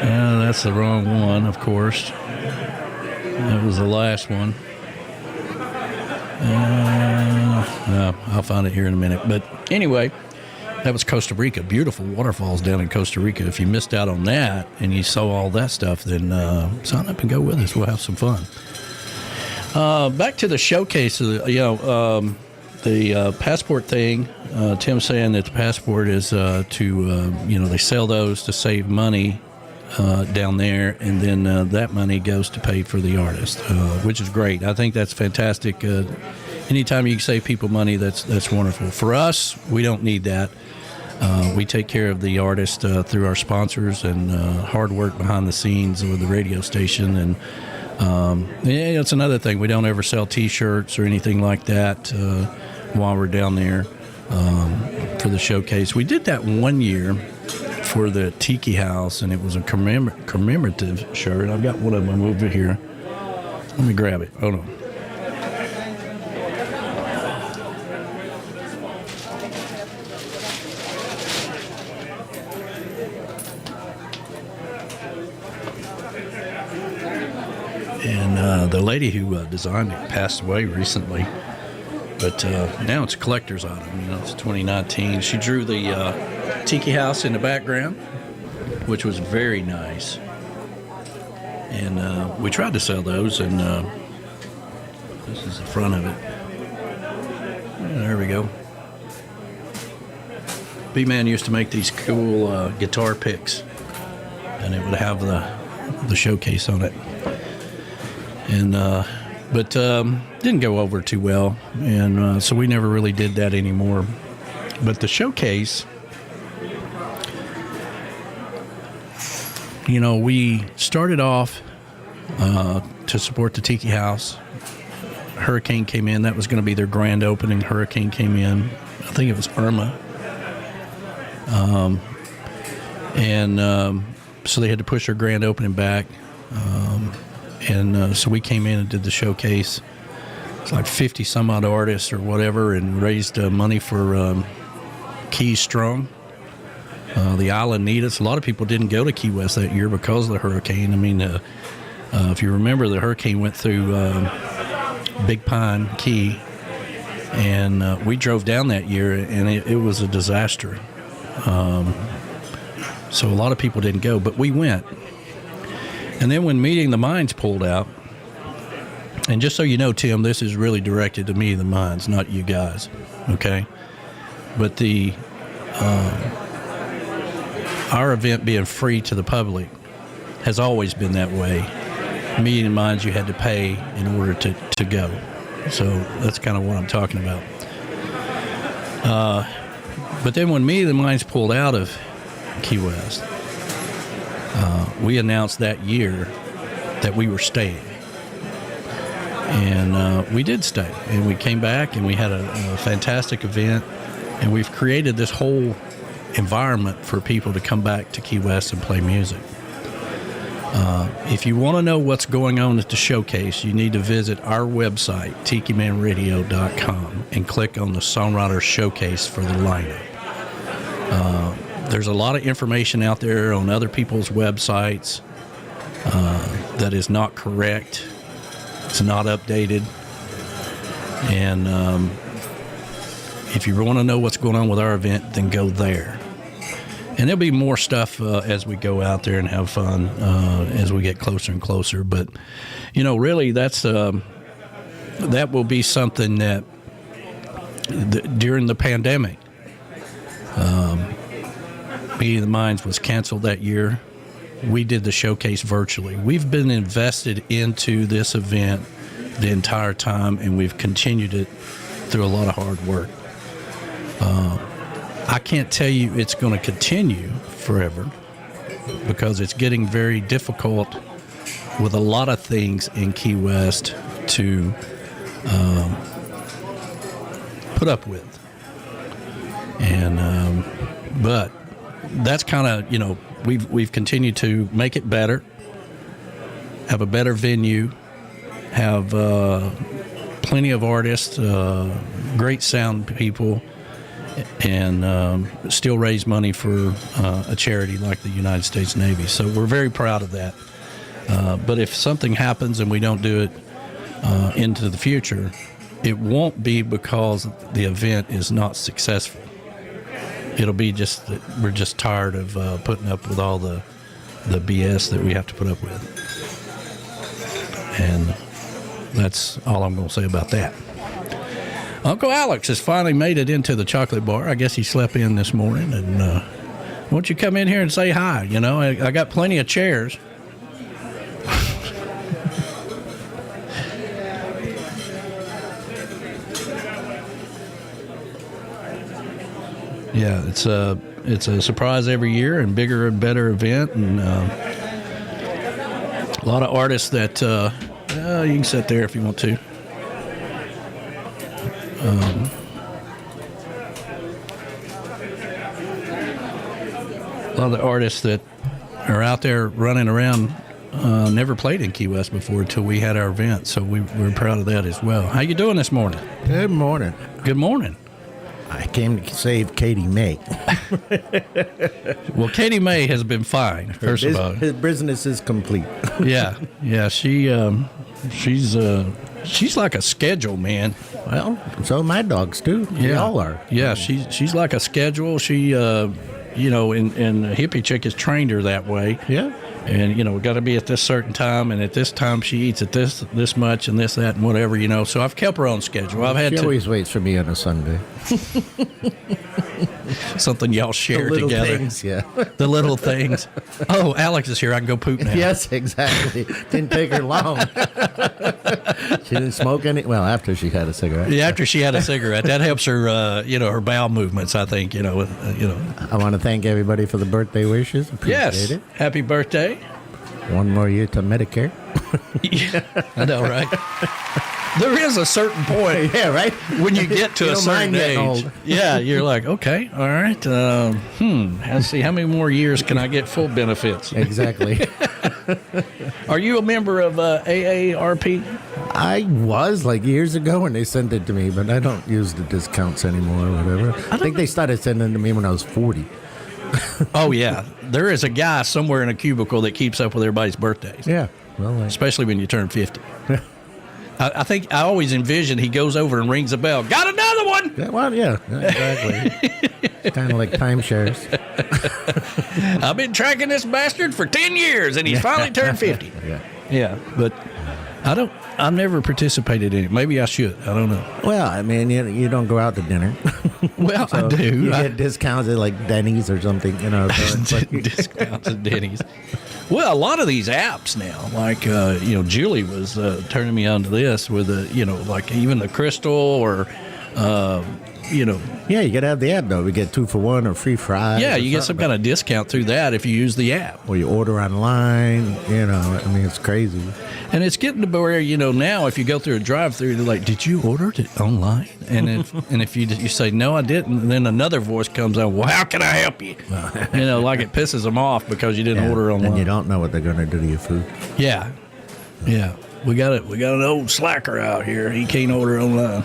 That's the wrong one, of course. That was the last one. I'll find it here in a minute. But anyway, that was Costa Rica. Beautiful waterfalls down in Costa Rica. If you missed out on that and you saw all that stuff, then sign up and go with us. We'll have some fun. Back to the showcase, the passport thing. Tim's saying that the passport is they sell those to save money down there, and then that money goes to pay for the artist, which is great. I think that's fantastic. Anytime you can save people money, that's wonderful. For us, we don't need that. We take care of the artist through our sponsors and hard work behind the scenes with the radio station. And it's another thing. We don't ever sell T-shirts or anything like that while we're down there for the showcase. We did that one year for the Tiki House, and it was a commemorative shirt. I've got one of them over here. Let me grab it. Hold on. And the lady who designed it passed away recently. But now it's a collector's item. You know, it's 2019. She drew the tiki house in the background, which was very nice. And we tried to sell those, and this is the front of it. There we go. B-Man used to make these cool guitar picks, and it would have the showcase on it. And but didn't go over too well, and so we never really did that anymore. But the showcase, you know, we started off to support the Tiki House. Hurricane came in. That was going to be their grand opening. Hurricane came in. I think it was Irma. So they had to push their grand opening back. So we came in and did the showcase. It's like 50 some odd artists or whatever, and raised money for Key Strong. The island needed us. A lot of people didn't go to Key West that year because of the hurricane. I mean, if you remember, the hurricane went through Big Pine Key, and we drove down that year, and it was a disaster. So a lot of people didn't go, but we went. And then when Meeting the Minds pulled out, and just so you know, Tim, this is really directed to me, the Minds, not you guys, okay? But our event being free to the public has always been that way. Meeting the Minds, you had to pay in order to go. So that's kind of what I'm talking about. But then when Meeting the Minds pulled out of Key West, we announced that year that we were staying. And we did stay. And we came back, and we had a fantastic event. And we've created this whole environment for people to come back to Key West and play music. If you want to know what's going on at the showcase, you need to visit our website, tikimanradio.com, and click on the Songwriter Showcase for the lineup. There's a lot of information out there on other people's websites that is not correct. It's not updated. And if you want to know what's going on with our event, then go there. And there'll be more stuff as we go out there and have fun as we get closer and closer. But, you know, really that will be something that during the pandemic, Meeting the Minds was canceled that year. We did the showcase virtually. We've been invested into this event the entire time, and we've continued it through a lot of hard work. I can't tell you it's going to continue forever because it's getting very difficult with a lot of things in Key West to put up with. And but that's kind of, you know, we've continued to make it better, have a better venue, have plenty of artists, great sound people, and still raise money for a charity like the United States Navy. So we're very proud of that. But if something happens and we don't do it into the future, it won't be because the event is not successful. It'll be just that we're just tired of putting up with all the BS that we have to put up with. And that's all I'm going to say about that. Uncle Alex has finally made it into the chocolate bar. I guess he slept in this morning. And why don't you come in here and say hi? You know, I got plenty of chairs. Yeah, it's a surprise every year, and bigger and better event, and a lot of artists that you can sit there if you want to. A lot of the artists that are out there running around never played in Key West before until we had our event, so we're proud of that as well. How you doing this morning? Good morning. Good morning. I came to save Katie May. Well, Katie May has been fine, first of all. His business is complete. Yeah. She's like a schedule, man. Well, so are my dogs, too. Yeah. They all are. Yeah, she's like a schedule. She, and the hippie chick has trained her that way. Yeah. And, we got to be at this certain time, and at this time she eats at this much and this, that, and whatever, So I've kept her own schedule. She always waits for me on a Sunday. Something y'all share the little together. Things, yeah. The little things. Oh, Alex is here. I can go poop now. Yes, exactly. Didn't take her long. She didn't smoke any. Well, after she had a cigarette. Yeah, after she had a cigarette. That helps her, her bowel movements, I think, I want to thank everybody for the birthday wishes. Appreciate it. Happy birthday. One more year to Medicare. Yeah, I know, right? There is a certain point, yeah, right. when you get to a certain age. Old. Yeah, you're like, okay, all right. Let's see, how many more years can I get full benefits? Exactly. Are you a member of AARP? I was years ago when they sent it to me, but I don't use the discounts anymore or whatever. I think they started sending it to me when I was 40. Oh, yeah. There is a guy somewhere in a cubicle that keeps up with everybody's birthdays. Yeah. Well, especially when you turn 50. I think I always envision he goes over and rings a bell. Got another one! Yeah, well, yeah, exactly. It's kind of like timeshares. I've been tracking this bastard for 10 years, and he's finally turned 50. Yeah, but I've never participated in it. Maybe I should. I don't know. Well, I mean, you don't go out to dinner. Well, so I do. You get discounts at Denny's or something, So discounts at Denny's. Well, a lot of these apps now, Julie was turning me on to this with even the Crystal or, Yeah, you got to have the app, though. We get 2 for 1 or free fries. Yeah, you get some kind of discount through that if you use the app. Or you order online, it's crazy. And it's getting to where, now if you go through a drive-thru, they're like, did you order it online? And if you say, no, I didn't, then another voice comes on, well, how can I help you? It pisses them off because you didn't order online. And you don't know what they're going to do to your food. Yeah. Yeah. We got an old slacker out here. He can't order online.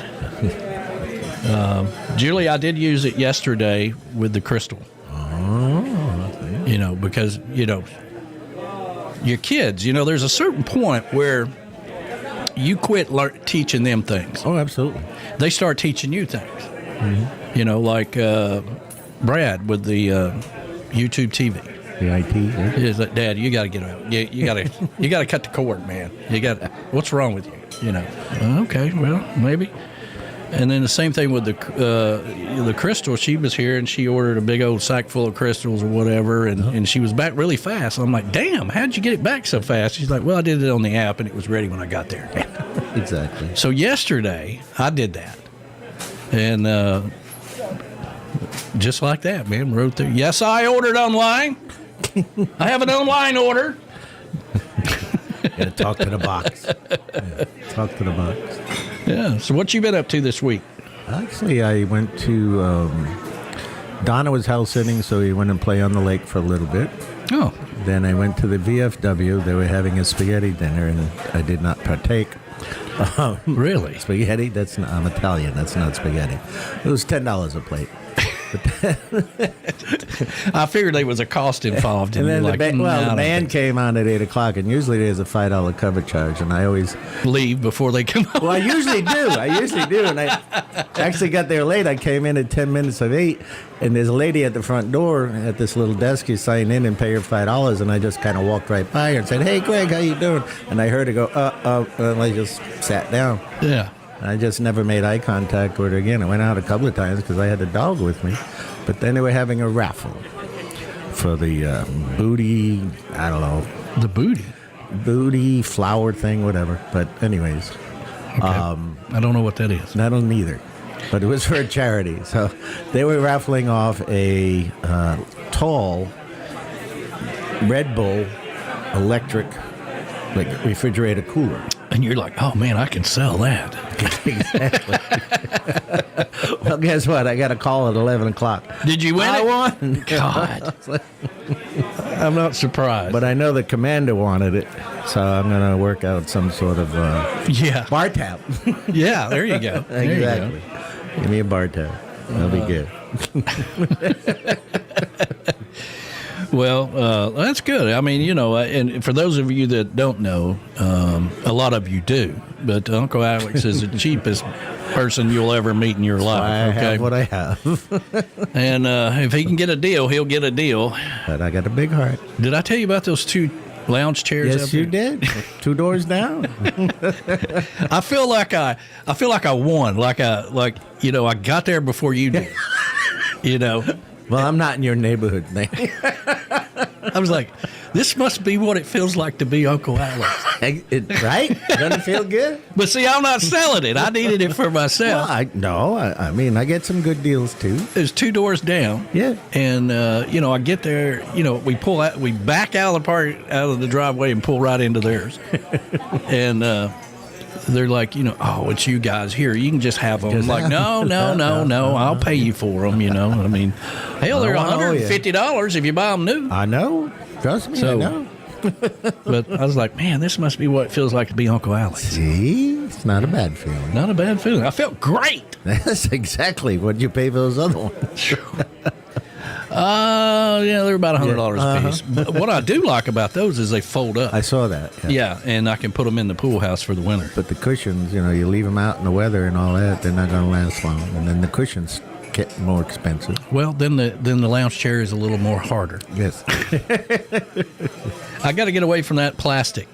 Julie, I did use it yesterday with the Crystal. Oh. Because, your kids, there's a certain point where you quit teaching them things. Oh, absolutely. They start teaching you things. Mm-hmm. Like Brad with the YouTube TV. The IT. Yeah. Is that, Dad, you got to get out. You got to cut the cord, man. What's wrong with you? Okay, well, maybe. And then the same thing with the crystal. She was here and she ordered a big old sack full of crystals or whatever, and she was back really fast. I'm like, damn, how'd you get it back so fast? She's like, well, I did it on the app and it was ready when I got there. Exactly. So yesterday I did that, and just like that, man, wrote through. Yes, I ordered online. I have an online order. Gotta talk to the box. Yeah, talk to the box. Yeah. So what you been up to this week? Actually, I went to Donna was house sitting, so we went and play on the lake for a little bit. Oh. Then I went to the VFW. They were having a spaghetti dinner, and I did not partake. Really? Spaghetti? I'm Italian. That's not spaghetti. It was $10 a plate. I figured there was a cost involved. And then the band came on at 8 o'clock, and usually there's a $5 cover charge, and I always leave before they come on. Well, I usually do, and I actually got there late. I came in at 10 minutes of 8, and there's a lady at the front door at this little desk. You sign in and pay her $5, and I just kind of walked right by her and said, "Hey, Greg, how you doing?" And I heard her go, and I just sat down. Yeah. I just never made eye contact with her again. I went out a couple of times because I had the dog with me. But then they were having a raffle for the booty, I don't know. The booty? Booty, flower thing, whatever. But anyways. Okay. I don't know what that is. I don't either. But it was for a charity. So they were raffling off a tall Red Bull electric refrigerator cooler. And you're like, oh, man, I can sell that. Exactly. Well, guess what? I got a call at 11 o'clock. Did you win? I won. God. I'm not surprised. But I know the commander wanted it, so I'm going to work out some sort of bar tab. Yeah, there you go. Exactly. Give me a bar tab. That'll be good. Well, that's good. I mean, and for those of you that don't know, a lot of you do, but Uncle Alex is the cheapest person you'll ever meet in your life. I have what I have. And if he can get a deal, he'll get a deal. But I got a big heart. Did I tell you about those 2 lounge chairs? Yes, you did. 2 doors down. I feel like I won. I got there before you did. Well, I'm not in your neighborhood, man. I was like, this must be what it feels like to be Uncle Alex. Right? Doesn't it feel good? But see, I'm not selling it. I needed it for myself. Well, I mean, I get some good deals, too. There's 2 doors down. Yeah. And, I get there, we back out of the driveway and pull right into theirs. And they're like, oh, it's you guys here. You can just have them. I'm like, no. I'll pay you for them, I mean, hell, they're $150 if you buy them new. I know. Trust me, I know. But I was like, man, this must be what it feels like to be Uncle Alex. See? It's not a bad feeling. Not a bad feeling. I felt great. That's exactly what you pay for those other ones. Yeah, they're about $100 a piece. But what I do like about those is they fold up. I saw that. Yeah, and I can put them in the pool house for the winter. But the cushions, you leave them out in the weather and all that, they're not going to last long. And then the cushions get more expensive. Well, then the lounge chair is a little more harder. Yes. I got to get away from that plastic,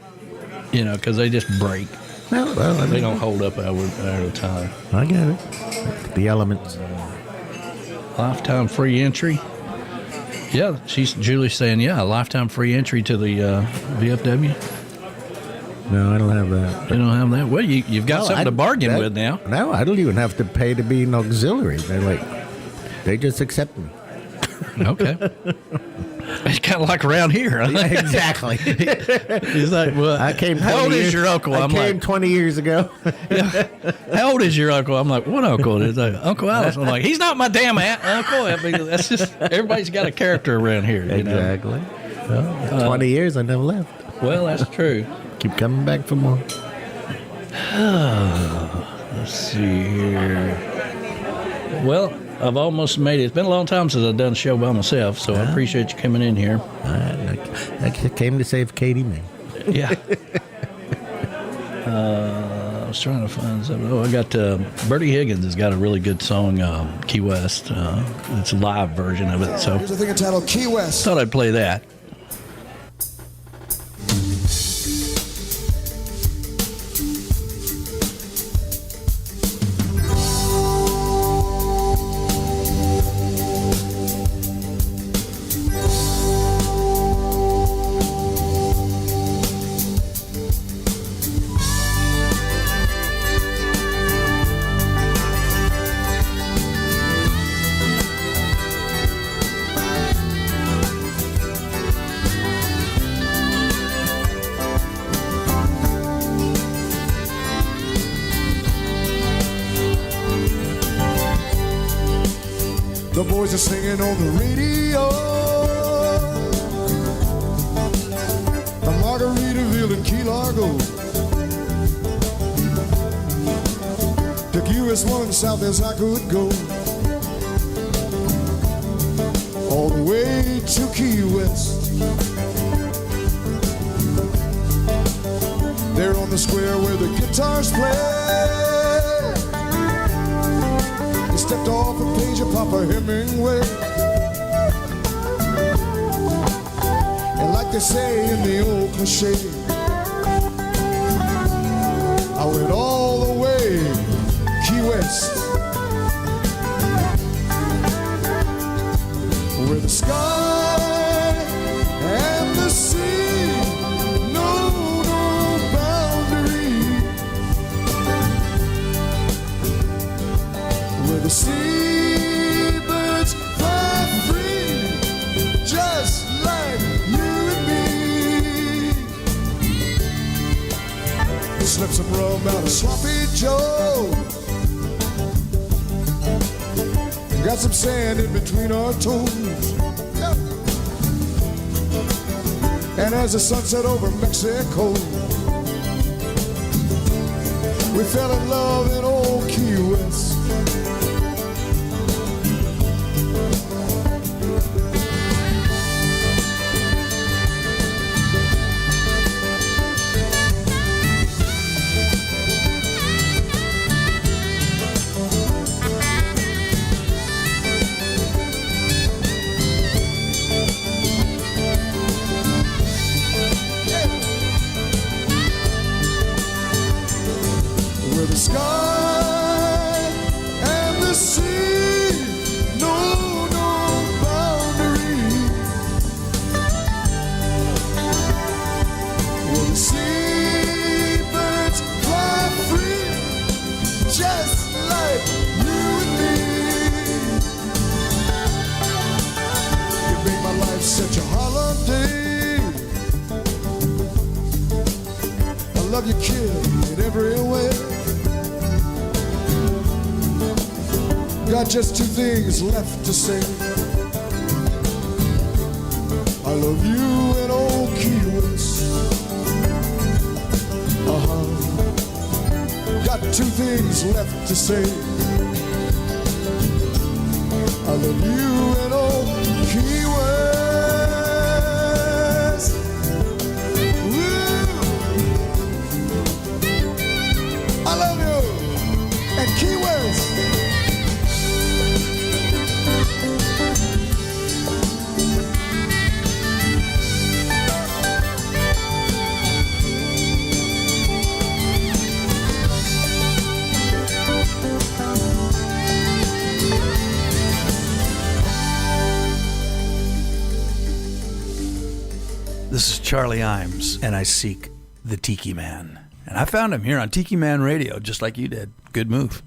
because they just break. Well, they don't hold up over time. I get it. The elements. Lifetime free entry. Yeah, Julie's saying, lifetime free entry to the VFW. No, I don't have that. You don't have that? Well, you've got something to bargain with now. No, I don't even have to pay to be an auxiliary. They just accept me. Okay. It's kind of like around here. Exactly. He's like, well, how old is your uncle? I came 20 years ago. How old is your uncle? I'm like, what uncle? It's like, Uncle Alex. I'm like, he's not my damn uncle. I mean, that's just, everybody's got a character around here. Exactly. 20 years, I never left. Well, that's true. Keep coming back for more. Let's see here. Well, I've almost made it. It's been a long time since I've done a show by myself, so I appreciate you coming in here. I came to save Katie, man. Yeah. I was trying to find something. Oh, I got Bertie Higgins has got a really good song, Key West. It's a live version of it. So here's a thing entitled Key West. Thought I'd play that. The boys are singing on the radio. The Margaritaville and Key Largo. Took US 1 south as I could go. All the way to Key West. There on the square where the guitars play. Stepped off a page of Papa Hemingway. And like they say in the old cliche, I went all the way Key West, where the sky and the sea know no boundary, where the seabirds fly free, just like you and me. Slip some rum out of Sloppy Joe. Got some sand in between our toes. And as the sun set over Mexico, we fell in love in old Key West. the sky and the sea know no boundary. Well, the seabirds fly free, just like you and me. You make my life such a holiday. I love you, kid, in every way. Got just two things left to say. I love you and old Key West. Got two things left to say. I love you and old Key West. Woo. I love you and Key West. This is Charlie Imes, and I seek the Tiki Man. And I found him here on Tiki Man Radio, just like you did. Good move.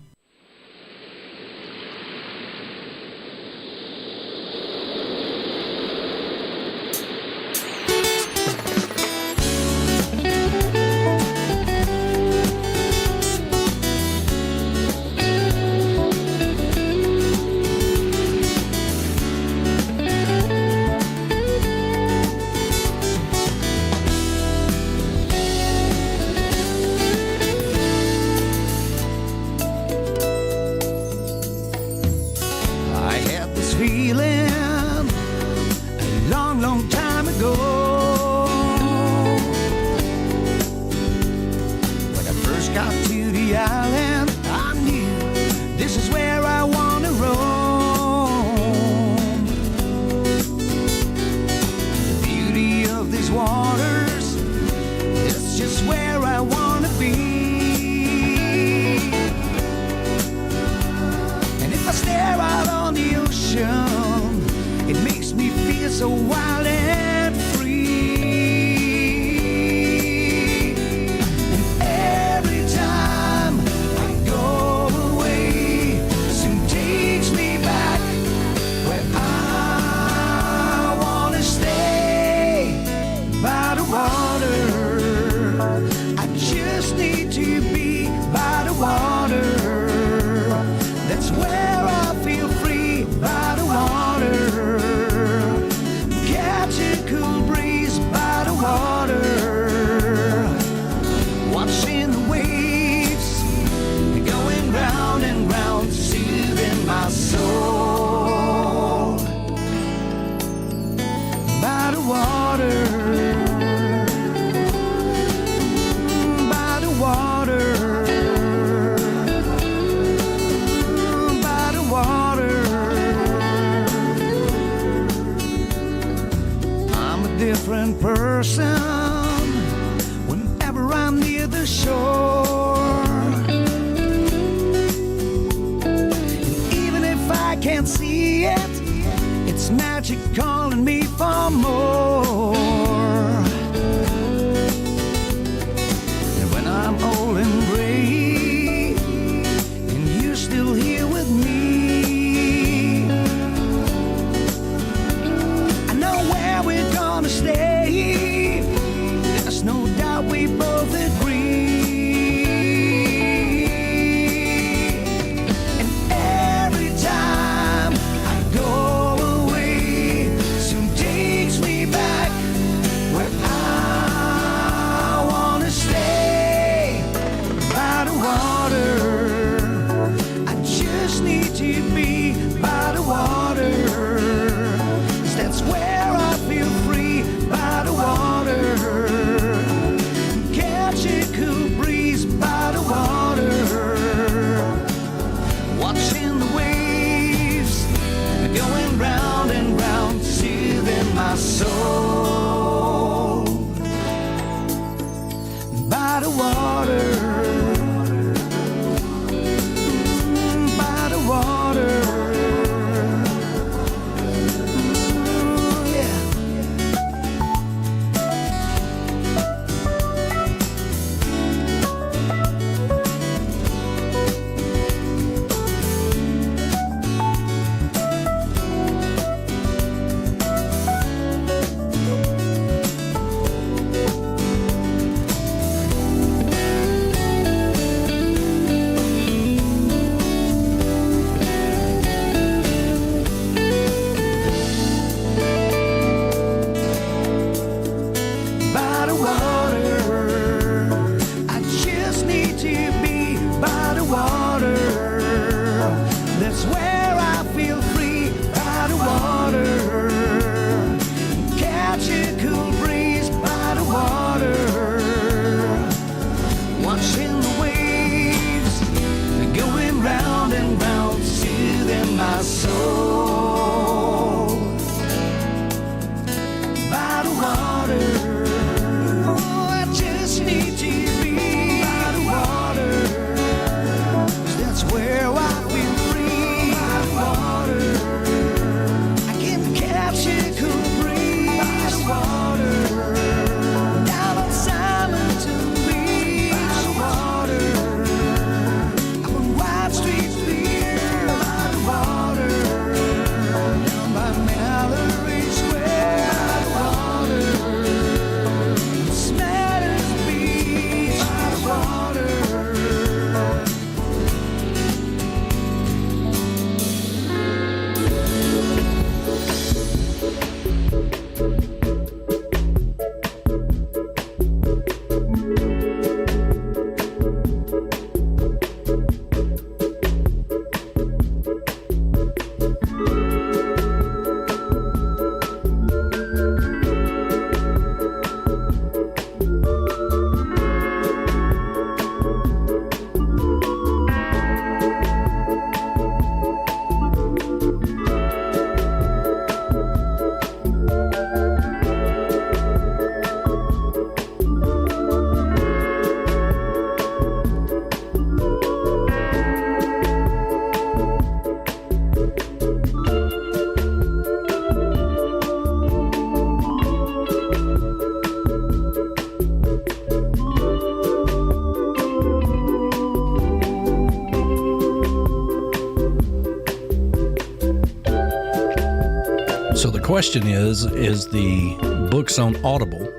question is the books on Audible?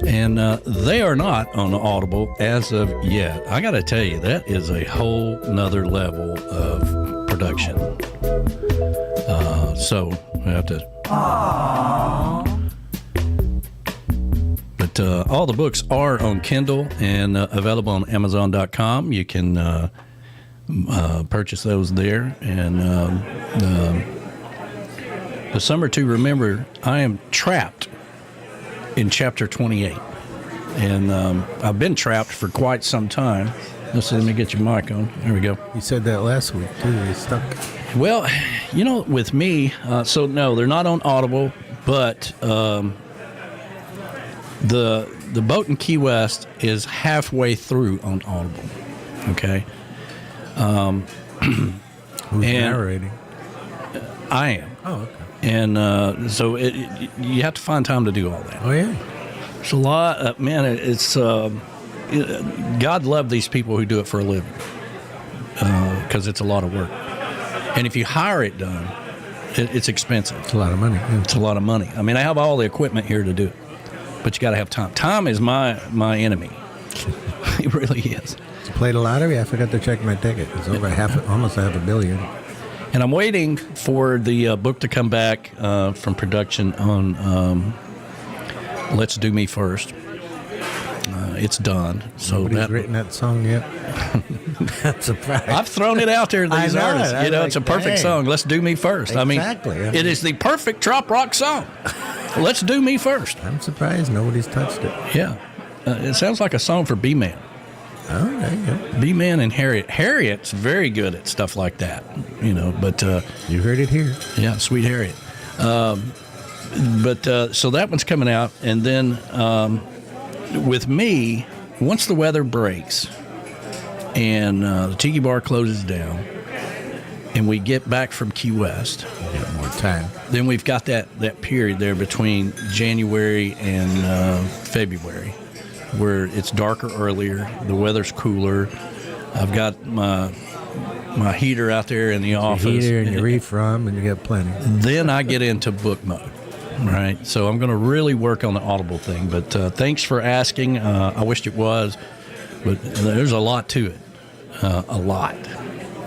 And they are not on Audible as of yet. I got to tell you, that is a whole nother level of production. So we have to. But all the books are on Kindle and available on Amazon.com. You can purchase those there. And the Summer to Remember, I am trapped in chapter 28. And I've been trapped for quite some time. Let me get your mic on. There we go. You said that last week, too. You're stuck. Well, you know, with me, so no, they're not on Audible, but the boat in Key West is halfway through on Audible. Okay. Who's narrating? I am. Oh, okay. And so you have to find time to do all that. Oh, yeah. It's a lot. Man, it's God love these people who do it for a living because it's a lot of work. And if you hire it done, it's expensive. It's a lot of money. Yeah. It's a lot of money. I mean, I have all the equipment here to do it, but you got to have time. Time is my enemy. It really is. You played a lottery? I forgot to check my ticket. It's over almost $500 million. And I'm waiting for the book to come back from production on Let's Do Me First. It's done. So nobody's written that song yet. I'm surprised. I've thrown it out there to these artists. You know, it's a perfect song. Let's Do Me First. Exactly. I mean, it is the perfect trop rock song. Let's Do Me First. I'm surprised nobody's touched it. Yeah. It sounds like a song for B-Man. Oh, there you go. B-Man and Harriet. Harriet's very good at stuff like that, you know, but... you heard it here. Yeah, Sweet Harriet. But so that one's coming out, and then with me, once the weather breaks and the Tiki Bar closes down and we get back from Key West... We got more time. Then we've got that period there between January and February, where it's darker earlier, the weather's cooler. I've got my heater out there in the office. Your heater and your Reif Rum, and you got plenty. Then I get into book mode, right? So I'm going to really work on the Audible thing. But thanks for asking. I wished it was, but there's a lot to it, a lot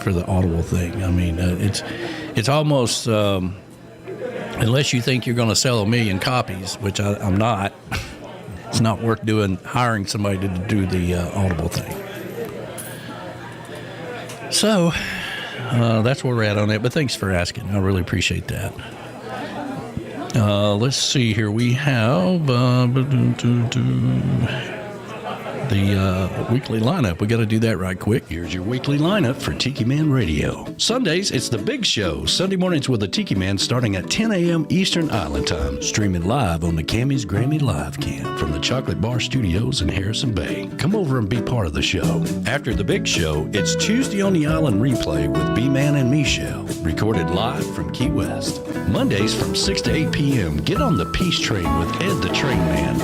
for the Audible thing. I mean, it's almost, unless you think you're going to sell 1 million copies, which I'm not. It's not worth hiring somebody to do the Audible thing. So that's where we're at on it. But thanks for asking. I really appreciate that. Let's see here. We have the weekly lineup. We got to do that right quick. Here's your weekly lineup for Tiki Man Radio. Sundays, it's The Big Show. Sunday mornings with the Tiki Man starting at 10 a.m. Eastern Island Time. Streaming live on the Camys Grammy Live Cam from the Chocolate Bar Studios in Harrison Bay. Come over and be part of the show. After The Big Show, it's Tuesday on the Island replay with B-Man and Michelle. Recorded live from Key West. Mondays from 6 to 8 p.m. Get on the Peace Train with Ed the Train Man.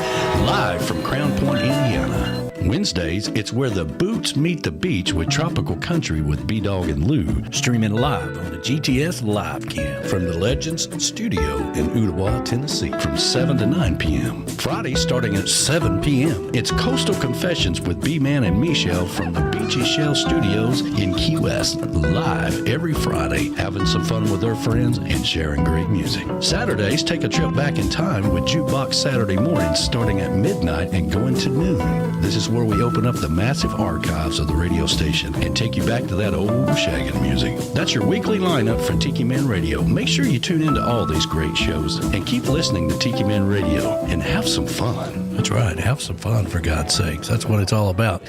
Live from Crown Point, Indiana. Wednesdays, it's Where the Boots Meet the Beach with Tropical Country with B-Dog and Lou, streaming live on the GTS Live Cam from the Legends Studio in Ottawa, Tennessee, from 7 to 9 p.m. Friday, starting at 7 p.m., it's Coastal Confessions with B-Man and Michelle from the Beachy Shell Studios in Key West, live every Friday, having some fun with their friends and sharing great music. Saturdays, take a trip back in time with Jukebox Saturday mornings, starting at midnight and going to noon. This is where we open up the massive archives of the radio station and take you back to that old shaggin' music. That's your weekly lineup for Tiki Man Radio. Make sure you tune into all these great shows and keep listening to Tiki Man Radio and have some fun. That's right, have some fun, for God's sakes. That's what it's all about.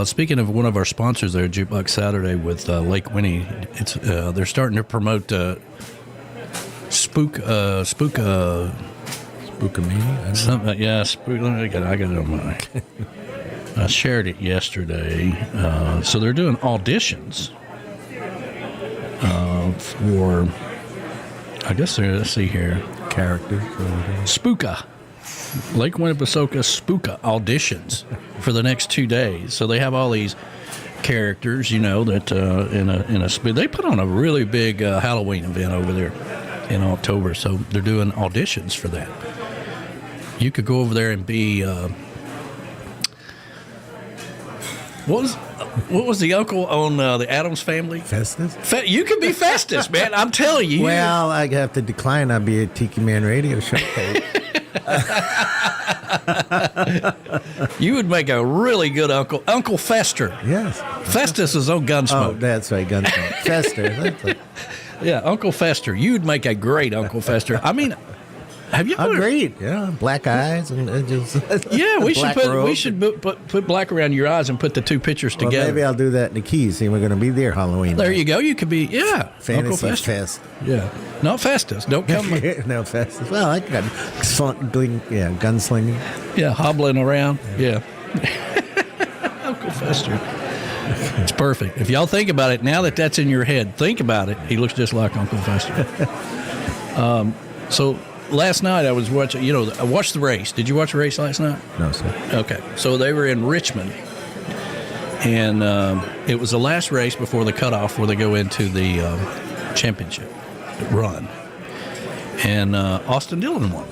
Speaking of one of our sponsors there, Jukebox Saturday with Lake Winnie, it's they're starting to promote Spookamania? Something, yeah, I got it on my... I shared it yesterday. So they're doing auditions for, I guess let's see here. Characters. Spooka. Lake Winnepesaukah Spooka auditions for the next 2 days. So they have all these characters, you know, that in a they put on a really big Halloween event over there. in October. So they're doing auditions for that. You could go over there and be what was the uncle on the Addams Family? Festus? You could be Festus, man. I'm telling you. Well, I have to decline. I'll be at Tiki Man Radio Show. You would make a really good uncle. Uncle Fester. Yes. Festus is on Gunsmoke. Oh, that's right, Gunsmoke. Fester. Yeah, Uncle Fester. You would make a great Uncle Fester. I mean, have you ever... Agreed. Yeah, black eyes and just... Yeah, we should put black around your eyes and put the two pictures together. Well, maybe I'll do that in the Keys. See, we're going to be there Halloween. There you go. You could be, Fantasy Uncle Fester. Fest. Yeah. Not Festus. Don't come. No, Festus. Well, I got gunslinging. Yeah, hobbling around. Yeah. Uncle Fester. It's perfect. If y'all think about it, now that that's in your head, think about it. He looks just like Uncle Fester. So last night I was watching, I watched the race. Did you watch the race last night? No, sir. Okay. So they were in Richmond, and it was the last race before the cutoff where they go into the championship run. And Austin Dillon won.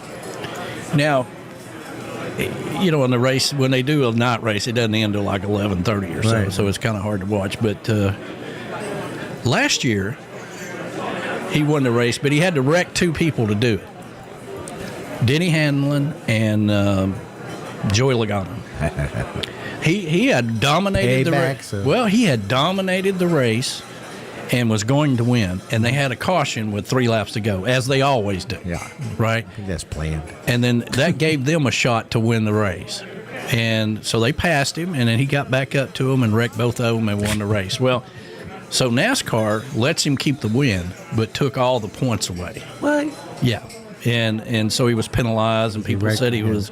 Now, in the race, when they do a night race, it doesn't end till like 11:30 or so, right. So it's kind of hard to watch. But last year, he won the race, but he had to wreck two people to do it. Denny Hamlin and Joey Logano. He had dominated the race. Well, he had dominated the race and was going to win. And they had a caution with 3 laps to go, as they always do. Yeah. Right? I think that's planned. And then that gave them a shot to win the race. And so they passed him, and then he got back up to them and wrecked both of them and won the race. Well, so NASCAR lets him keep the win, but took all the points away. What? Yeah. And so he was penalized, and people said he was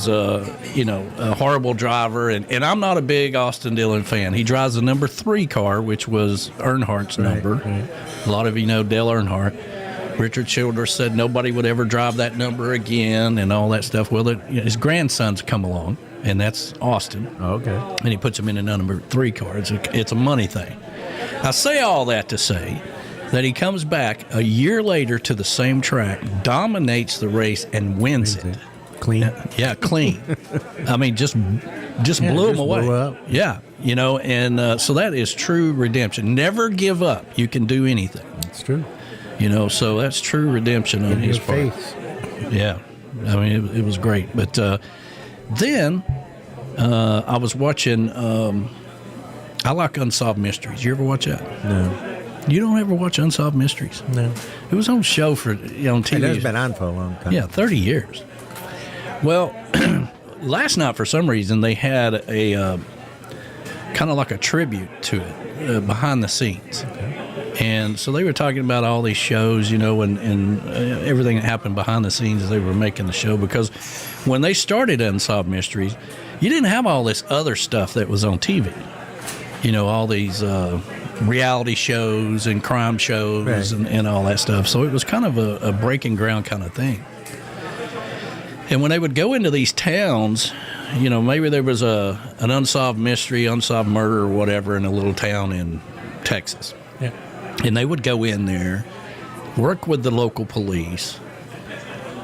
a horrible driver. And I'm not a big Austin Dillon fan. He drives the number 3 car, which was Earnhardt's number. Right. A lot of you know Dale Earnhardt. Richard Childress said nobody would ever drive that number again and all that stuff. Well, his grandson's come along, and that's Austin. Okay. And he puts him in a number 3 car. It's a money thing. I say all that to say that he comes back a year later to the same track, dominates the race, and wins it. Clean. Yeah, clean. I mean, just blew him away. Blew up. Yeah, and so that is true redemption. Never give up. You can do anything. That's true. So that's true redemption on his part. Yeah, I mean, it was great. But then I was watching. I like Unsolved Mysteries. You ever watch that? No. You don't ever watch Unsolved Mysteries? No. It was on show on TV. It's been on for a long time. Yeah, 30 years. Well, last night for some reason they had a kind of like a tribute to it behind the scenes. Okay. And so they were talking about all these shows, and everything that happened behind the scenes as they were making the show. Because when they started Unsolved Mysteries, you didn't have all this other stuff that was on TV. All these reality shows and crime shows, right, and all that stuff. So it was kind of a breaking ground kind of thing. And when they would go into these towns, maybe there was an unsolved mystery, unsolved murder or whatever in a little town in Texas. Yeah. And they would go in there, work with the local police.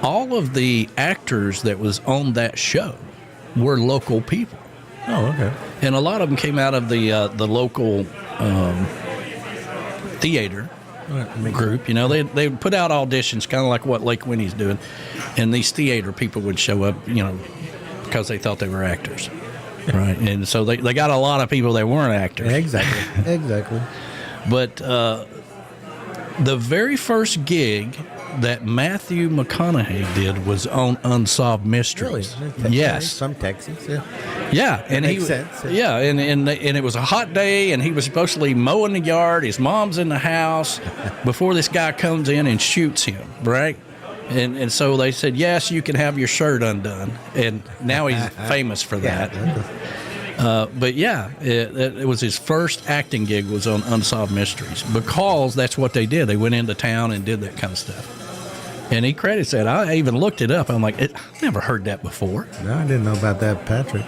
All of the actors that was on that show were local people. Oh, okay. And a lot of them came out of the local theater group. They would put out auditions, kind of like what Lake Winnie's doing. And these theater people would show up, because they thought they were actors. Right. And so they got a lot of people that weren't actors. Exactly. But the very first gig that Matthew McConaughey did was on Unsolved Mysteries. Really? Yes. From Texas, yeah. Yeah, and makes sense. Yeah, and it was a hot day, and he was supposed to be mowing the yard. His mom's in the house before this guy comes in and shoots him, right? And so they said, yes, you can have your shirt undone. And now he's famous for that. But yeah, it was his first acting gig was on Unsolved Mysteries, because that's what they did. They went into town and did that kind of stuff. And he credits that. I even looked it up. I'm like, I've never heard that before. No, I didn't know about that, Patrick.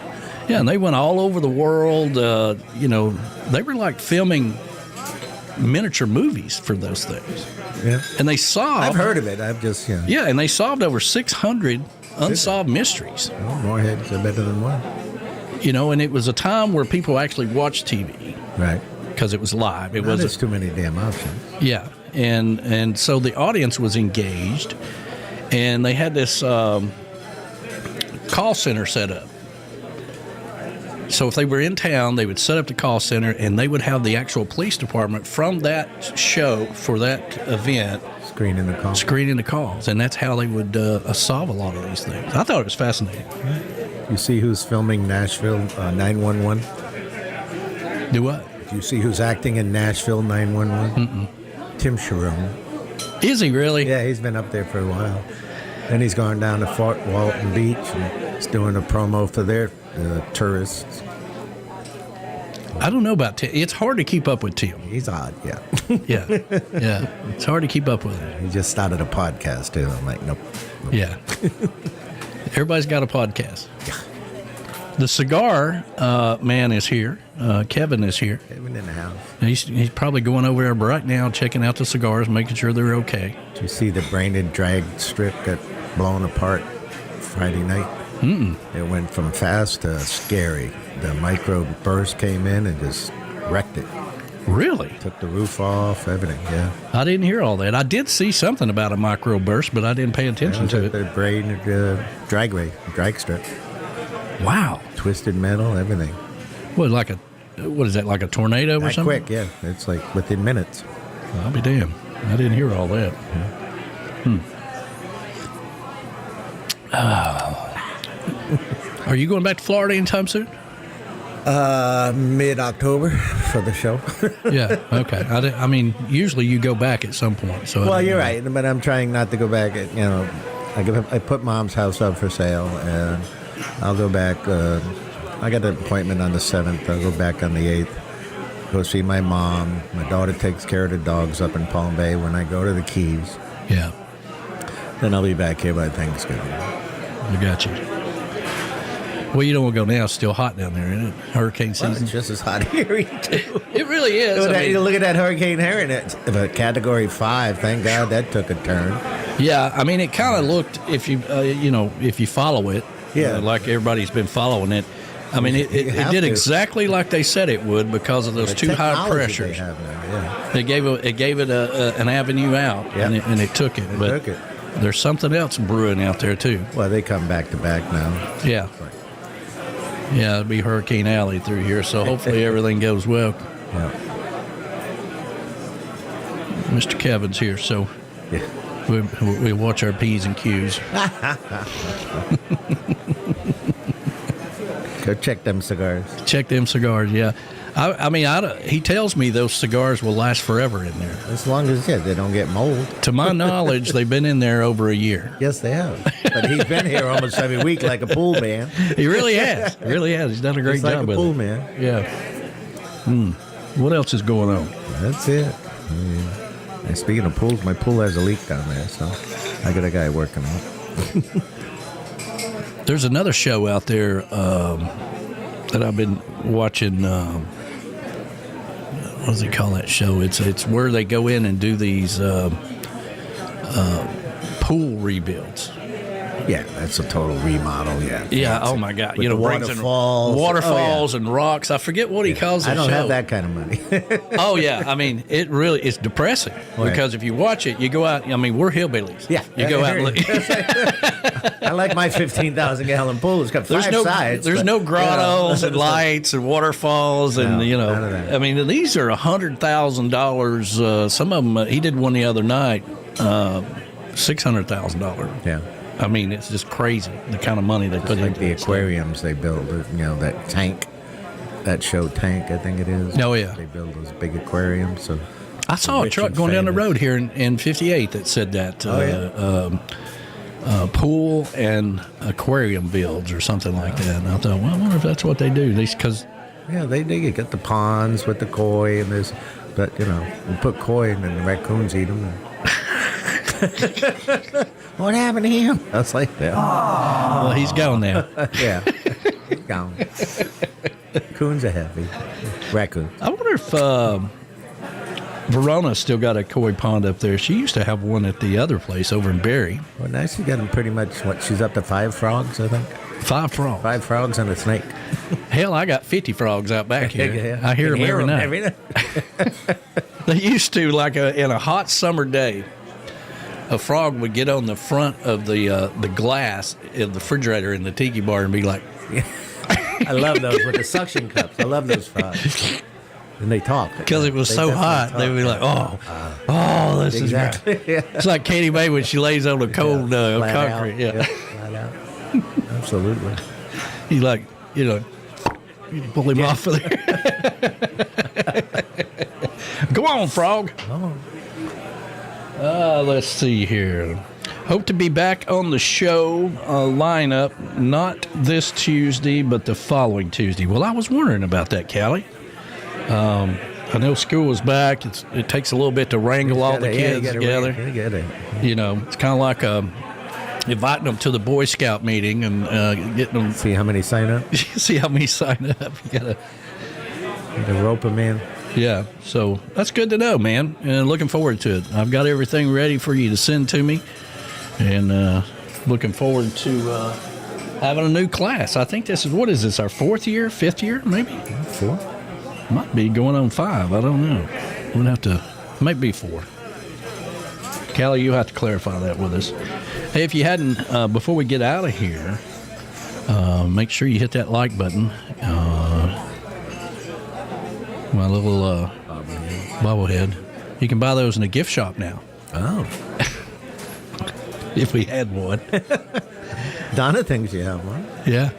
Yeah, and they went all over the world. They were like filming miniature movies for those things. Yeah. And they solved. I've heard of it. I've just, Yeah, and they solved over 600 unsolved mysteries. Oh, more heads are better than one. You know, and it was a time where people actually watched TV. Right. Because it was live. It wasn't too many damn options. Yeah. And so the audience was engaged, and they had this call center set up. So if they were in town, they would set up the call center, and they would have the actual police department from that show for that event screening the calls, and that's how they would solve a lot of these things. I thought it was fascinating. You see who's filming Nashville 911? Do what? Do you see who's acting in Nashville 911? Tim Sharon. Is he really? Yeah, he's been up there for a while. Then he's gone down to Fort Walton Beach and he's doing a promo for their tourists. I don't know about Tim. It's hard to keep up with Tim. He's odd, yeah. Yeah. It's hard to keep up with him. He just started a podcast, too. I'm like, nope. Yeah. Everybody's got a podcast. The cigar man is here. Kevin is here. Kevin in the house. He's probably going over there right now, checking out the cigars, making sure they're okay. Did you see the branded drag strip got blown apart Friday night? It went from fast to scary. The micro burst came in and just wrecked it. Really? Took the roof off, everything, yeah. I didn't hear all that. I did see something about a micro burst, but I didn't pay attention to it. The drag strip. Wow. Twisted metal, everything. What is that, like a tornado or something? Quick, yeah. It's like within minutes. I'll be damned. I didn't hear all that. Are you going back to Florida anytime soon? Mid-October for the show. Yeah, okay. I mean, usually you go back at some point. So well, you're right, but I'm trying not to go back. I put Mom's house up for sale, and I'll go back. I got an appointment on the 7th. I'll go back on the 8th. Go see my mom. My daughter takes care of the dogs up in Palm Bay when I go to the Keys. Yeah. Then I'll be back here by Thanksgiving. I got you. Well, you don't want to go now. It's still hot down there, isn't it? Hurricane season. Well, it's just as hot here, too. It really is. You look at that Hurricane Herring. It's a Category 5. Thank God that took a turn. Yeah, I mean, it kind of looked, if you follow it, like everybody's been following it. I mean, it did exactly like they said it would because of those two high pressures. They have now, yeah. It gave it an avenue out, and it took it. But there's something else brewing out there too. Well, they come back to back now. Yeah. Yeah, it'll be Hurricane Alley through here, so hopefully everything goes well. Yeah. Mr. Kevin's here, so we watch our P's and Q's. Go check them cigars. Check them cigars, yeah. I mean, he tells me those cigars will last forever in there. As long as they don't get mold. To my knowledge, they've been in there over a year. Yes, they have. But he's been here almost every week like a pool man. He really has. He really has. He's done a great job with it. Like a pool man. Yeah. What else is going on? That's it. And speaking of pools, my pool has a leak down there, so I got a guy working on it. There's another show out there that I've been watching. What does he call that show? It's where they go in and do these pool rebuilds. Yeah, that's a total remodel. Yeah. Yeah. Oh my God. With waterfalls and rocks. I forget what he calls it. I don't have that kind of money. Oh yeah. I mean, it's depressing because if you watch it, you go out. I mean, we're hillbillies. Yeah. You go out. And I like my 15,000-gallon pool. It's got five sides. There's no grottos and lights and waterfalls and none of that. I mean, these are $100,000. Some of them. He did one the other night. $600,000. Yeah. I mean, it's just crazy the kind of money they put into the aquariums they build. That tank, that show tank, I think it is. Oh yeah, they build those big aquariums. So I saw a truck going down the road here in 58 that said that pool and aquarium builds or something like that. And I thought, well, I wonder if that's what they do. They get the ponds with the koi and this, but you put koi and then the raccoons eat them. What happened to him? I was like, well, he's gone now. Yeah, he's gone. Coons are heavy. Raccoons. I wonder if Verona's still got a koi pond up there. She used to have one at the other place over in Barrie. Well, now she's got them pretty much, she's up to 5 frogs, I think? 5 frogs. 5 frogs and a snake. Hell, I got 50 frogs out back here. Yeah. I hear them every night. Every night. They used to, in a hot summer day, a frog would get on the front of the glass in the refrigerator in the tiki bar and be like... I love those with the suction cups. I love those frogs. And they talk. Because it was so hot, they would be like, this exactly. is great. It's like Katie May when she lays on the cold concrete. Yeah. Flat out. Absolutely. He's like, you pull him off of there. Go on, frog. Let's see here. Hope to be back on the show lineup, not this Tuesday, but the following Tuesday. Well, I was wondering about that, Callie. I know school is back. It takes a little bit to wrangle all the kids together. It's kind of like inviting them to the Boy Scout meeting and getting them. See how many sign up? See how many sign up. You gotta rope them in. Yeah, so that's good to know, man. And looking forward to it. I've got everything ready for you to send to me. And looking forward to having a new class. I think this is, what is this, our 4th year, 5th year, maybe? 4? Might be going on 5. I don't know. We'll have to, might be 4. Callie, you'll have to clarify that with us. Hey, if you hadn't, before we get out of here, make sure you hit that like button. My little bobblehead. You can buy those in a gift shop now. Oh. If we had one. Donna thinks you have one. Yeah.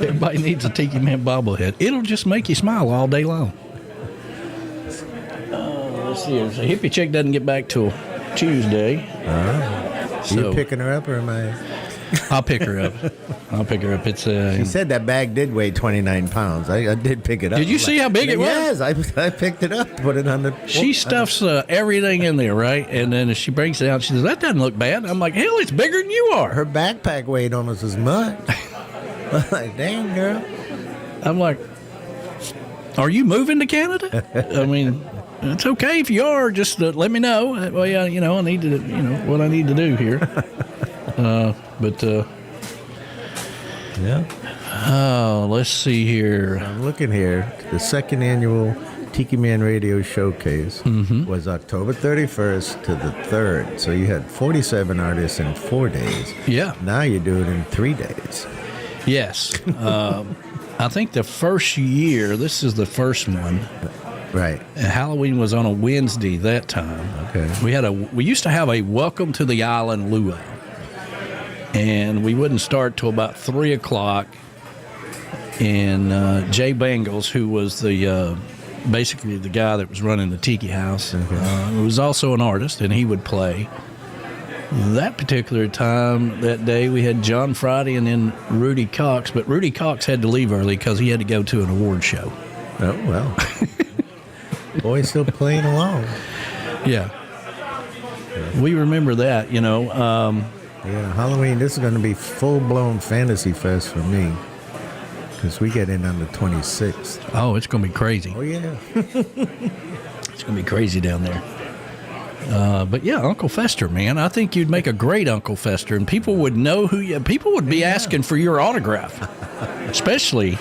Everybody needs a Tiki Man bobblehead. It'll just make you smile all day long. Let's see. So Hippie Chick doesn't get back till Tuesday. Are you picking her up or am I? I'll pick her up. It's she said that bag did weigh 29 pounds. I did pick it up. Did you see how big it was? Yes, I picked it up, put it on the... She stuffs everything in there, right? And then as she brings it out, she says, that doesn't look bad. I'm like, hell, it's bigger than you are. Her backpack weighed almost as much. I'm like, dang, girl. I'm like, are you moving to Canada? I mean, it's okay if you are. Just let me know. Well, yeah, I need to, what I need to do here. Yeah. Oh, let's see here. I'm looking here. The 2nd annual Tiki Man Radio Showcase was October 31st to the 3rd. So you had 47 artists in 4 days. Yeah. Now you do it in 3 days. Yes. I think the first year, this is the first one. Right. Halloween was on a Wednesday that time. Okay. We used to have a Welcome to the Island luau. And we wouldn't start till about 3 o'clock. And Jay Bangles, who was the basically the guy that was running the Tiki House, was also an artist, and he would play. That particular time, that day, we had John Friday and then Rudy Cox. But Rudy Cox had to leave early because he had to go to an award show. Oh, well. Boy's still playing along. Yeah. We remember that, Yeah, Halloween, this is going to be full-blown Fantasy Fest for me because we get in on the 26th. Oh, it's going to be crazy. Oh, yeah. It's going to be crazy down there. But, yeah, Uncle Fester, man. I think you'd make a great Uncle Fester, and people would know who you... People would be asking for your autograph, especially...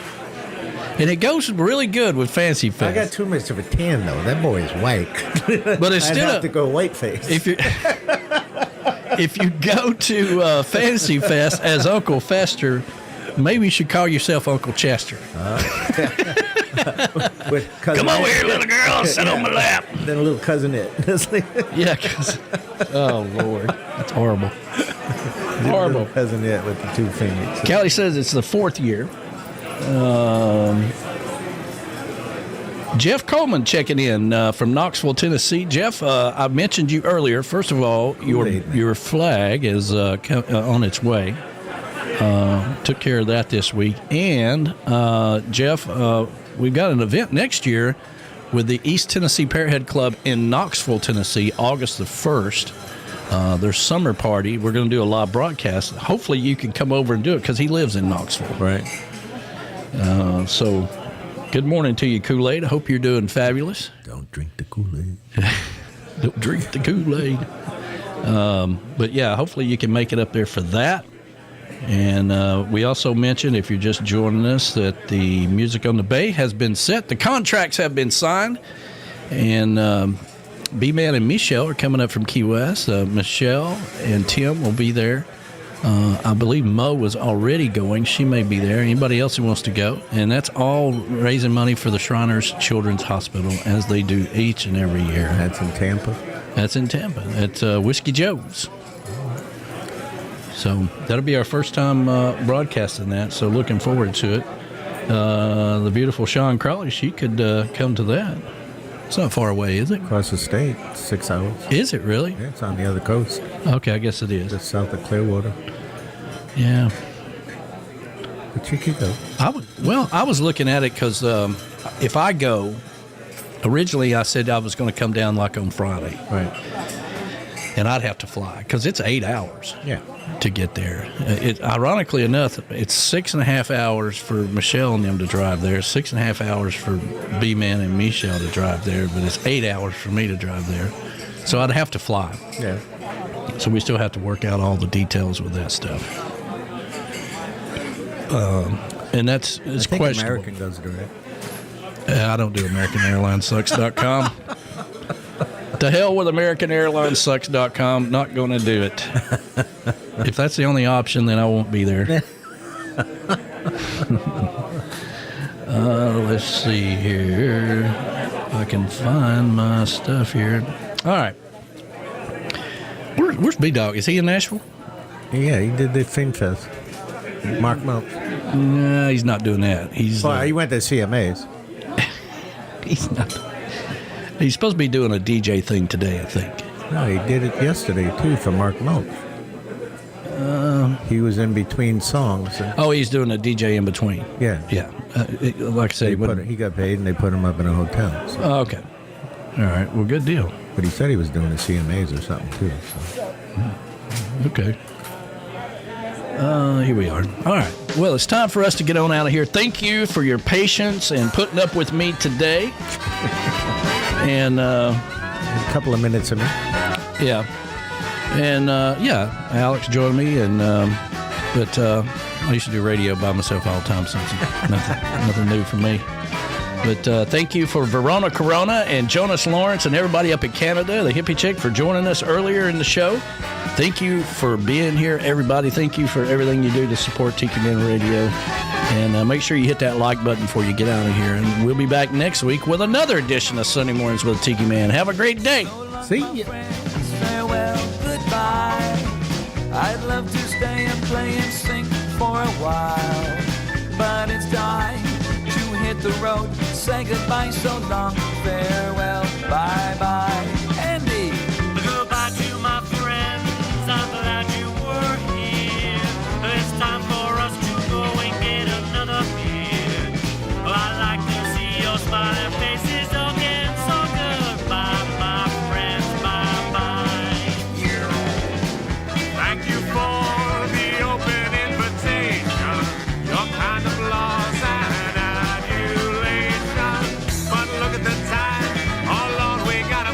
And it goes really good with Fancy Fest. I got too much of a tan, though. That boy is white. But it's still... I'd have to go white face. If you go to Fancy Fest as Uncle Fester, maybe you should call yourself Uncle Chester. Come over here, little girl. Sit on my lap. Then a little cousinette. Yeah, oh, Lord. That's horrible. Horrible. Cousinette with the 2 fingers. Callie says it's the 4th year. Jeff Coleman checking in from Knoxville, Tennessee. Jeff, I mentioned you earlier. First of all, your flag is on its way. Took care of that this week. And, Jeff, we've got an event next year with the East Tennessee Parrothead Club in Knoxville, Tennessee, August the 1st. Their summer party. We're going to do a live broadcast. Hopefully you can come over and do it because he lives in Knoxville. Right. So Good morning to you, Kool-Aid. I hope you're doing fabulous. Don't drink the Kool-Aid. Don't drink the Kool-Aid. But yeah, hopefully you can make it up there for that. And we also mentioned, if you're just joining us, that the Music on the Bay has been set. The contracts have been signed. And B-Man and Michelle are coming up from Key West. Michelle and Tim will be there. I believe Mo was already going. She may be there. Anybody else who wants to go. And that's all raising money for the Shriners Children's Hospital, as they do each and every year. That's in Tampa? That's in Tampa. At Whiskey Joe's. So that'll be our first time broadcasting that. So looking forward to it. The beautiful Sean Crawley, she could come to that. It's not far away, is it? Across the state, 6 hours. Is it really? Yeah, it's on the other coast. Okay, I guess it is. Just south of Clearwater. Yeah. But you could go. I was looking at it because if I go, originally I said I was going to come down like on Friday. Right. And I'd have to fly because it's 8 hours to get there. Ironically enough, it's 6.5 hours for Michelle and them to drive there, 6.5 hours for B-Man and Michelle to drive there, but it's 8 hours for me to drive there. So I'd have to fly. Yeah. So we still have to work out all the details with that stuff. And it's questionable. American does direct. I don't do AmericanAirlinesSucks.com. To hell with AmericanAirlinesSucks.com. Not going to do it. If that's the only option, then I won't be there. Let's see here. If I can find my stuff here. All right. Where's B-Dog? Is he in Nashville? Yeah, he did the Film Fest. Mark Meltz. No, he's not doing that. He went to CMAs. He's not. He's supposed to be doing a DJ thing today, I think. No, he did it yesterday, too, for Mark Meltz. He was in between songs. He's doing a DJ in between. Yeah. Yeah. Like I say, he got paid, and they put him up in a hotel. So. Oh, okay. All right. Well, good deal. But he said he was doing the CMAs or something, too. So. Okay. Here we are. All right. Well, it's time for us to get on out of here. Thank you for your patience and putting up with me today. And a couple of minutes of me. Yeah. And Alex joined me, and but I used to do radio by myself all the time, so it's nothing new for me. But thank you for Verona Corona and Jonas Lawrence and everybody up in Canada, the hippie chick, for joining us earlier in the show. Thank you for being here, everybody. Thank you for everything you do to support Tiki Man Radio. And make sure you hit that like button before you get out of here. And we'll be back next week with another edition of Sunday Mornings with Tiki Man. Have a great day. See ya. Farewell, goodbye. I'd love to stay and play and sing for a while, but it's time to hit the road. Say goodbye, so long. Farewell, bye-bye. Andy. Goodbye to my friends. I'm glad you were here. It's time for us to go and get another beer. I like to see your smiling faces again. So goodbye, my friends. Bye-bye. Thank you for the open invitation. Your kind of laws and adulation. But look at the time. Oh Lord, we gotta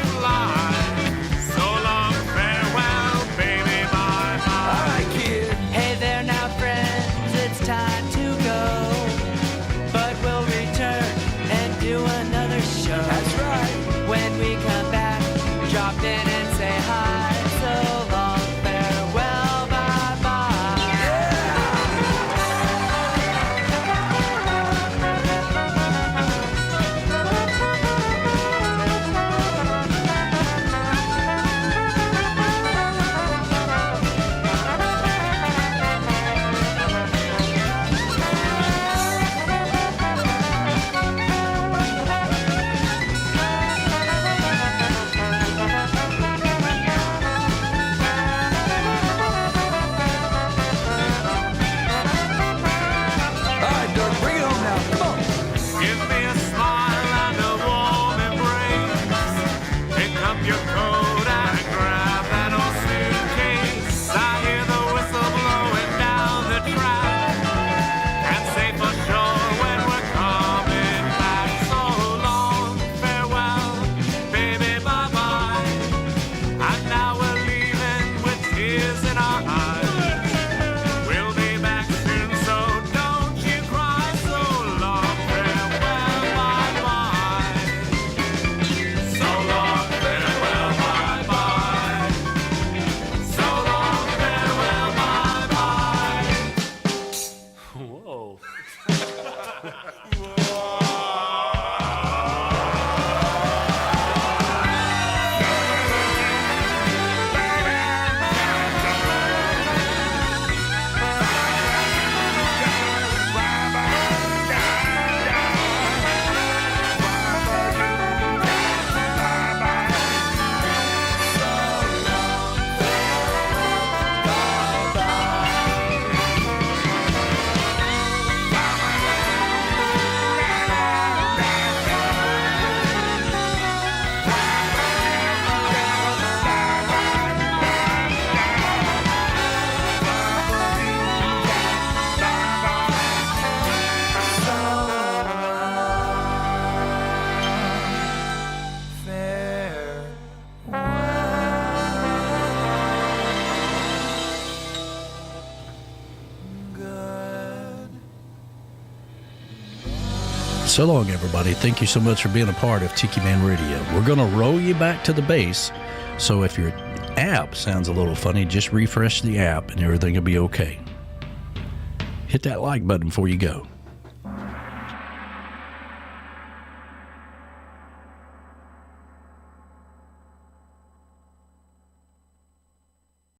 So long, everybody. Thank you so much for being a part of Tiki Man Radio. We're going to roll you back to the base. So if your app sounds a little funny, just refresh the app and everything will be okay. Hit that like button before you go.